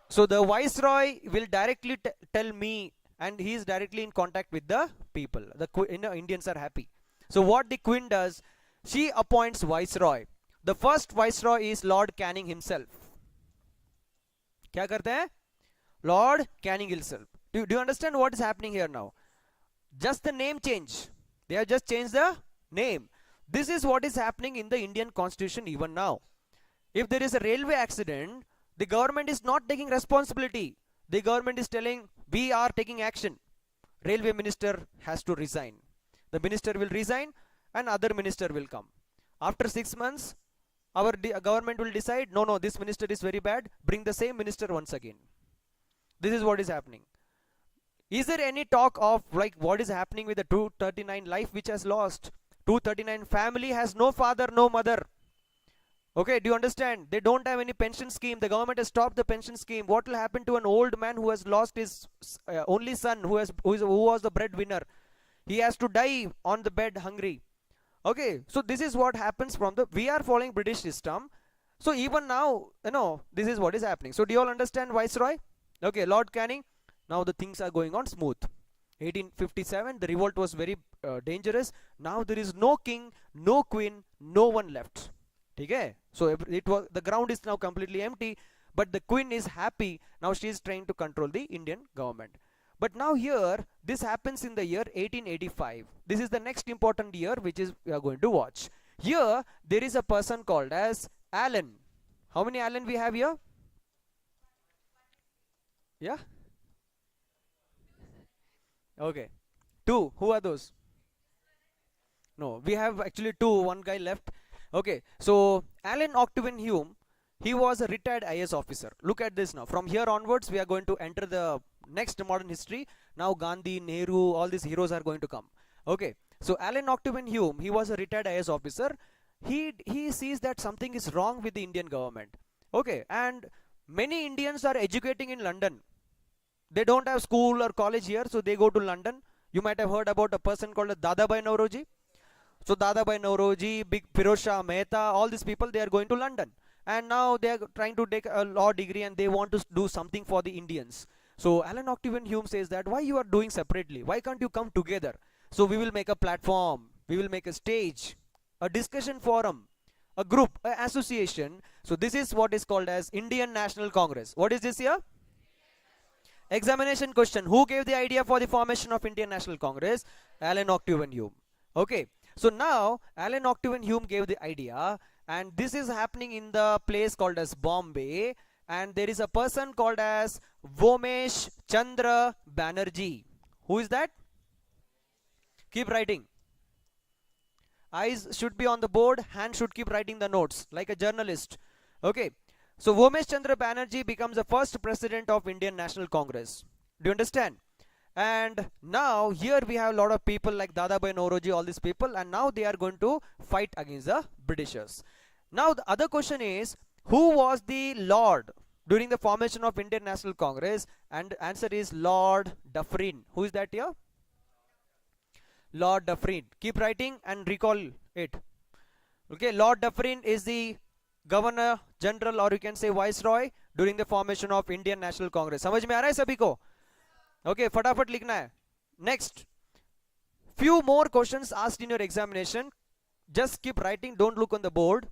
Speaker 1: So the Viceroy will directly tell me, and he is directly in contact with the people. The Indians are happy. So what the Queen does, she appoints Viceroy. The first Viceroy is Lord Canning himself. क्या करते हैं? Lord Canning himself. Do you understand what is happening here now? Just the name change. They have just changed the name. This is what is happening in the Indian Constitution even now. If there is a railway accident, the government is not taking responsibility. The government is telling, we are taking action. Railway minister has to resign. The minister will resign and other minister will come. After 6 months, our government will decide, no, this minister is very bad. Bring the same minister once again. This is what is happening. Is there any talk of like what is happening with the 239 life which has lost? 239 family has no father, no mother. Okay, do you understand? They don't have any pension scheme. The government has stopped the pension scheme. What will happen to an old man who has lost his only son, who was the breadwinner? He has to die on the bed hungry. Okay, so this is what happens we are following British system. So even now, this is what is happening. So do you all understand Viceroy? Okay, Lord Canning. Now the things are going on smooth. 1857, the revolt was very dangerous. Now there is no king, no queen, no one left. Okay? So the ground is now completely empty, but the Queen is happy. Now she is trying to control the Indian government. But now here, this happens in the year 1885. This is the next important year which is we are going to watch. Here, there is a person called as Allen. How many Allen we have here? Yeah? Okay. 2. Who are those? No, we have actually 2. One guy left. Okay, so Allen Octavian Hume, he was a retired IAS officer. Look at this now. From here onwards, we are going to enter the next modern history. Now Gandhi, Nehru, all these heroes are going to come. Okay, so Allen Octavian Hume, he was a retired IAS officer. He sees that something is wrong with the Indian government. Okay, and many Indians are educating in London. They don't have school or college here, so they go to London. You might have heard about a person called Dadabhai Naoroji. So Dadabhai Naoroji, Big Firoz Shah Mehta, all these people, they are going to London. And now they are trying to take a law degree and they want to do something for the Indians. So Allen Octavian Hume says that, why you are doing separately? Why can't you come together? So we will make a platform, we will make a stage, a discussion forum, a group, a association. So this is what is called as Indian National Congress. What is this here? Examination question. Who gave the idea for the formation of Indian National Congress? Alan Octavian Hume. Okay. So now Alan Octavian Hume gave the idea, and this is happening in the place called as Bombay, and there is a person called as Vomesh Chandra Banerjee. Who is that? Keep writing. Eyes should be on the board, hand should keep writing the notes like a journalist. Okay. So Vomesh Chandra Banerjee becomes the first president of Indian National Congress. Do you understand? And now here we have a lot of people like Dadabhai Naoroji, all these people, and now they are going to fight against the Britishers. Now the other question is, who was the Lord during the formation of Indian National Congress? And answer is Lord Dufferin. Who is that here? Lord Dufferin. Keep writing and recall it. Okay, Lord Dufferin is the Governor General, or you can say Viceroy, during the formation of Indian National Congress. समझ में आ रहा है सभी को? Okay, फटाफट लिखना है. Next, few more questions asked in your examination. Just keep writing, don't look on the board.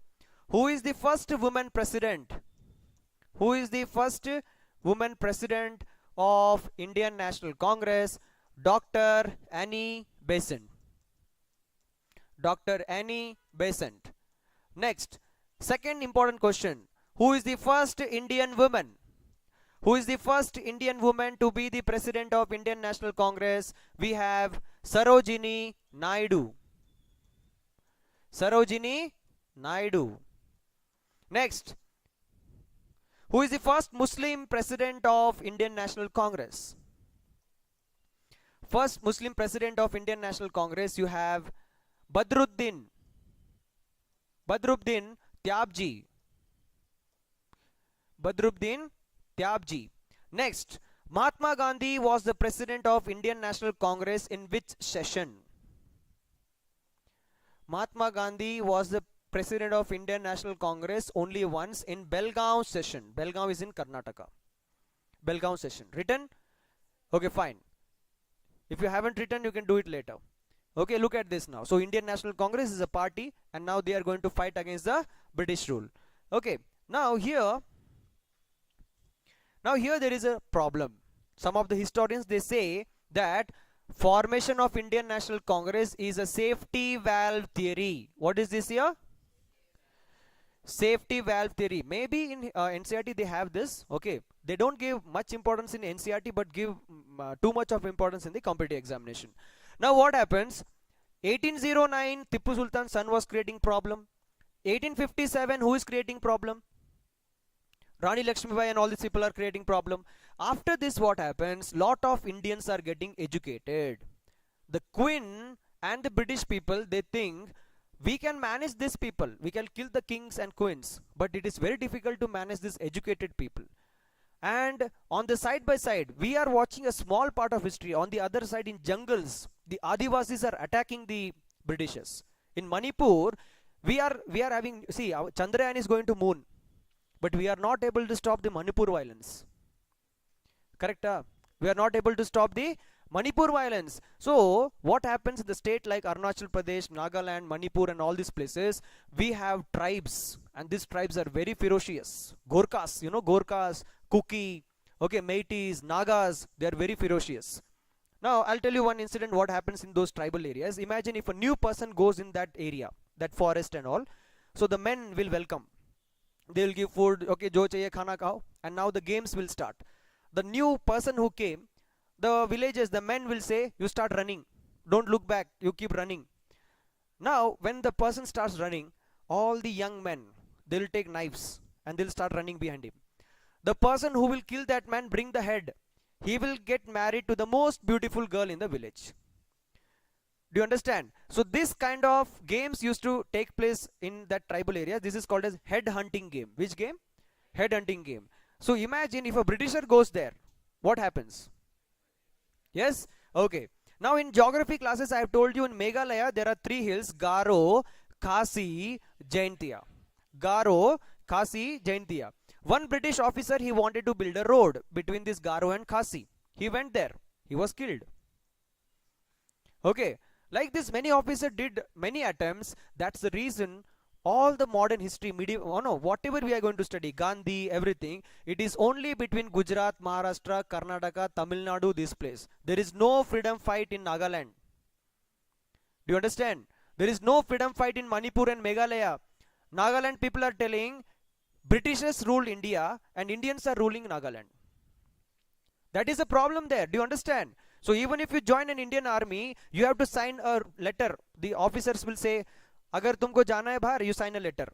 Speaker 1: Who is the first woman president? Who is the first woman president of Indian National Congress? Dr. Annie Besant. Dr. Annie Besant. Next, second important question. Who is the first Indian woman? Who is the first Indian woman to be the president of Indian National Congress? We have Sarojini Naidu. Sarojini Naidu. Next, who is the first Muslim president of Indian National Congress? First Muslim president of Indian National Congress, you have Badruddin Tyabji. Badruddin Tyabji. Next, Mahatma Gandhi was the president of Indian National Congress in which session? Mahatma Gandhi was the president of Indian National Congress only once, in Belgaum session. Belgaum is in Karnataka. Belgaum session. Written? Okay, fine. If you haven't written, you can do it later. Okay, look at this now. So Indian National Congress is a party, and now they are going to fight against the British rule. Okay, now here there is a problem. Some of the historians, they say that formation of Indian National Congress is a safety valve theory. What is this here? Safety valve theory. Maybe in NCERT they have this. Okay, they don't give much importance in NCERT, but give too much of importance in the competitive examination. Now what happens? 1809, Tipu Sultan's son was creating problem. 1857, who is creating problem? Rani Lakshmibai and all these people are creating problem. After this, what happens? Lot of Indians are getting educated. The Queen and the British people, they think we can manage these people, we can kill the kings and queens, but it is very difficult to manage these educated people. And on the side by side, we are watching a small part of history. On the other side, in jungles, the Adivasis are attacking the Britishers. In Manipur, we are having, see, Chandrayaan is going to moon, but we are not able to stop the Manipur violence. Correct? We are not able to stop the Manipur violence. So what happens in the state like Arunachal Pradesh, Nagaland, Manipur and all these places, we have tribes, and these tribes are very ferocious. Gorkhas, you know, Gorkhas, Kuki, okay, Métis, Nagas, they are very ferocious. Now I'll tell you one incident what happens in those tribal areas. Imagine if a new person goes in that area, that forest and all, so the men will welcome. They will give food, okay, jo chahiye khana khao, and now the games will start. The new person who came, the villagers, the men will say, you start running, don't look back, you keep running. Now when the person starts running, all the young men, they will take knives and they'll start running behind him. The person who will kill that man, bring the head, he will get married to the most beautiful girl in the village. Do you understand? So this kind of games used to take place in that tribal area. This is called as head hunting game. Which game? Head hunting game. So imagine if a Britisher goes there, what happens? Yes? Okay. Now in geography classes, I have told you in Meghalaya, there are 3 hills, Garo, Khasi, Jaintia. Garo, Khasi, Jaintia. One British officer, he wanted to build a road between this Garo and Khasi. He went there. He was killed. Okay. Like this, many officers did many attempts. That's the reason All the modern history, medieval, oh no, whatever we are going to study, Gandhi, everything, it is only between Gujarat, Maharashtra, Karnataka, Tamil Nadu, this place. There is no freedom fight in Nagaland. Do you understand? There is no freedom fight in Manipur and Meghalaya. Nagaland people are telling Britishers ruled India and Indians are ruling Nagaland. That is a problem there. Do you understand? So even if you join an Indian army, you have to sign a letter. The officers will say, agar tumko jana hai bahar, you sign a letter.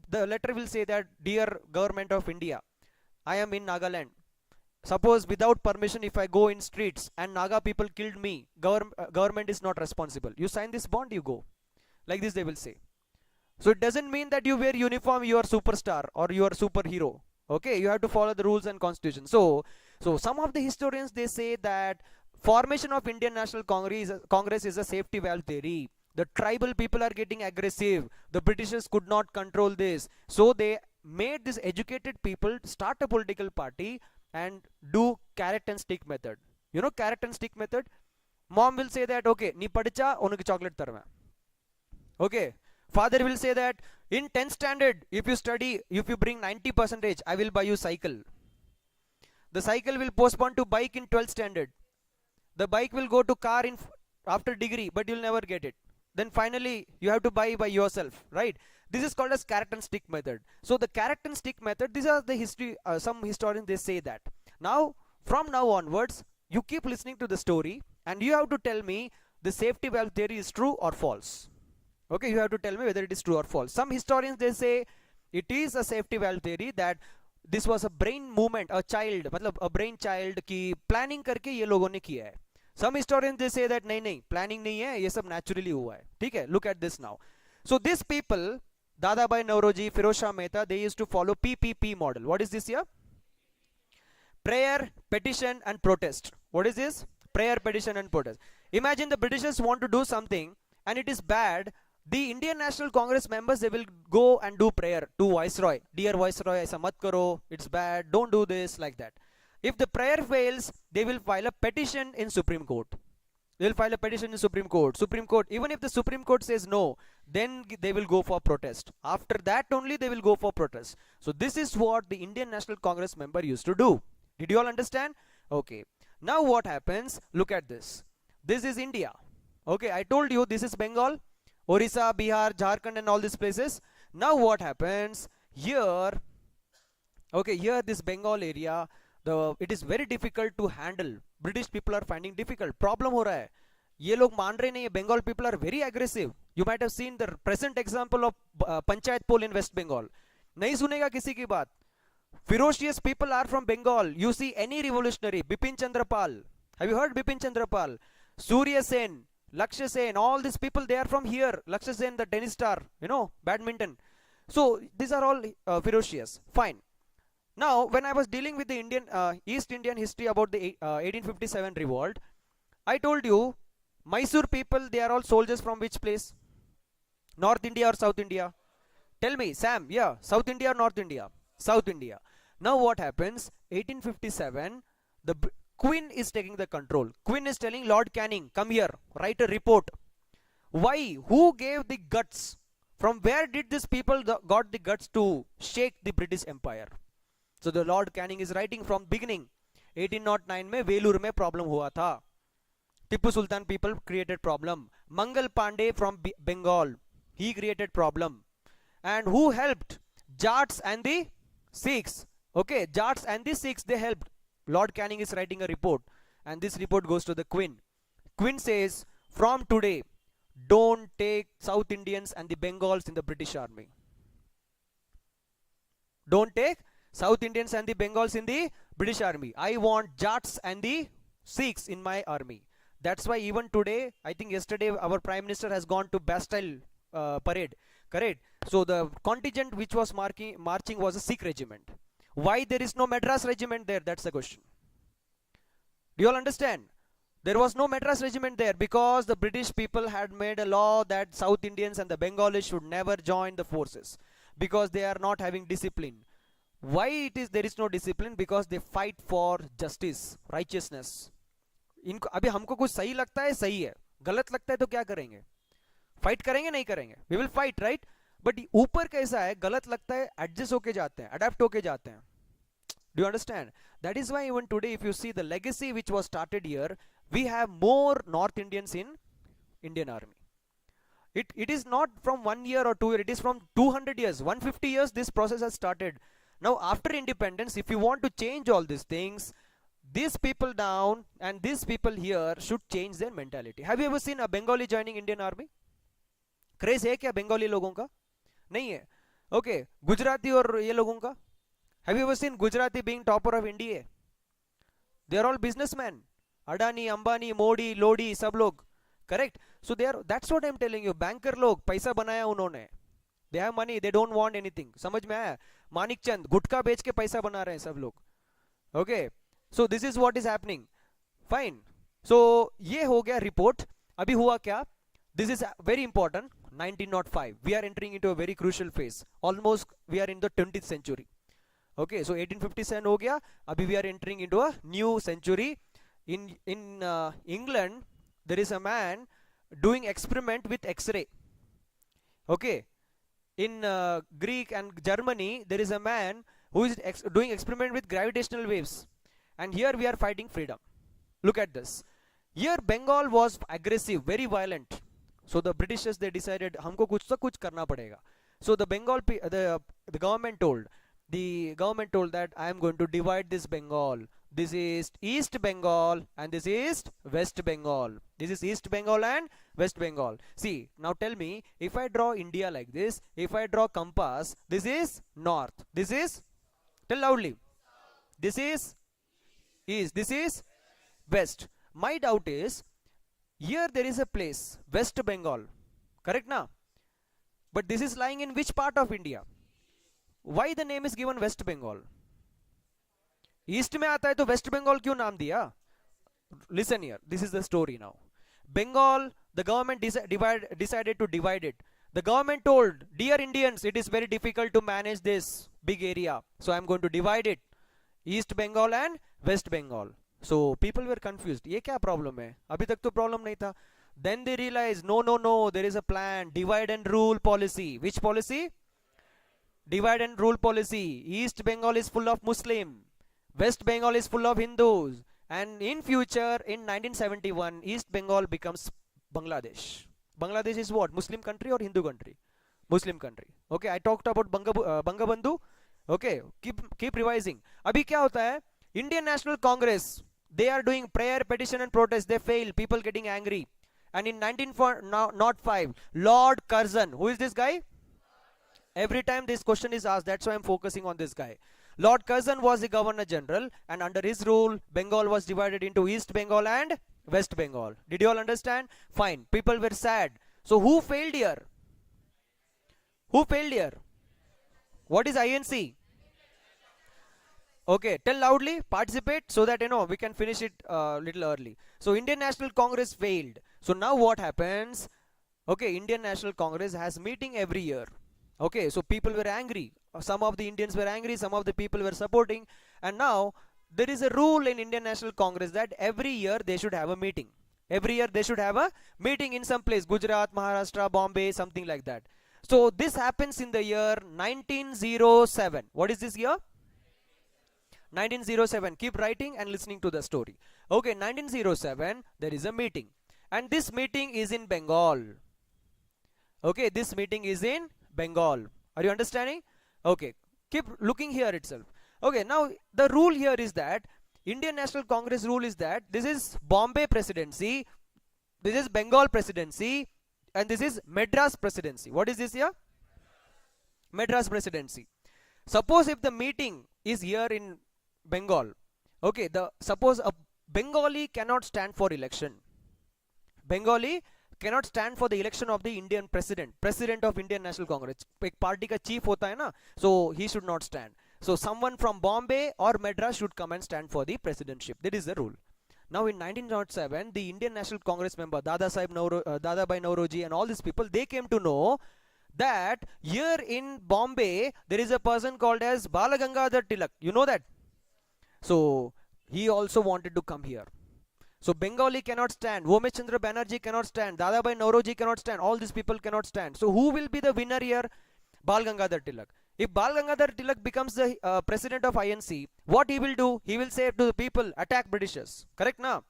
Speaker 1: The letter will say that, dear government of India, I am in Nagaland. Suppose without permission, if I go in streets and Naga people killed me, government is not responsible. You sign this bond, you go. Like this they will say. So it doesn't mean that you wear uniform, you are superstar or you are superhero. Okay, you have to follow the rules and constitution. So some of the historians, they say that formation of Indian National Congress is a safety valve theory. The tribal people are getting aggressive. The Britishers could not control this. So they made this educated people start a political party and do carrot and stick method. You know carrot and stick method? Mom will say that, okay, nee padicha, unuku chocolate tarva. Okay. Father will say that in 10th standard, if you study, if you bring 90%, I will buy you cycle. The cycle will postpone to bike in 12th standard. The bike will go to car in after degree, but you'll never get it. Then finally, you have to buy by yourself, right? This is called as carrot and stick method. So the carrot and stick method, these are the history, some historians, they say that. Now, from now onwards, you keep listening to the story and you have to tell me the safety valve theory is true or false. Okay, you have to tell me whether it is true or false. Some historians, they say it is a safety valve theory, that this was a brain movement, a child, मतलब a brain child की planning करके ये लोगों ने किया है. Some historians, they say that नहीं planning नहीं है, ये सब naturally हुआ है. ठीक है, look at this now. So these people, Dadabhai Nauroji, Firoz Shah Mehta, they used to follow PPP model. What is this here? Prayer, petition and protest. What is this? Prayer, petition and protest. Imagine the Britishers want to do something and it is bad. The Indian National Congress members, they will go and do prayer to Viceroy. Dear Viceroy, aisa mat karo, it's bad, don't do this, like that. If the prayer fails, they will file a petition in Supreme Court. They will file a petition in Supreme Court. Supreme Court, even if the Supreme Court says no, then they will go for protest. After that only they will go for protest. So this is what the Indian National Congress member used to do. Did you all understand? Okay. Now what happens? Look at this. This is India. Okay, I told you this is Bengal, Orissa, Bihar, Jharkhand and all these places. Now what happens here? Okay, here this Bengal area, it is very difficult to handle. British people are finding difficult. Problem हो रहा है. ये लोग मान रहे नहीं. Bengal people are very aggressive. You might have seen the present example of Panchayat poll in West Bengal. नहीं सुनेगा किसी की बात. Ferocious people are from Bengal. You see any revolutionary, Bipin Chandra Pal. Have you heard Bipin Chandra Pal? Surya Sen, Lakshya Sen, all these people, they are from here. Lakshya Sen, the tennis star, you know, badminton. So these are all ferocious. Fine. Now, when I was dealing with the East Indian history about the 1857 revolt, I told you, Mysore people, they are all soldiers from which place? North India or South India? Tell me, Sam, yeah, South India or North India? South India. Now what happens? 1857, the Queen is taking the control. Queen is telling Lord Canning, come here, write a report. Why? Who gave the guts? From where did these people got the guts to shake the British Empire? So the Lord Canning is writing from beginning. 1809 में वेलूर में problem हुआ था. Tipu Sultan people created problem. Mangal Pandey from Bengal, he created problem. And who helped? Jats and the Sikhs. Okay, Jats and the Sikhs, they helped. Lord Canning is writing a report, and this report goes to the Queen. Queen says, from today, don't take South Indians and the Bengals in the British army. Don't take South Indians and the Bengals in the British army. I want Jats and the Sikhs in my army. That's why even today, I think yesterday our Prime Minister has gone to Bastille parade. Correct? So the contingent which was marching was a Sikh regiment. Why there is no Madras regiment there? That's the question. Do you all understand? There was no Madras regiment there because the British people had made a law that South Indians and the Bengalis should never join the forces because they are not having discipline. Why there is no discipline? Because they fight for justice, righteousness. इनको अभी हमको कुछ सही लगता है, सही है. गलत लगता है तो क्या करेंगे? Fight करेंगे नहीं करेंगे? We will fight, right? But ऊपर कैसा है, गलत लगता है, एडजस्ट होके जाते हैं, अडेप्ट होके जाते हैं. Do you understand? That is why even today, if you see the legacy which was started here, we have more North Indians in Indian Army. It is not from 1 year or 2 years, it is from 200 years, 150 years this process has started. Now after independence, if you want to change all these things, these people down and these people here should change their mentality. Have you ever seen a Bengali joining Indian Army? Craze है क्या बंगाली लोगों का? नहीं है. Okay, Gujarati और ये लोगों का? Have you ever seen Gujarati being topper of India? They are all businessmen. Adani, Ambani, Modi, Lodi, सब लोग. Correct? So they are. That's what I'm telling you. Banker लोग पैसा बनाया उन्होंने. They have money. They don't want anything. समझ में आया? मानिक चंद गुटखा बेच के पैसा बना रहे हैं सब लोग. Okay. So this is what is happening. Fine. So ये हो गया report. अभी हुआ क्या? This is very important. 1905. We are entering into a very crucial phase. Almost we are in the 20th century. Okay, so 1857 हो गया. अभी we are entering into a new century. In England, there is a man doing experiment with X-ray. Okay, in Greek and Germany, there is a man who is doing experiment with gravitational waves. And here we are fighting freedom. Look at this. Here Bengal was aggressive, very violent. So the Britishers, they decided हमको कुछ तो कुछ करना पड़ेगा. So the government told that I am going to divide this Bengal. This is East Bengal and this is West Bengal. This is East Bengal and West Bengal. See, now tell me, if I draw India like this, if I draw compass, this is north. This is, tell loudly, this is east. This is west. My doubt is, here there is a place, West Bengal. Correct now? But this is lying in which part of India? Why the name is given West Bengal? East में आता है तो West Bengal क्यों नाम दिया? Listen here, this is the story now. Bengal, the government decided to divide it. The government told, dear Indians, it is very difficult to manage this big area, so I am going to divide it, East Bengal and West Bengal. So people were confused. ये क्या problem है? अभी तक तो problem नहीं था. Then they realized, no, there is a plan, divide and rule policy. Which policy? Divide and rule policy. East Bengal is full of Muslim, West Bengal is full of Hindus, and in future, in 1971, East Bengal becomes Bangladesh. Bangladesh is what? Muslim country or Hindu country? Muslim country. Okay, I talked about Bangabandhu. Okay, keep revising. Abhi kya hota hai? Indian National Congress, they are doing prayer, petition and protest. They fail. People getting angry. And in 1905, Lord Curzon, who is this guy? Every time this question is asked, that's why I'm focusing on this guy. Lord Curzon was the Governor General, and under his rule, Bengal was divided into East Bengal and West Bengal. Did you all understand? Fine. People were sad. So who failed here? Who failed here? What is INC? Okay, tell loudly, participate, so that we can finish it little early. So Indian National Congress failed. So now what happens? Okay, Indian National Congress has meeting every year. Okay, so people were angry. Some of the Indians were angry, some of the people were supporting, and now there is a rule in Indian National Congress that every year they should have a meeting. Every year they should have a meeting in some place, Gujarat, Maharashtra, Bombay, something like that. So this happens in the year 1907. What is this year? 1907. Keep writing and listening to the story. Okay, 1907, there is a meeting, and this meeting is in Bengal. Okay, this meeting is in Bengal. Are you understanding? Okay, keep looking here itself. Okay, now the rule here is that Indian National Congress rule is that this is Bombay presidency, this is Bengal presidency, and this is Madras presidency. What is this here? Madras presidency. Suppose if the meeting is here in Bengal, okay, suppose a Bengali cannot stand for election. Bengali cannot stand for the election of the Indian president of Indian National Congress. एक party का chief होता है ना, so he should not stand. So someone from Bombay or Madras should come and stand for the presidentship. That is the rule. Now in 1907, the Indian National Congress member Dadabhai Nauroji and all these people, they came to know that here in Bombay there is a person called as Balagangadhar Tilak. You know that? So he also wanted to come here. So Bengali cannot stand, Homesh Chandra Banerjee cannot stand, Dadabhai Nauroji cannot stand, all these people cannot stand. So who will be the winner here? Bal Gangadhar Tilak. If Bal Gangadhar Tilak becomes the president of INC, what he will do? He will say to the people, attack Britishers. Correct now?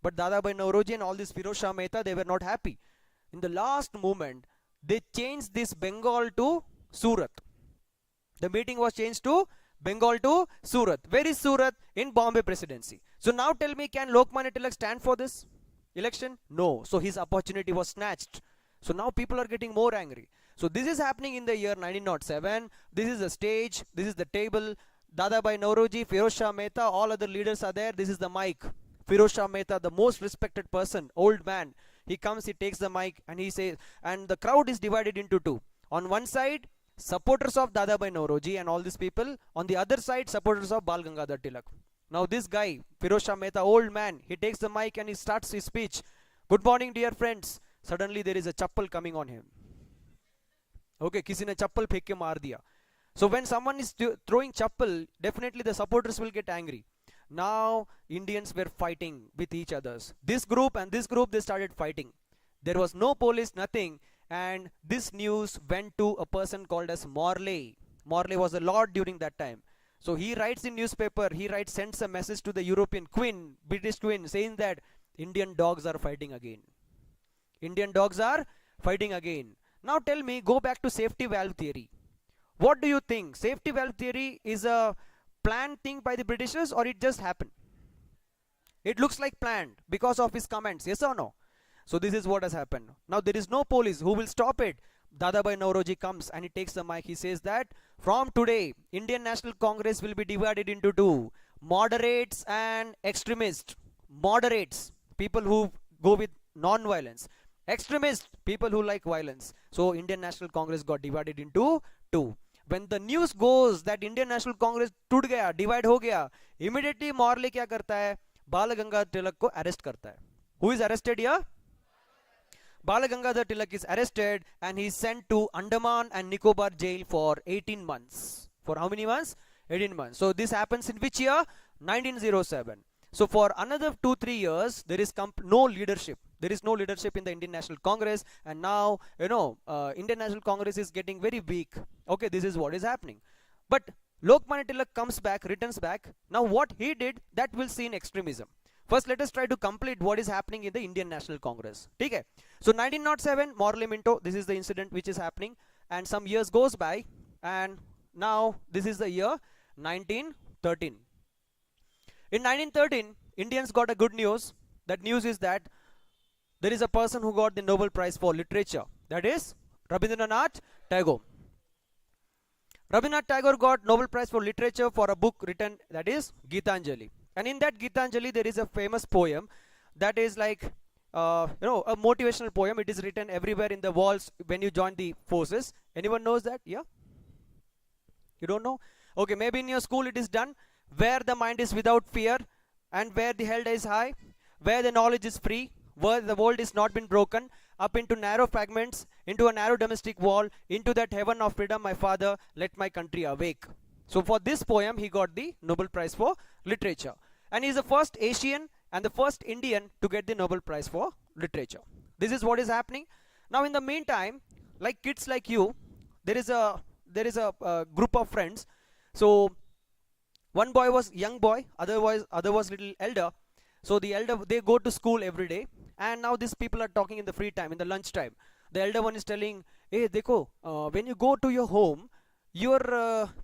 Speaker 1: But Dadabhai Nauroji and all this Firoz Shah Mehta, they were not happy. In the last moment, they changed this Bengal to Surat. The meeting was changed to Bengal to Surat. Where is Surat? In Bombay Presidency. So now tell me, can Lokmanya Tilak stand for this election? No. So his opportunity was snatched. So now people are getting more angry. So this is happening in the year 1907. This is the stage. This is the table. Dadabhai Nauroji, Firoz Shah Mehta, all other leaders are there. This is the mic. Firoz Shah Mehta, the most respected person, old man. He comes, he takes the mic and he says, and the crowd is divided into two. On one side, supporters of Dadabhai Nauroji and all these people. On the other side, supporters of Bal Gangadhar Tilak. Now this guy, Firoz Shah Mehta, old man, he takes the mic and he starts his speech. Good morning, dear friends. Suddenly there is a chappal coming on him. Okay, किसी ने चप्पल फेंक के मार दिया. So when someone is throwing chappal, definitely the supporters will get angry. Now Indians were fighting with each others. This group and this group, they started fighting. There was no police, nothing. And this news went to a person called as Morley. Morley was a lord during that time. So he writes in newspaper, sends a message to the European queen, British queen, saying that Indian dogs are fighting again. Indian dogs are fighting again. Now tell me, go back to safety valve theory. What do you think? Safety valve theory is a planned thing by the Britishers, or it just happened? It looks like planned because of his comments, yes or no? So this is what has happened. Now there is no police who will stop it. Dadabhai Nauroji comes and he takes the mic. He says that from today, Indian National Congress will be divided into two. Moderates and extremists. Moderates, people who go with non-violence. Extremists, people who like violence. So Indian National Congress got divided into two. When the news goes that Indian National Congress टूट गया, divide हो गया, immediately Morley क्या करता है? Bal Gangadhar Tilak को arrest करता है. Who is arrested here? Bal Gangadhar Tilak is arrested and he is sent to Andaman and Nicobar jail for 18 months. For how many months? 18 months. So this happens in which year? 1907. So for another 2-3 years, there is no leadership. There is no leadership in the Indian National Congress, and now, Indian National Congress is getting very weak. Okay, this is what is happening. But Lokmanya Tilak comes back, returns back. Now what he did, that will see in extremism. First, let us try to complete what is happening in the Indian National Congress. Okay? So 1907, Morley Minto, this is the incident which is happening, and some years goes by, and now this is the year 1913. In 1913, Indians got a good news. That news is that there is a person who got the Nobel Prize for Literature. That is Rabindranath Tagore. Rabindranath Tagore got Nobel Prize for Literature for a book written, that is Gitanjali. And in that Gitanjali, there is a famous poem that is like, a motivational poem. It is written everywhere in the walls when you join the forces. Anyone knows that? Yeah? You don't know? Okay, maybe in your school it is done. Where the mind is without fear, and where the head is high, where the knowledge is free, where the world is not been broken, up into narrow fragments, into a narrow domestic wall, into that heaven of freedom, my father, let my country awake. So for this poem, he got the Nobel Prize for Literature. And he is the first Asian and the first Indian to get the Nobel Prize for Literature. This is what is happening. Now in the meantime, like kids like you, there is a group of friends. So one boy was young boy, other was little elder. So the elder, they go to school every day, and now these people are talking in the free time, in the lunch time. The elder one is telling, hey, dekho, when you go to your home, your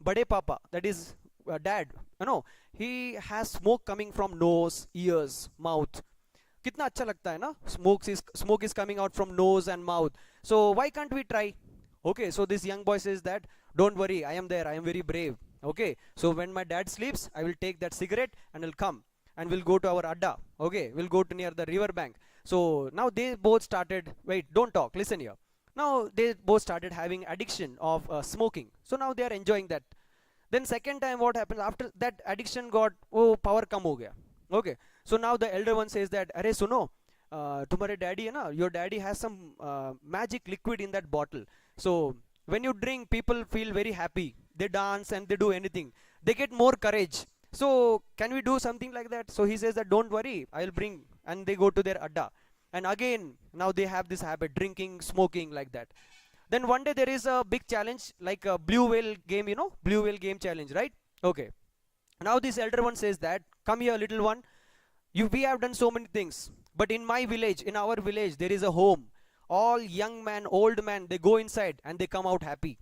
Speaker 1: bade papa, that is dad, he has smoke coming from nose, ears, mouth. Kitna अच्छा लगता है ना? Smoke is coming out from nose and mouth. So why can't we try? Okay, so this young boy says that, don't worry, I am there, I am very brave. Okay, so when my dad sleeps, I will take that cigarette and I'll come and we'll go to our adda. Okay, we'll go to near the river bank. So now they both started, wait, don't talk, listen here. Now they both started having addiction of smoking. So now they are enjoying that. Then second time what happens, after that addiction got, power kam ho gaya. Okay, so now the elder one says that, Arey suno, tumhare daddy hai na, your daddy has some magic liquid in that bottle. So when you drink, people feel very happy. They dance and they do anything. They get more courage. So can we do something like that? So he says that, don't worry, I'll bring. And they go to their adda. And again, now they have this habit, drinking, smoking, like that. Then one day there is a big challenge, like a blue whale game, you know, blue whale game challenge, right? Okay. Now this elder one says that, come here, little one. We have done so many things, but in my village, in our village, there is a home. All young man, old man, they go inside and they come out happy.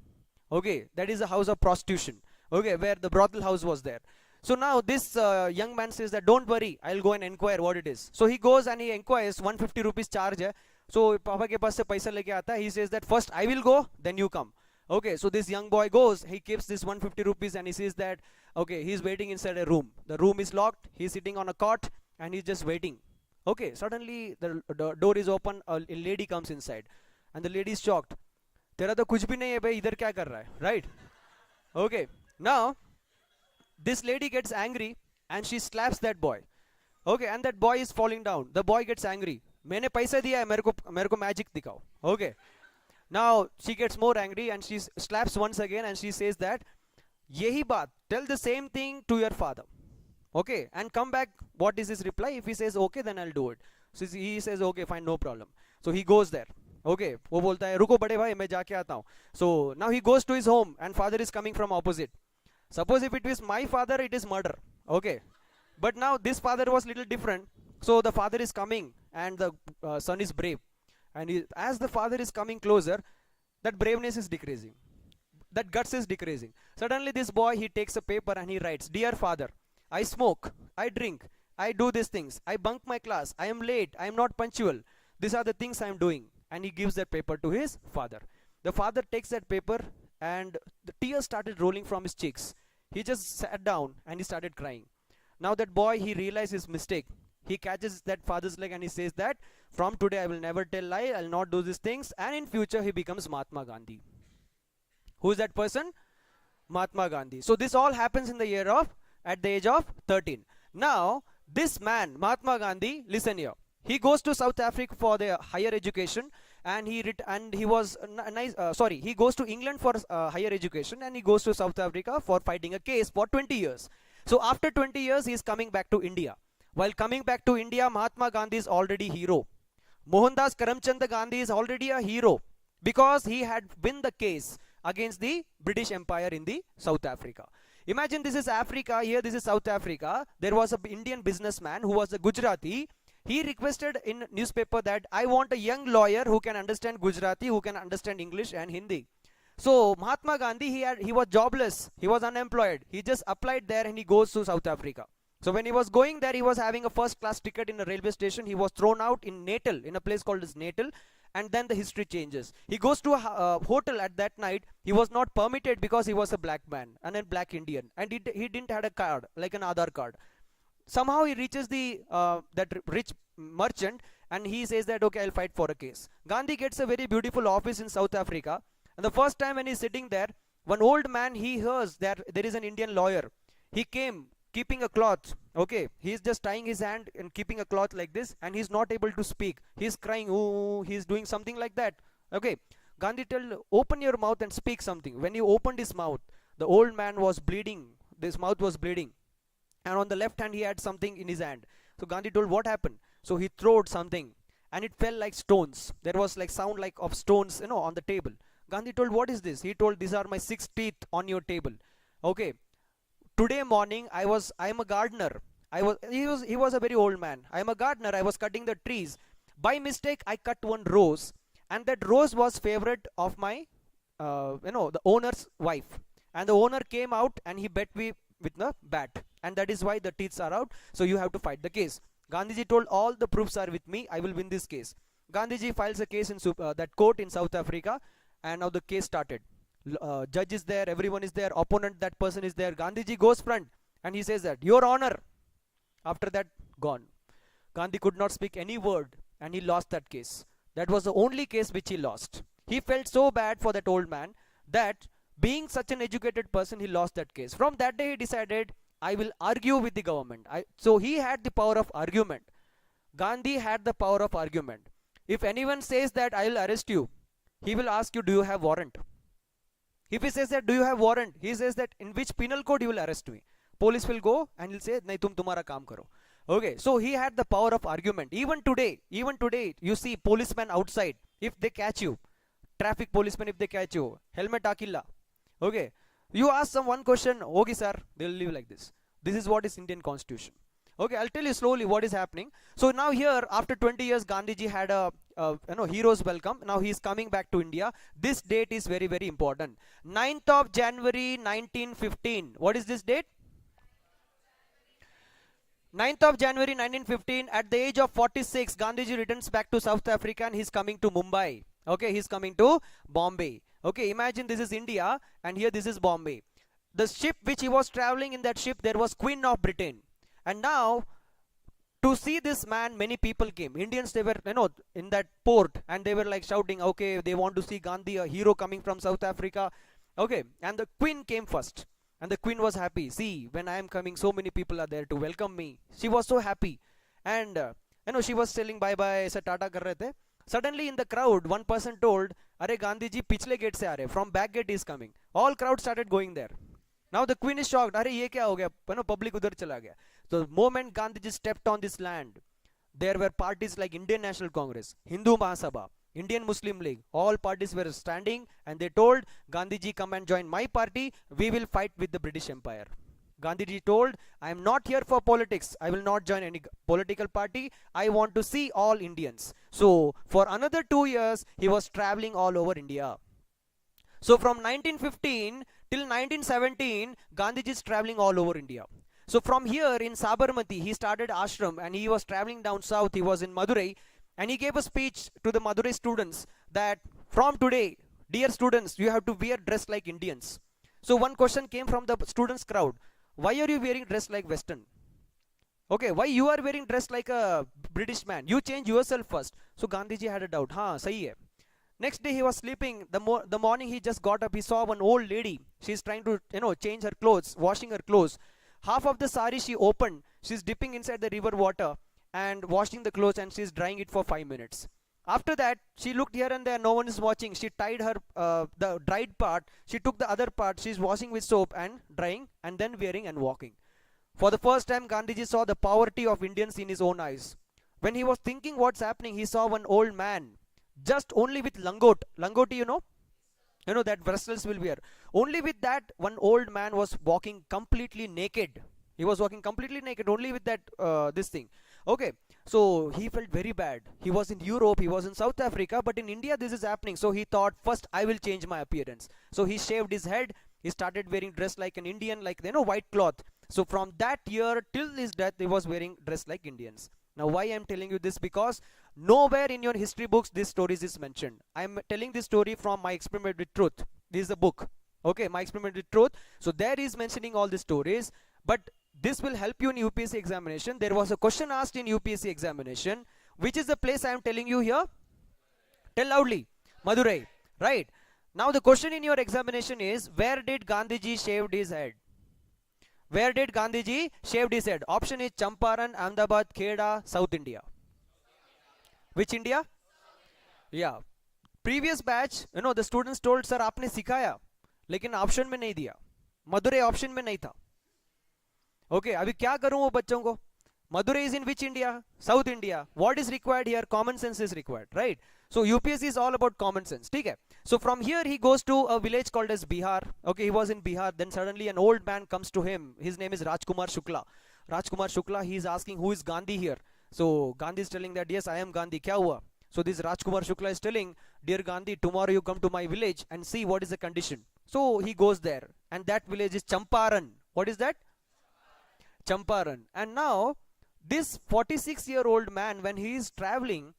Speaker 1: Okay, that is a house of prostitution. Okay, where the brothel house was there. So now this young man says that, don't worry, I'll go and inquire what it is. So he goes and he inquires. 150 rupees charge hai. So papa ke paas se paisa leke aata hai. He says that first I will go, then you come. Okay, so this young boy goes, he keeps this 150 rupees and he says that, okay, he's waiting inside a room. The room is locked, he's sitting on a cot and he's just waiting. Okay, suddenly the door is open, a lady comes inside and the lady is shocked. Tera to kuch bhi nahi hai bhai, idhar kya kar raha hai, right? Okay, now this lady gets angry and she slaps that boy. Okay, and that boy is falling down. The boy gets angry. मैंने पैसा दिया है, मेरे को magic दिखाओ. Okay. Now she gets more angry and she slaps once again and she says that, यही बात, tell the same thing to your father. Okay, and come back. What is his reply? If he says okay, then I'll do it. So he says okay, fine, no problem. So he goes there. Okay, वो बोलता है रुको बड़े भाई मैं जाके आता हूँ. So now he goes to his home and father is coming from opposite. Suppose if it is my father, it is murder. Okay, but now this father was little different. So the father is coming and the son is brave. And as the father is coming closer, that braveness is decreasing. That guts is decreasing. Suddenly this boy, he takes a paper and he writes, dear father, I smoke, I drink, I do these things, I bunk my class, I am late, I am not punctual. These are the things I am doing. And he gives that paper to his father. The father takes that paper and the tears started rolling from his cheeks. He just sat down and he started crying. Now that boy, he realized his mistake. He catches that father's leg and he says that, from today I will never tell lie, I will not do these things. And in future he becomes Mahatma Gandhi. Who is that person? Mahatma Gandhi. So this all happens in the year of, at the age of 13. Now this man, Mahatma Gandhi, listen here. He goes to South Africa for the higher education, and he was nice. He goes to England for higher education, and he goes to South Africa for fighting a case for 20 years. So after 20 years, he is coming back to India. While coming back to India, Mahatma Gandhi is already hero. Mohandas Karamchand Gandhi is already a hero because he had won the case against the British Empire in the South Africa. Imagine this is Africa, here this is South Africa. There was an Indian businessman who was a Gujarati. He requested in newspaper that I want a young lawyer who can understand Gujarati, who can understand English and Hindi. So Mahatma Gandhi, he was jobless, he was unemployed. He just applied there and he goes to South Africa. So when he was going there, he was having a first class ticket in a railway station. He was thrown out in Natal, in a place called as Natal. And then the history changes. He goes to a hotel at that night. He was not permitted because he was a black man and a black Indian. And he didn't have a card, like an Aadhaar card. Somehow he reaches the that rich merchant and he says that, okay, I'll fight for a case. Gandhi gets a very beautiful office in South Africa. And the first time when he's sitting there, one old man, he hears that there is an Indian lawyer. He came keeping a cloth. Okay, he's just tying his hand and keeping a cloth like this, and he's not able to speak. He's crying, ooh, he's doing something like that. Okay, Gandhi told, open your mouth and speak something. When he opened his mouth, the old man was bleeding. His mouth was bleeding. And on the left hand, he had something in his hand. So Gandhi told, what happened? So he throwed something, and it fell like stones. There was like sound like of stones, on the table. Gandhi told, what is this? He told, these are my 6 teeth on your table. Okay. Today morning, I am a gardener. He was a very old man. I am a gardener. I was cutting the trees. By mistake, I cut one rose, and that rose was favorite of my, the owner's wife. And the owner came out and he bet me with the bat, and that is why the teeth are out. So you have to fight the case. Gandhiji told, all the proofs are with me. I will win this case. Gandhiji files a case in that court in South Africa, and now the case started. Judge is there, everyone is there, opponent, that person is there. Gandhiji goes front and he says that, your honor. After that, gone. Gandhi could not speak any word and he lost that case. That was the only case which he lost. He felt so bad for that old man that being such an educated person, he lost that case. From that day he decided, I will argue with the government. So he had the power of argument. Gandhi had the power of argument. If anyone says that I will arrest you, he will ask you, do you have warrant? If he says that, do you have warrant? He says that, in which penal code you will arrest me? Police will go and he'll say, nahi tum tumhara kaam karo. Okay, so he had the power of argument. Even today, you see policemen outside, if they catch you, traffic policemen if they catch you, helmet akilla. Okay, you ask some one question, okay sir, they'll live like this. This is what is Indian constitution. Okay, I'll tell you slowly what is happening. So now here, after 20 years, Gandhiji had a hero's welcome. Now he is coming back to India. This date is very, very important. 9th of January 1915. What is this date? 9th of January 1915, at the age of 46, Gandhiji returns back to South Africa and he's coming to Mumbai. Okay, he's coming to Bombay. Okay, imagine this is India and here this is Bombay. The ship which he was traveling in, that ship, there was Queen of Britain. And now, to see this man, many people came. Indians, they were, in that port and they were like shouting, okay, they want to see Gandhi, a hero coming from South Africa. Okay, and the Queen came first. And the Queen was happy. See, when I am coming, so many people are there to welcome me. She was so happy. And, she was telling bye-bye, aisa tata kar rahe the. Suddenly in the crowd, one person told, Are Gandhiji, pichle gate se aa rahe, from back gate is coming. All crowd started going there. Now the Queen is shocked. Are ye kya ho gaya? Public udhar chala gaya. So the moment Gandhiji stepped on this land, there were parties like Indian National Congress, Hindu Mahasabha, Indian Muslim League, all parties were standing and they told Gandhiji, come and join my party, we will fight with the British Empire. Gandhiji told, I am not here for politics, I will not join any political party, I want to see all Indians. So for another 2 years he was traveling all over India. So from 1915 till 1917 Gandhiji is traveling all over India. So from here in Sabarmati he started ashram and he was traveling down south. He was in Madurai and he gave a speech to the Madurai students that from today, dear students, you have to wear dress like Indians. So one question came from the students crowd, why are you wearing dress like Western? Okay, why you are wearing dress like a British man? You change yourself first. So Gandhiji had a doubt, sahi hai. Next day he was sleeping. The morning he just got up, he saw one old lady. She's trying to change her clothes, washing her clothes. Half of the sari she opened, she's dipping inside the river water and washing the clothes and she's drying it for 5 minutes. After that, she looked here and there, no one is watching. She tied her, the dried part, she took the other part, she's washing with soap and drying and then wearing and walking. For the first time, Gandhiji saw the poverty of Indians in his own eyes. When he was thinking what's happening, he saw one old man, just only with langot. Langoti, that Brussels will wear. Only with that, one old man was walking completely naked. He was walking completely naked, only with that, this thing. Okay, so he felt very bad. He was in Europe, he was in South Africa, but in India this is happening. So he thought, first I will change my appearance. So he shaved his head. He started wearing dress like an Indian, like, white cloth. So from that year till his death, he was wearing dress like Indians. Now why I am telling you this? Because nowhere in your history books this stories is mentioned. I am telling this story from My Experiment with Truth. This is a book. Okay, My Experiment with Truth. So there is mentioning all the stories. But this will help you in UPSC examination. There was a question asked in UPSC examination. Which is the place I am telling you here? Tell loudly. Madurai. Right. Now the question in your examination is, where did Gandhiji shaved his head? Where did Gandhiji shaved his head? Option is Champaran, Ahmedabad, Kheda, South India. Which India? Yeah. Previous batch, the students told, sir, आपने सिखाया, लेकिन option में नहीं दिया. Madurai option में नहीं था. Okay, अभी क्या करूं वो बच्चों को? Madurai is in which India? South India. What is required here? Common sense is required, right? So UPSC is all about common sense. Okay. So from here he goes to a village called as Bihar. Okay, he was in Bihar. Then suddenly an old man comes to him. His name is Rajkumar Shukla. Rajkumar Shukla, he is asking, who is Gandhi here? So Gandhi is telling that, yes, I am Gandhi. Kya hua? So this Rajkumar Shukla is telling, dear Gandhi, tomorrow you come to my village and see what is the condition. So he goes there. And that village is Champaran. What is that? Champaran. And now this 46-year-old man, when he is traveling,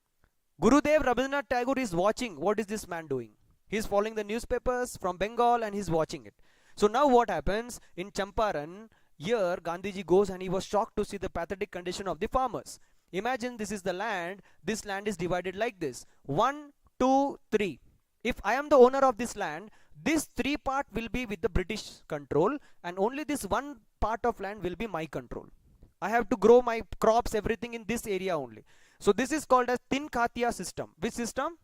Speaker 1: Gurudev Rabindranath Tagore is watching. What is this man doing? He is following the newspapers from Bengal and he is watching it. So now what happens in Champaran? Here Gandhiji goes and he was shocked to see the pathetic condition of the farmers. Imagine this is the land. This land is divided like this. 1, 2, 3. If I am the owner of this land, this 3 part will be with the British control and only this 1 part of land will be my control. I have to grow my crops, everything in this area only. So this is called as Tin Khatia system. Which system?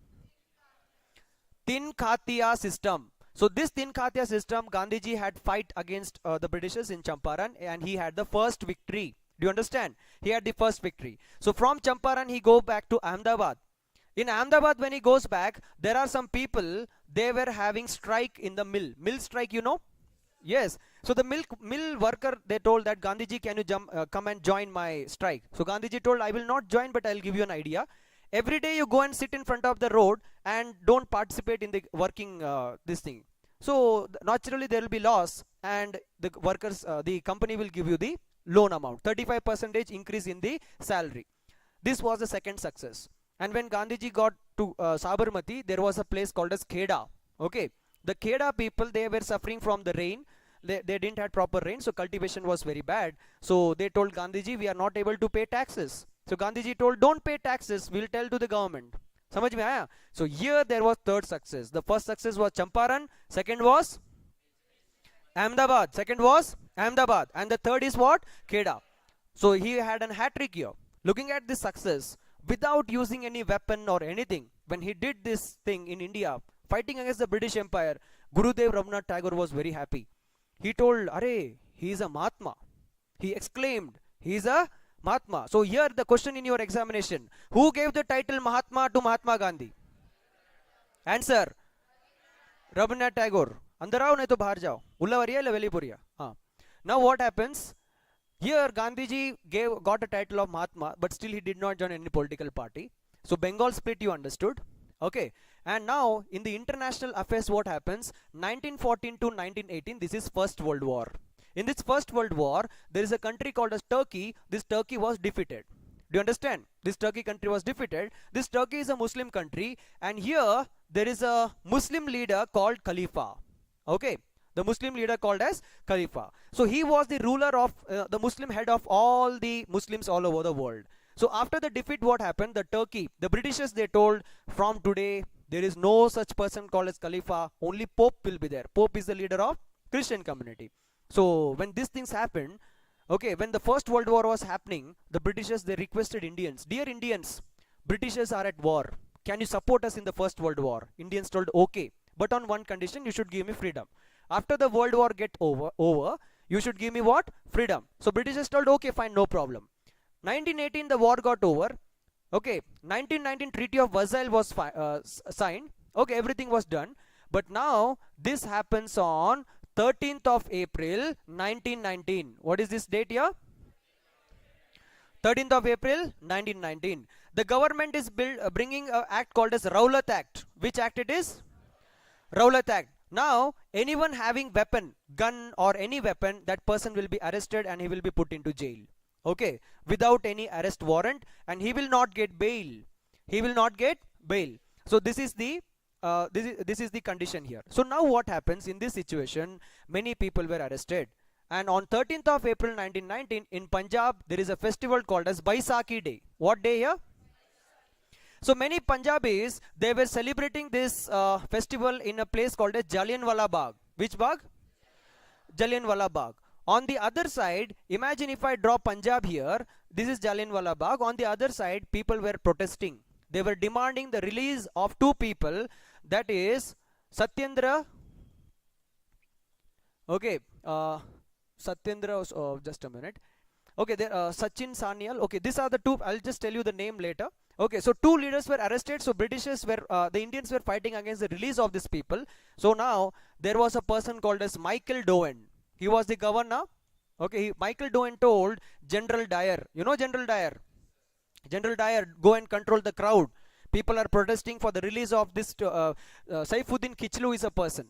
Speaker 1: Tin Khatia system. So this Tin Khatia system, Gandhiji had fight against the Britishers in Champaran and he had the first victory. Do you understand? He had the first victory. So from Champaran he go back to Ahmedabad. In Ahmedabad, when he goes back, there are some people, they were having strike in the mill strike, you know. Yes. So the mill worker, they told that Gandhiji, can you come and join my strike? So Gandhiji told, I will not join, but I'll give you an idea. Every day you go and sit in front of the road and don't participate in the working this thing. So naturally there will be loss, and the workers, the company will give you the loan amount, 35% increase in the salary. This was the second success. And when Gandhiji got to Sabarmati, there was a place called as Kheda. Okay, the Kheda people, they were suffering from the rain. They didn't have proper rain, so cultivation was very bad. So they told Gandhiji, we are not able to pay taxes. So Gandhiji told, don't pay taxes, we'll tell to the government. Samajh mein aaya? So here there was third success. The first success was Champaran, second was Ahmedabad, second was Ahmedabad, and the third is what? Kheda. So he had an hat trick here. Looking at this success, without using any weapon or anything, when he did this thing in India, fighting against the British Empire, Gurudev Rabindranath Tagore was very happy. He told, Arey, he is a Mahatma. He exclaimed, he is a Mahatma. So here the question in your examination, who gave the title Mahatma to Mahatma Gandhi? Answer, Rabindranath Tagore. अंदर आओ नहीं तो बाहर जाओ. उल्लावरिया या वेलीपुरिया? हाँ. Now what happens? Here Gandhiji got a title of Mahatma, but still he did not join any political party. So Bengal split, you understood. Okay. And now in the international affairs, what happens? 1914 to 1918, this is First World War. In this First World War, there is a country called as Turkey. This Turkey was defeated. Do you understand? This Turkey country was defeated. This Turkey is a Muslim country, and here there is a Muslim leader called Khalifa. Okay, the Muslim leader called as Khalifa. So he was the ruler of the Muslim head of all the Muslims all over the world. So after the defeat, what happened? The Turkey, the Britishers, they told, from today there is no such person called as Khalifa. Only Pope will be there. Pope is the leader of Christian community. So when these things happened, okay, when the First World War was happening, the Britishers, they requested Indians, dear Indians, Britishers are at war. Can you support us in the First World War? Indians told, okay, but on one condition, you should give me freedom. After the World War get over, you should give me what? Freedom. So Britishers told, okay, fine, no problem. 1918, the war got over. Okay, 1919 Treaty of Versailles was signed. Okay, everything was done. But now, this happens on 13th of April, 1919. What is this date here? 13th of April, 1919. The government is bringing an act called as Rowlatt Act. Which act it is? Rowlatt Act. Now, anyone having weapon, gun or any weapon, that person will be arrested and he will be put into jail. Okay, without any arrest warrant, and he will not get bail. He will not get bail. So this is the this is the condition here. So now what happens in this situation? Many people were arrested, and on 13th of April 1919 in Punjab, there is a festival called as Baisakhi Day. What day here? So many Punjabis, they were celebrating this festival in a place called as Jallianwala Bagh. Which Bagh? Jallianwala Bagh. On the other side, imagine if I draw Punjab here, this is Jallianwala Bagh. On the other side, people were protesting. They were demanding the release of two people, that is Satyendra. Okay, Satyendra, just a minute. Okay, there, Sachin Sanyal. Okay, these are the two. I'll just tell you the name later. Okay, so two leaders were arrested. So Britishers were, the Indians were fighting against the release of these people. So now there was a person called as Michael Dowen. He was the governor. Okay, Michael Dowen told General Dyer. You know General Dyer? General Dyer, go and control the crowd. People are protesting for the release of this. Saifuddin Kichlu is a person.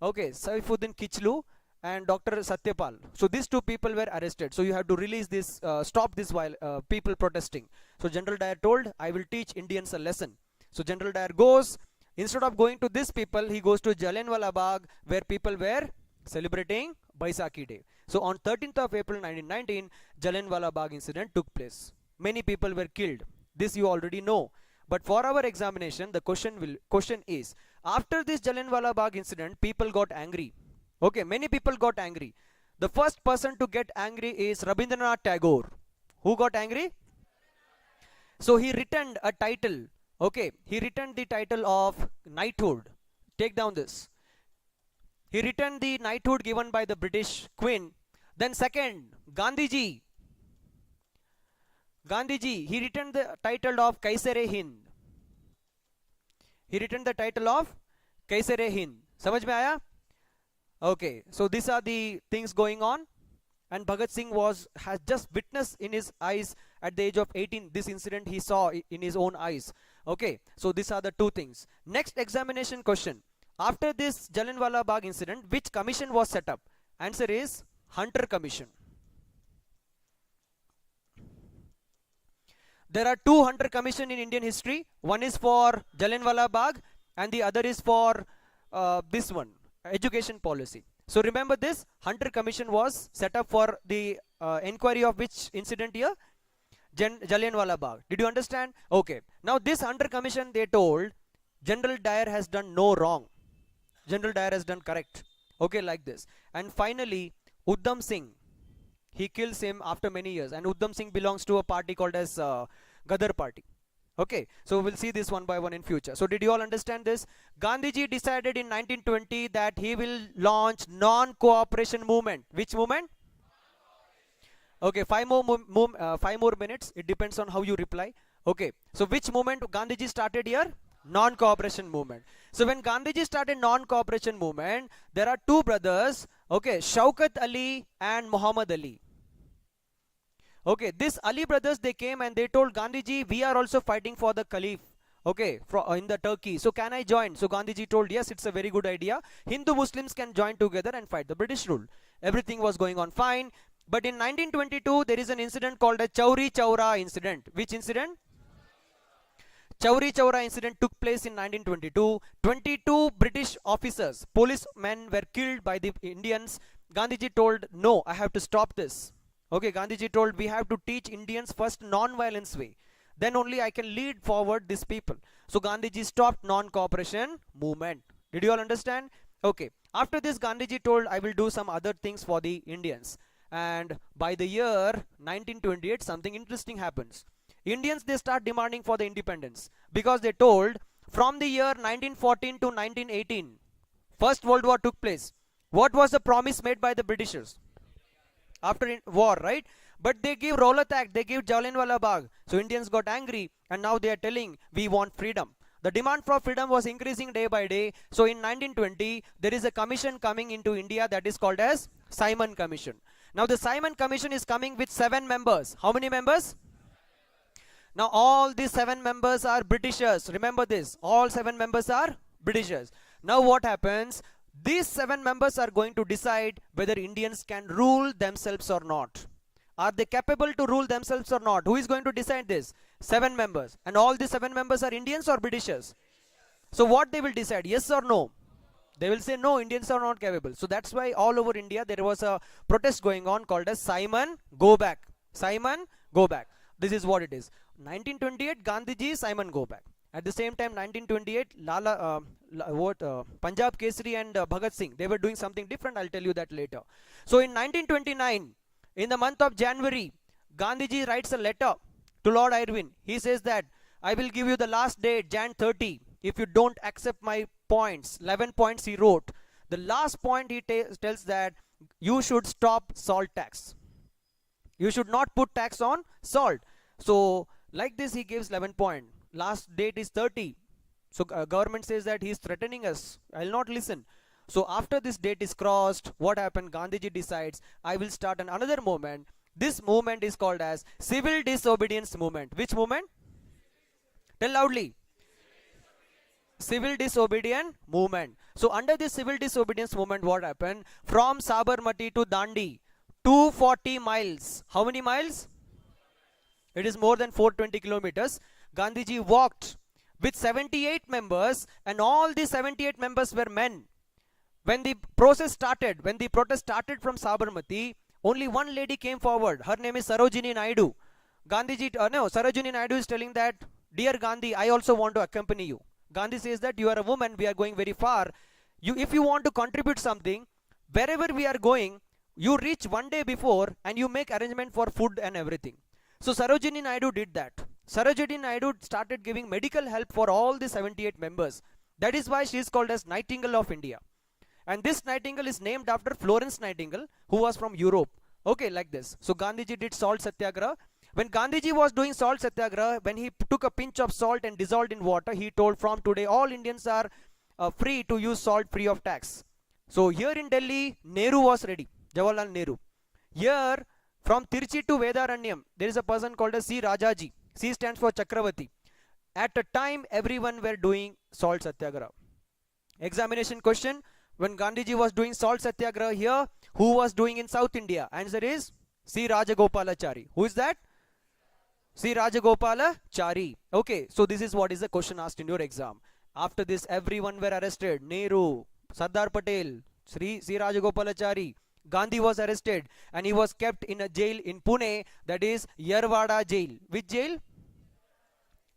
Speaker 1: Okay, Saifuddin Kichlu and Dr. Satyapal. So these two people were arrested. So you have to release this, stop this while people protesting. So General Dyer told, I will teach Indians a lesson. So General Dyer goes, instead of going to these people, he goes to Jallianwala Bagh, where people were celebrating Baisakhi Day. So on 13th of April 1919, Jallianwala Bagh incident took place. Many people were killed. This you already know. But for our examination, the question is, after this Jallianwala Bagh incident, people got angry. Okay, many people got angry. The first person to get angry is Rabindranath Tagore. Who got angry? So he returned a title. Okay, he returned the title of knighthood. Take down this. He returned the knighthood given by the British Queen. Then second, Gandhiji. Gandhiji, he returned the title of Kaisare Hind. he written the title of Kaisare Hind. समझ में आया? Okay, so these are the things going on, and Bhagat Singh has just witnessed in his eyes at the age of 18 this incident he saw in his own eyes. Okay, so these are the two things. Next examination question: after this Jallianwala Bagh incident, which commission was set up? Answer is Hunter Commission. There are two Hunter Commission in Indian history. One is for Jallianwala Bagh and the other is for this one, education policy. So remember this, Hunter Commission was set up for the inquiry of which incident here? Jallianwala Bagh. Did you understand? Okay. Now this Hunter Commission, they told General Dyer has done no wrong. General Dyer has done correct. Okay, like this. And finally, Udham Singh, he kills him after many years. And Udham Singh belongs to a party called as Gadar Party. Okay, so we'll see this one by one in future. So did you all understand this? Gandhiji decided in 1920 that he will launch non-cooperation movement. Which movement? Okay, 5 more minutes. It depends on how you reply. Okay, so which movement Gandhiji started here? Non-cooperation movement. So when Gandhiji started non-cooperation movement, there are two brothers, okay, Shaukat Ali and Muhammad Ali. Okay, this Ali brothers, they came and they told Gandhiji, we are also fighting for the Caliph, okay, in the Turkey. So can I join? So Gandhiji told, yes, it's a very good idea. Hindu Muslims can join together and fight the British rule. Everything was going on fine. But in 1922, there is an incident called a Chauri Chaura incident. Which incident? Chauri Chaura incident took place in 1922. 22 British officers, policemen were killed by the Indians. Gandhiji told, no, I have to stop this. Okay, Gandhiji told, we have to teach Indians first non-violence way. Then only I can lead forward these people. So Gandhiji stopped non-cooperation movement. Did you all understand? Okay. After this, Gandhiji told, I will do some other things for the Indians. And by the year 1928, something interesting happens. Indians, they start demanding for the independence. Because they told, from the year 1914 to 1918, First World War took place. What was the promise made by the Britishers? After war, right? But they give Rowlatt Act, they give Jallianwala Bagh. So Indians got angry and now they are telling, we want freedom. The demand for freedom was increasing day by day. So in 1920, there is a commission coming into India that is called as Simon Commission. Now the Simon Commission is coming with 7 members. How many members? Now all these 7 members are Britishers. Remember this, all 7 members are Britishers. Now what happens? These 7 members are going to decide whether Indians can rule themselves or not. Are they capable to rule themselves or not? Who is going to decide this? 7 members. And all these 7 members are Indians or Britishers? So what they will decide? Yes or no? They will say no, Indians are not capable. So that's why all over India there was a protest going on called as Simon Go Back. Simon Go Back. This is what it is. 1928, Gandhiji, Simon Go Back. At the same time, 1928, Punjab Kesari and Bhagat Singh, they were doing something different. I'll tell you that later. So in 1929, in the month of January, Gandhiji writes a letter to Lord Irwin. He says that I will give you the last date, Jan 30, if you don't accept my points. 11 points he wrote. The last point he tells that you should stop salt tax. You should not put tax on salt. So like this he gives 11 points. Last date is 30. So government says that he is threatening us. I will not listen. So after this date is crossed, what happened? Gandhiji decides, I will start another movement. This movement is called as Civil Disobedience Movement. Which movement? Tell loudly. Civil Disobedience Movement. So under this Civil Disobedience Movement, what happened? From Sabarmati to Dandi, 240 miles. How many miles? It is more than 420 kilometers. Gandhiji walked with 78 members, and all these 78 members were men. When the process started, when the protest started from Sabarmati, only one lady came forward. Her name is Sarojini Naidu. Sarojini Naidu is telling that, dear Gandhi, I also want to accompany you. Gandhi says that you are a woman, we are going very far. If you want to contribute something, wherever we are going, you reach one day before and you make arrangement for food and everything. So Sarojini Naidu did that. Sarojini Naidu started giving medical help for all the 78 members. That is why she is called as Nightingale of India. And this Nightingale is named after Florence Nightingale, who was from Europe. Okay, like this. So Gandhiji did salt satyagraha. When Gandhiji was doing salt satyagraha, when he took a pinch of salt and dissolved in water, he told from today all Indians are free to use salt free of tax. So here in Delhi, Nehru was ready, Jawaharlal Nehru. Here from Tirchi to Vedaranyam, there is a person called as C. Rajaji. C stands for Chakravarti. At a time, everyone were doing salt satyagraha. Examination question: when Gandhiji was doing salt satyagraha here, who was doing in South India? Answer is C. Rajagopalachari. Who is that? C. Rajagopalachari. Okay, so this is what is the question asked in your exam. After this, everyone were arrested. Nehru, Sardar Patel, C. Rajagopalachari. Gandhi was arrested and he was kept in a jail in Pune, that is Yerwada jail. Which jail?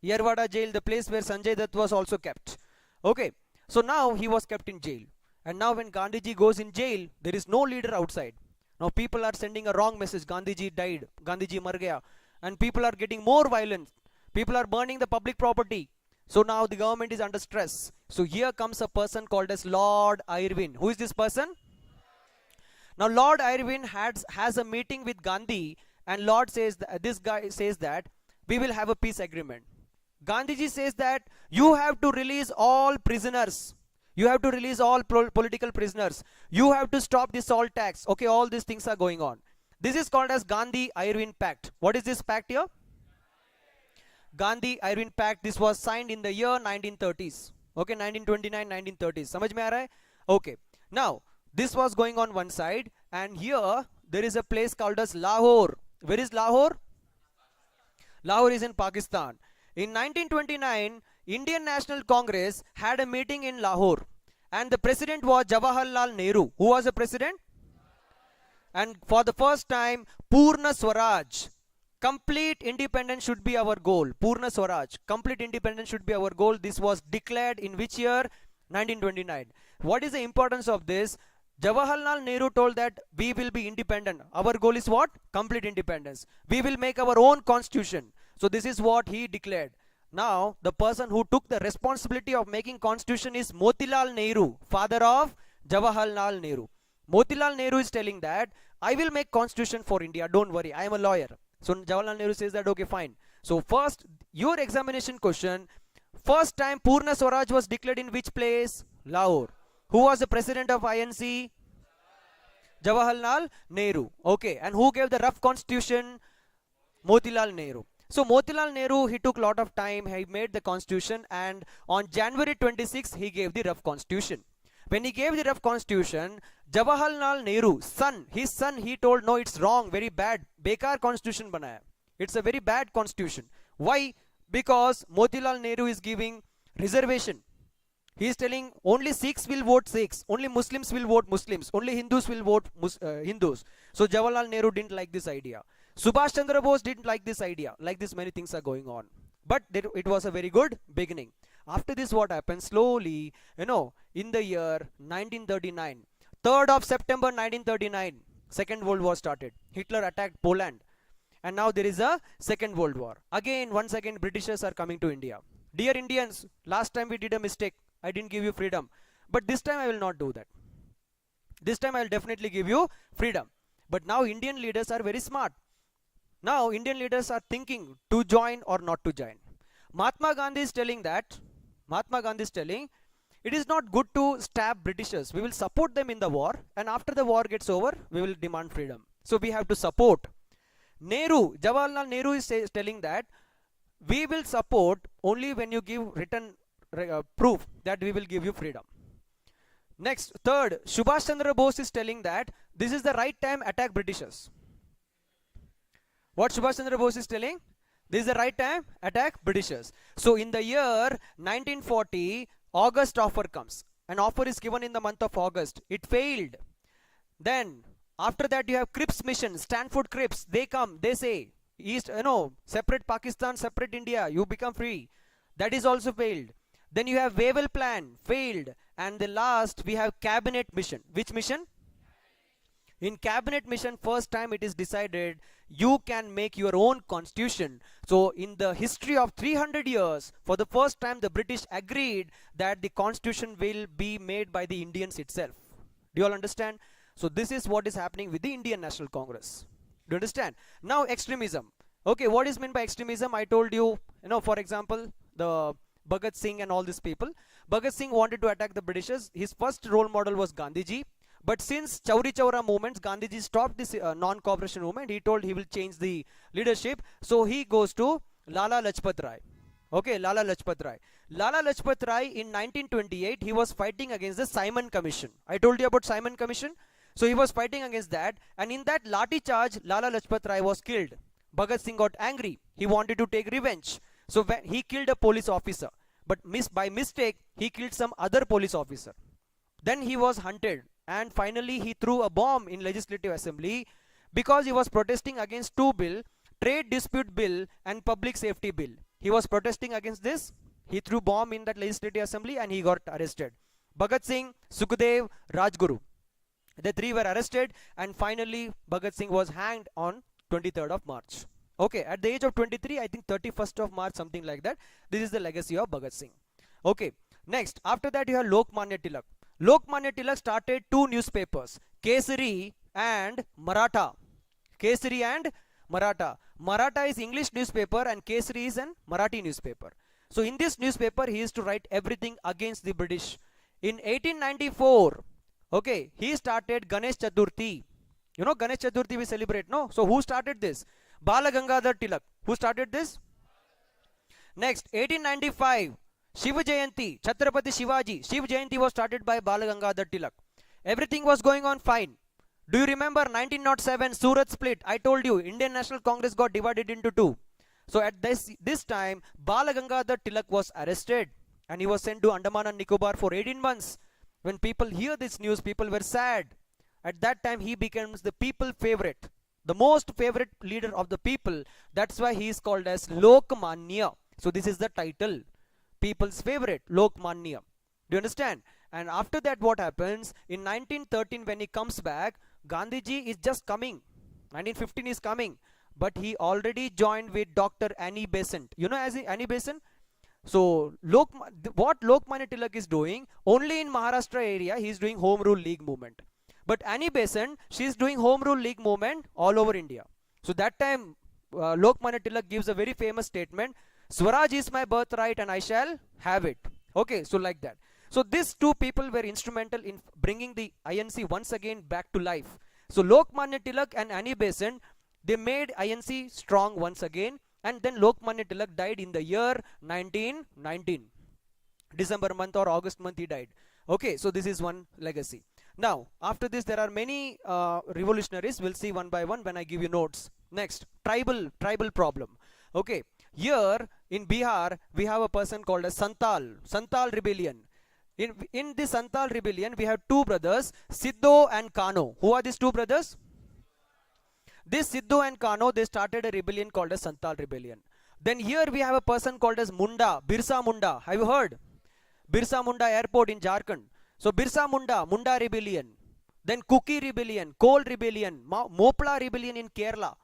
Speaker 1: Yerwada jail, the place where Sanjay Dutt was also kept. Okay, so now he was kept in jail. And now when Gandhiji goes in jail, there is no leader outside. Now people are sending a wrong message. Gandhiji died. Gandhiji mar gaya. And people are getting more violent. People are burning the public property. So now the government is under stress. So here comes a person called as Lord Irwin. Who is this person? Now Lord Irwin has a meeting with Gandhi, and Lord says this guy says that we will have a peace agreement. Gandhiji says that you have to release all prisoners. You have to release all political prisoners. You have to stop the salt tax. Okay, all these things are going on. This is called as Gandhi-Irwin Pact. What is this pact here? Gandhi-Irwin Pact. This was signed in the year 1930s. Okay, 1929, 1930s. Samajh mein aa raha hai? Okay. Now, this was going on one side, and here there is a place called as Lahore. Where is Lahore? Lahore is in Pakistan. In 1929, Indian National Congress had a meeting in Lahore, and the president was Jawaharlal Nehru. Who was the president? And for the first time, Purna Swaraj, complete independence should be our goal. Purna Swaraj, complete independence should be our goal. This was declared in which year? 1929. What is the importance of this? Jawaharlal Nehru told that we will be independent. Our goal is what? Complete independence. We will make our own constitution. So this is what he declared. Now the person who took the responsibility of making constitution is Motilal Nehru, father of Jawaharlal Nehru. Motilal Nehru is telling that I will make constitution for India, don't worry, I am a lawyer. So Jawaharlal Nehru says that okay, fine. So first, your examination question, first time Purna Swaraj was declared in which place? Lahore. Who was the president of INC? Jawaharlal Nehru. Okay, and who gave the rough constitution? Motilal Nehru. So Motilal Nehru, he took a lot of time, he made the constitution, and on January 26th, he gave the rough constitution. When he gave the rough constitution, Jawaharlal Nehru, his son, he told, no, it's wrong, very bad, bekar constitution banaya. It's a very bad constitution. Why? Because Motilal Nehru is giving reservation. He is telling only Sikhs will vote Sikhs, only Muslims will vote Muslims, only Hindus will vote Hindus. So Jawaharlal Nehru didn't like this idea. Subhash Chandra Bose didn't like this idea. Like this, many things are going on. But it was a very good beginning. After this, what happened? Slowly, in the year 1939, 3rd of September 1939, Second World War started. Hitler attacked Poland. And now there is a Second World War. Once again, Britishers are coming to India. Dear Indians, last time we did a mistake. I didn't give you freedom. But this time I will not do that. This time I will definitely give you freedom. But now Indian leaders are very smart. Now Indian leaders are thinking to join or not to join. Mahatma Gandhi is telling it is not good to stab Britishers. We will support them in the war, and after the war gets over, we will demand freedom. So we have to support. Jawaharlal Nehru is telling that we will support only when you give written proof that we will give you freedom. Next, third, Subhash Chandra Bose is telling that this is the right time attack Britishers. What Subhash Chandra Bose is telling? This is the right time attack Britishers. So in the year 1940, August offer comes. An offer is given in the month of August. It failed. Then after that you have Cripps mission, Stanford Cripps. They come, they say, separate Pakistan, separate India, you become free. That is also failed. Then you have Wavell plan, failed. And the last we have cabinet mission. Which mission? In cabinet mission, first time it is decided you can make your own constitution. So in the history of 300 years, for the first time the British agreed that the constitution will be made by the Indians itself. Do you all understand? So this is what is happening with the Indian National Congress. Do you understand? Now extremism. Okay, what is meant by extremism? I told you, for example, the Bhagat Singh and all these people. Bhagat Singh wanted to attack the Britishers. His first role model was Gandhiji. But since Chauri Chaura movements, Gandhiji stopped this non-cooperation movement. He told he will change the leadership. So he goes to Lala Lajpat Rai. Okay, Lala Lajpat Rai. Lala Lajpat Rai in 1928, he was fighting against the Simon Commission. I told you about Simon Commission. So he was fighting against that. And in that Lati charge, Lala Lajpat Rai was killed. Bhagat Singh got angry. He wanted to take revenge. So when he killed a police officer. But by mistake, he killed some other police officer. Then he was hunted. And finally, he threw a bomb in Legislative Assembly because he was protesting against two bills, Trade Dispute Bill and Public Safety Bill. He was protesting against this. He threw bomb in that Legislative Assembly and he got arrested. Bhagat Singh, Sukhdev, Rajguru. The three were arrested and finally Bhagat Singh was hanged on 23rd of March. Okay, at the age of 23, I think 31st of March, something like that. This is the legacy of Bhagat Singh. Okay, next, after that you have Lokmanya Tilak. Lokmanya Tilak started two newspapers, Kesari and Maratha. Kesari and Maratha. Maratha is English newspaper and Kesari is an Marathi newspaper. So in this newspaper, he used to write everything against the British. In 1894, okay, he started Ganesh Chaturthi. You know Ganesh Chaturthi we celebrate, no? So who started this? Bala Gangadhar Tilak. Who started this? Next, 1895, Shiva Jayanti, Chhatrapati Shivaji. Shiv Jayanti was started by Bala Gangadhar Tilak. Everything was going on fine. Do you remember 1907 Surat split? I told you Indian National Congress got divided into two. So at this time, Bala Gangadhar Tilak was arrested and he was sent to Andaman and Nicobar for 18 months. When people hear this news, people were sad. At that time, he becomes the people favorite, the most favorite leader of the people. That's why he is called as Lokmanya. So this is the title, people's favorite, Lokmanya. Do you understand? And after that, what happens? In 1913, when he comes back, Gandhiji is just coming. 1915 is coming. But he already joined with Dr. Annie Besant. You know Annie Besant? So what Lokmanya Tilak is doing, only in Maharashtra area, he is doing Home Rule League movement. But Annie Besant, she is doing Home Rule League movement all over India. So that time, Lokmanya Tilak gives a very famous statement, Swaraj is my birthright and I shall have it. Okay, so like that. So these two people were instrumental in bringing the INC once again back to life. So Lokmanya Tilak and Annie Besant, they made INC strong once again. And then Lokmanya Tilak died in the year 1919. December month or August month he died. Okay, so this is one legacy. Now, after this there are many revolutionaries. We'll see one by one when I give you notes. Next, tribal problem. Okay, here in Bihar, we have a person called as Santal rebellion. In the Santal rebellion, we have two brothers, Siddo and Kano. Who are these two brothers? This Siddo and Kano, they started a rebellion called as Santal rebellion. Then here we have a person called as Munda, Birsa Munda. Have you heard? Birsa Munda airport in Jharkhand. So Birsa Munda rebellion. Then Kuki rebellion, Kol rebellion, Mopla rebellion in Kerala.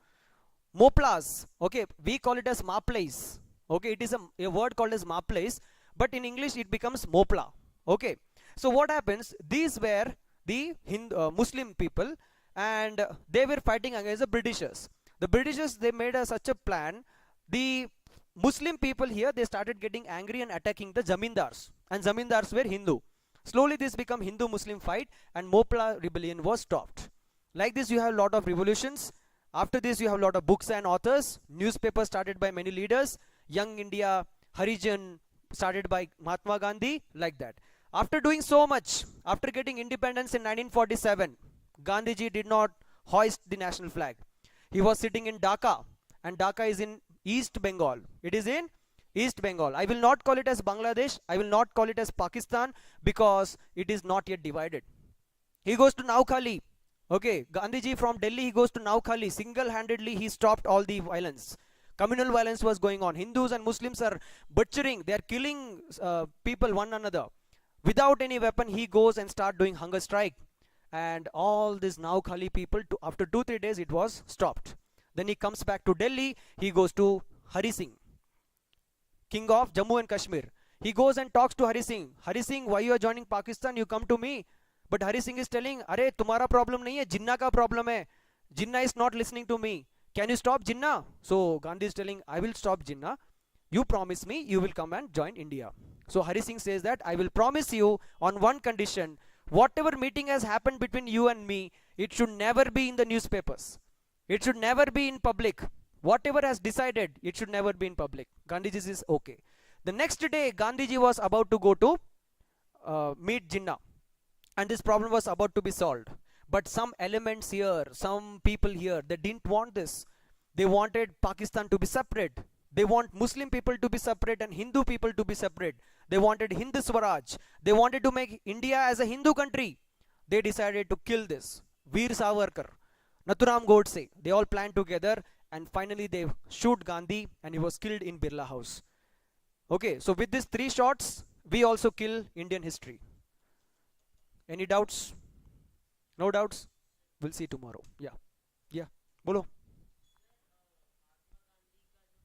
Speaker 1: Moplas, okay, we call it as Maplais. Okay, it is a word called as Maplais, but in English it becomes Mopla. Okay, so what happens? These were the Muslim people and they were fighting against the Britishers. The Britishers, they made such a plan. The Muslim people here, they started getting angry and attacking the Zamindars, and Zamindars were Hindu. Slowly this became Hindu-Muslim fight and Mopla rebellion was stopped. Like this you have a lot of revolutions. After this you have a lot of books and authors. Newspapers started by many leaders. Young India, Harijan started by Mahatma Gandhi, like that. After doing so much, after getting independence in 1947, Gandhiji did not hoist the national flag. He was sitting in Dhaka, and Dhaka is in East Bengal. It is in East Bengal. I will not call it as Bangladesh. I will not call it as Pakistan because it is not yet divided. He goes to Naukhali. Okay, Gandhiji from Delhi, he goes to Naukhali. Single-handedly, he stopped all the violence. Communal violence was going on. Hindus and Muslims are butchering. They are killing people one another. Without any weapon, he goes and start doing hunger strike. And all these Naukhali people, after 2-3 days, it was stopped. Then he comes back to Delhi. He goes to Hari Singh, king of Jammu and Kashmir. He goes and talks to Hari Singh. Hari Singh, why you are joining Pakistan? You come to me. But Hari Singh is telling, "Arey, tumhara problem nahi hai, Jinnah ka problem hai. Jinnah is not listening to me. Can you stop Jinnah? So Gandhi is telling, I will stop Jinnah. You promise me you will come and join India. So Hari Singh says that I will promise you on one condition, whatever meeting has happened between you and me, it should never be in the newspapers. It should never be in public. Whatever has decided, it should never be in public. Gandhiji says okay. The next day, Gandhiji was about to go to meet Jinnah, and this problem was about to be solved. But some elements here, some people here, they didn't want this. They wanted Pakistan to be separate. They want Muslim people to be separate and Hindu people to be separate. They wanted Hindu Swaraj. They wanted to make India as a Hindu country. They decided to kill this. Veer Savarkar, Nathuram Godse, they all planned together, and finally they shoot Gandhi and he was killed in Birla House. Okay, so with these three shots, we also kill Indian history. Any doubts? No doubts? We'll see tomorrow. Yeah. Yeah. Bolo.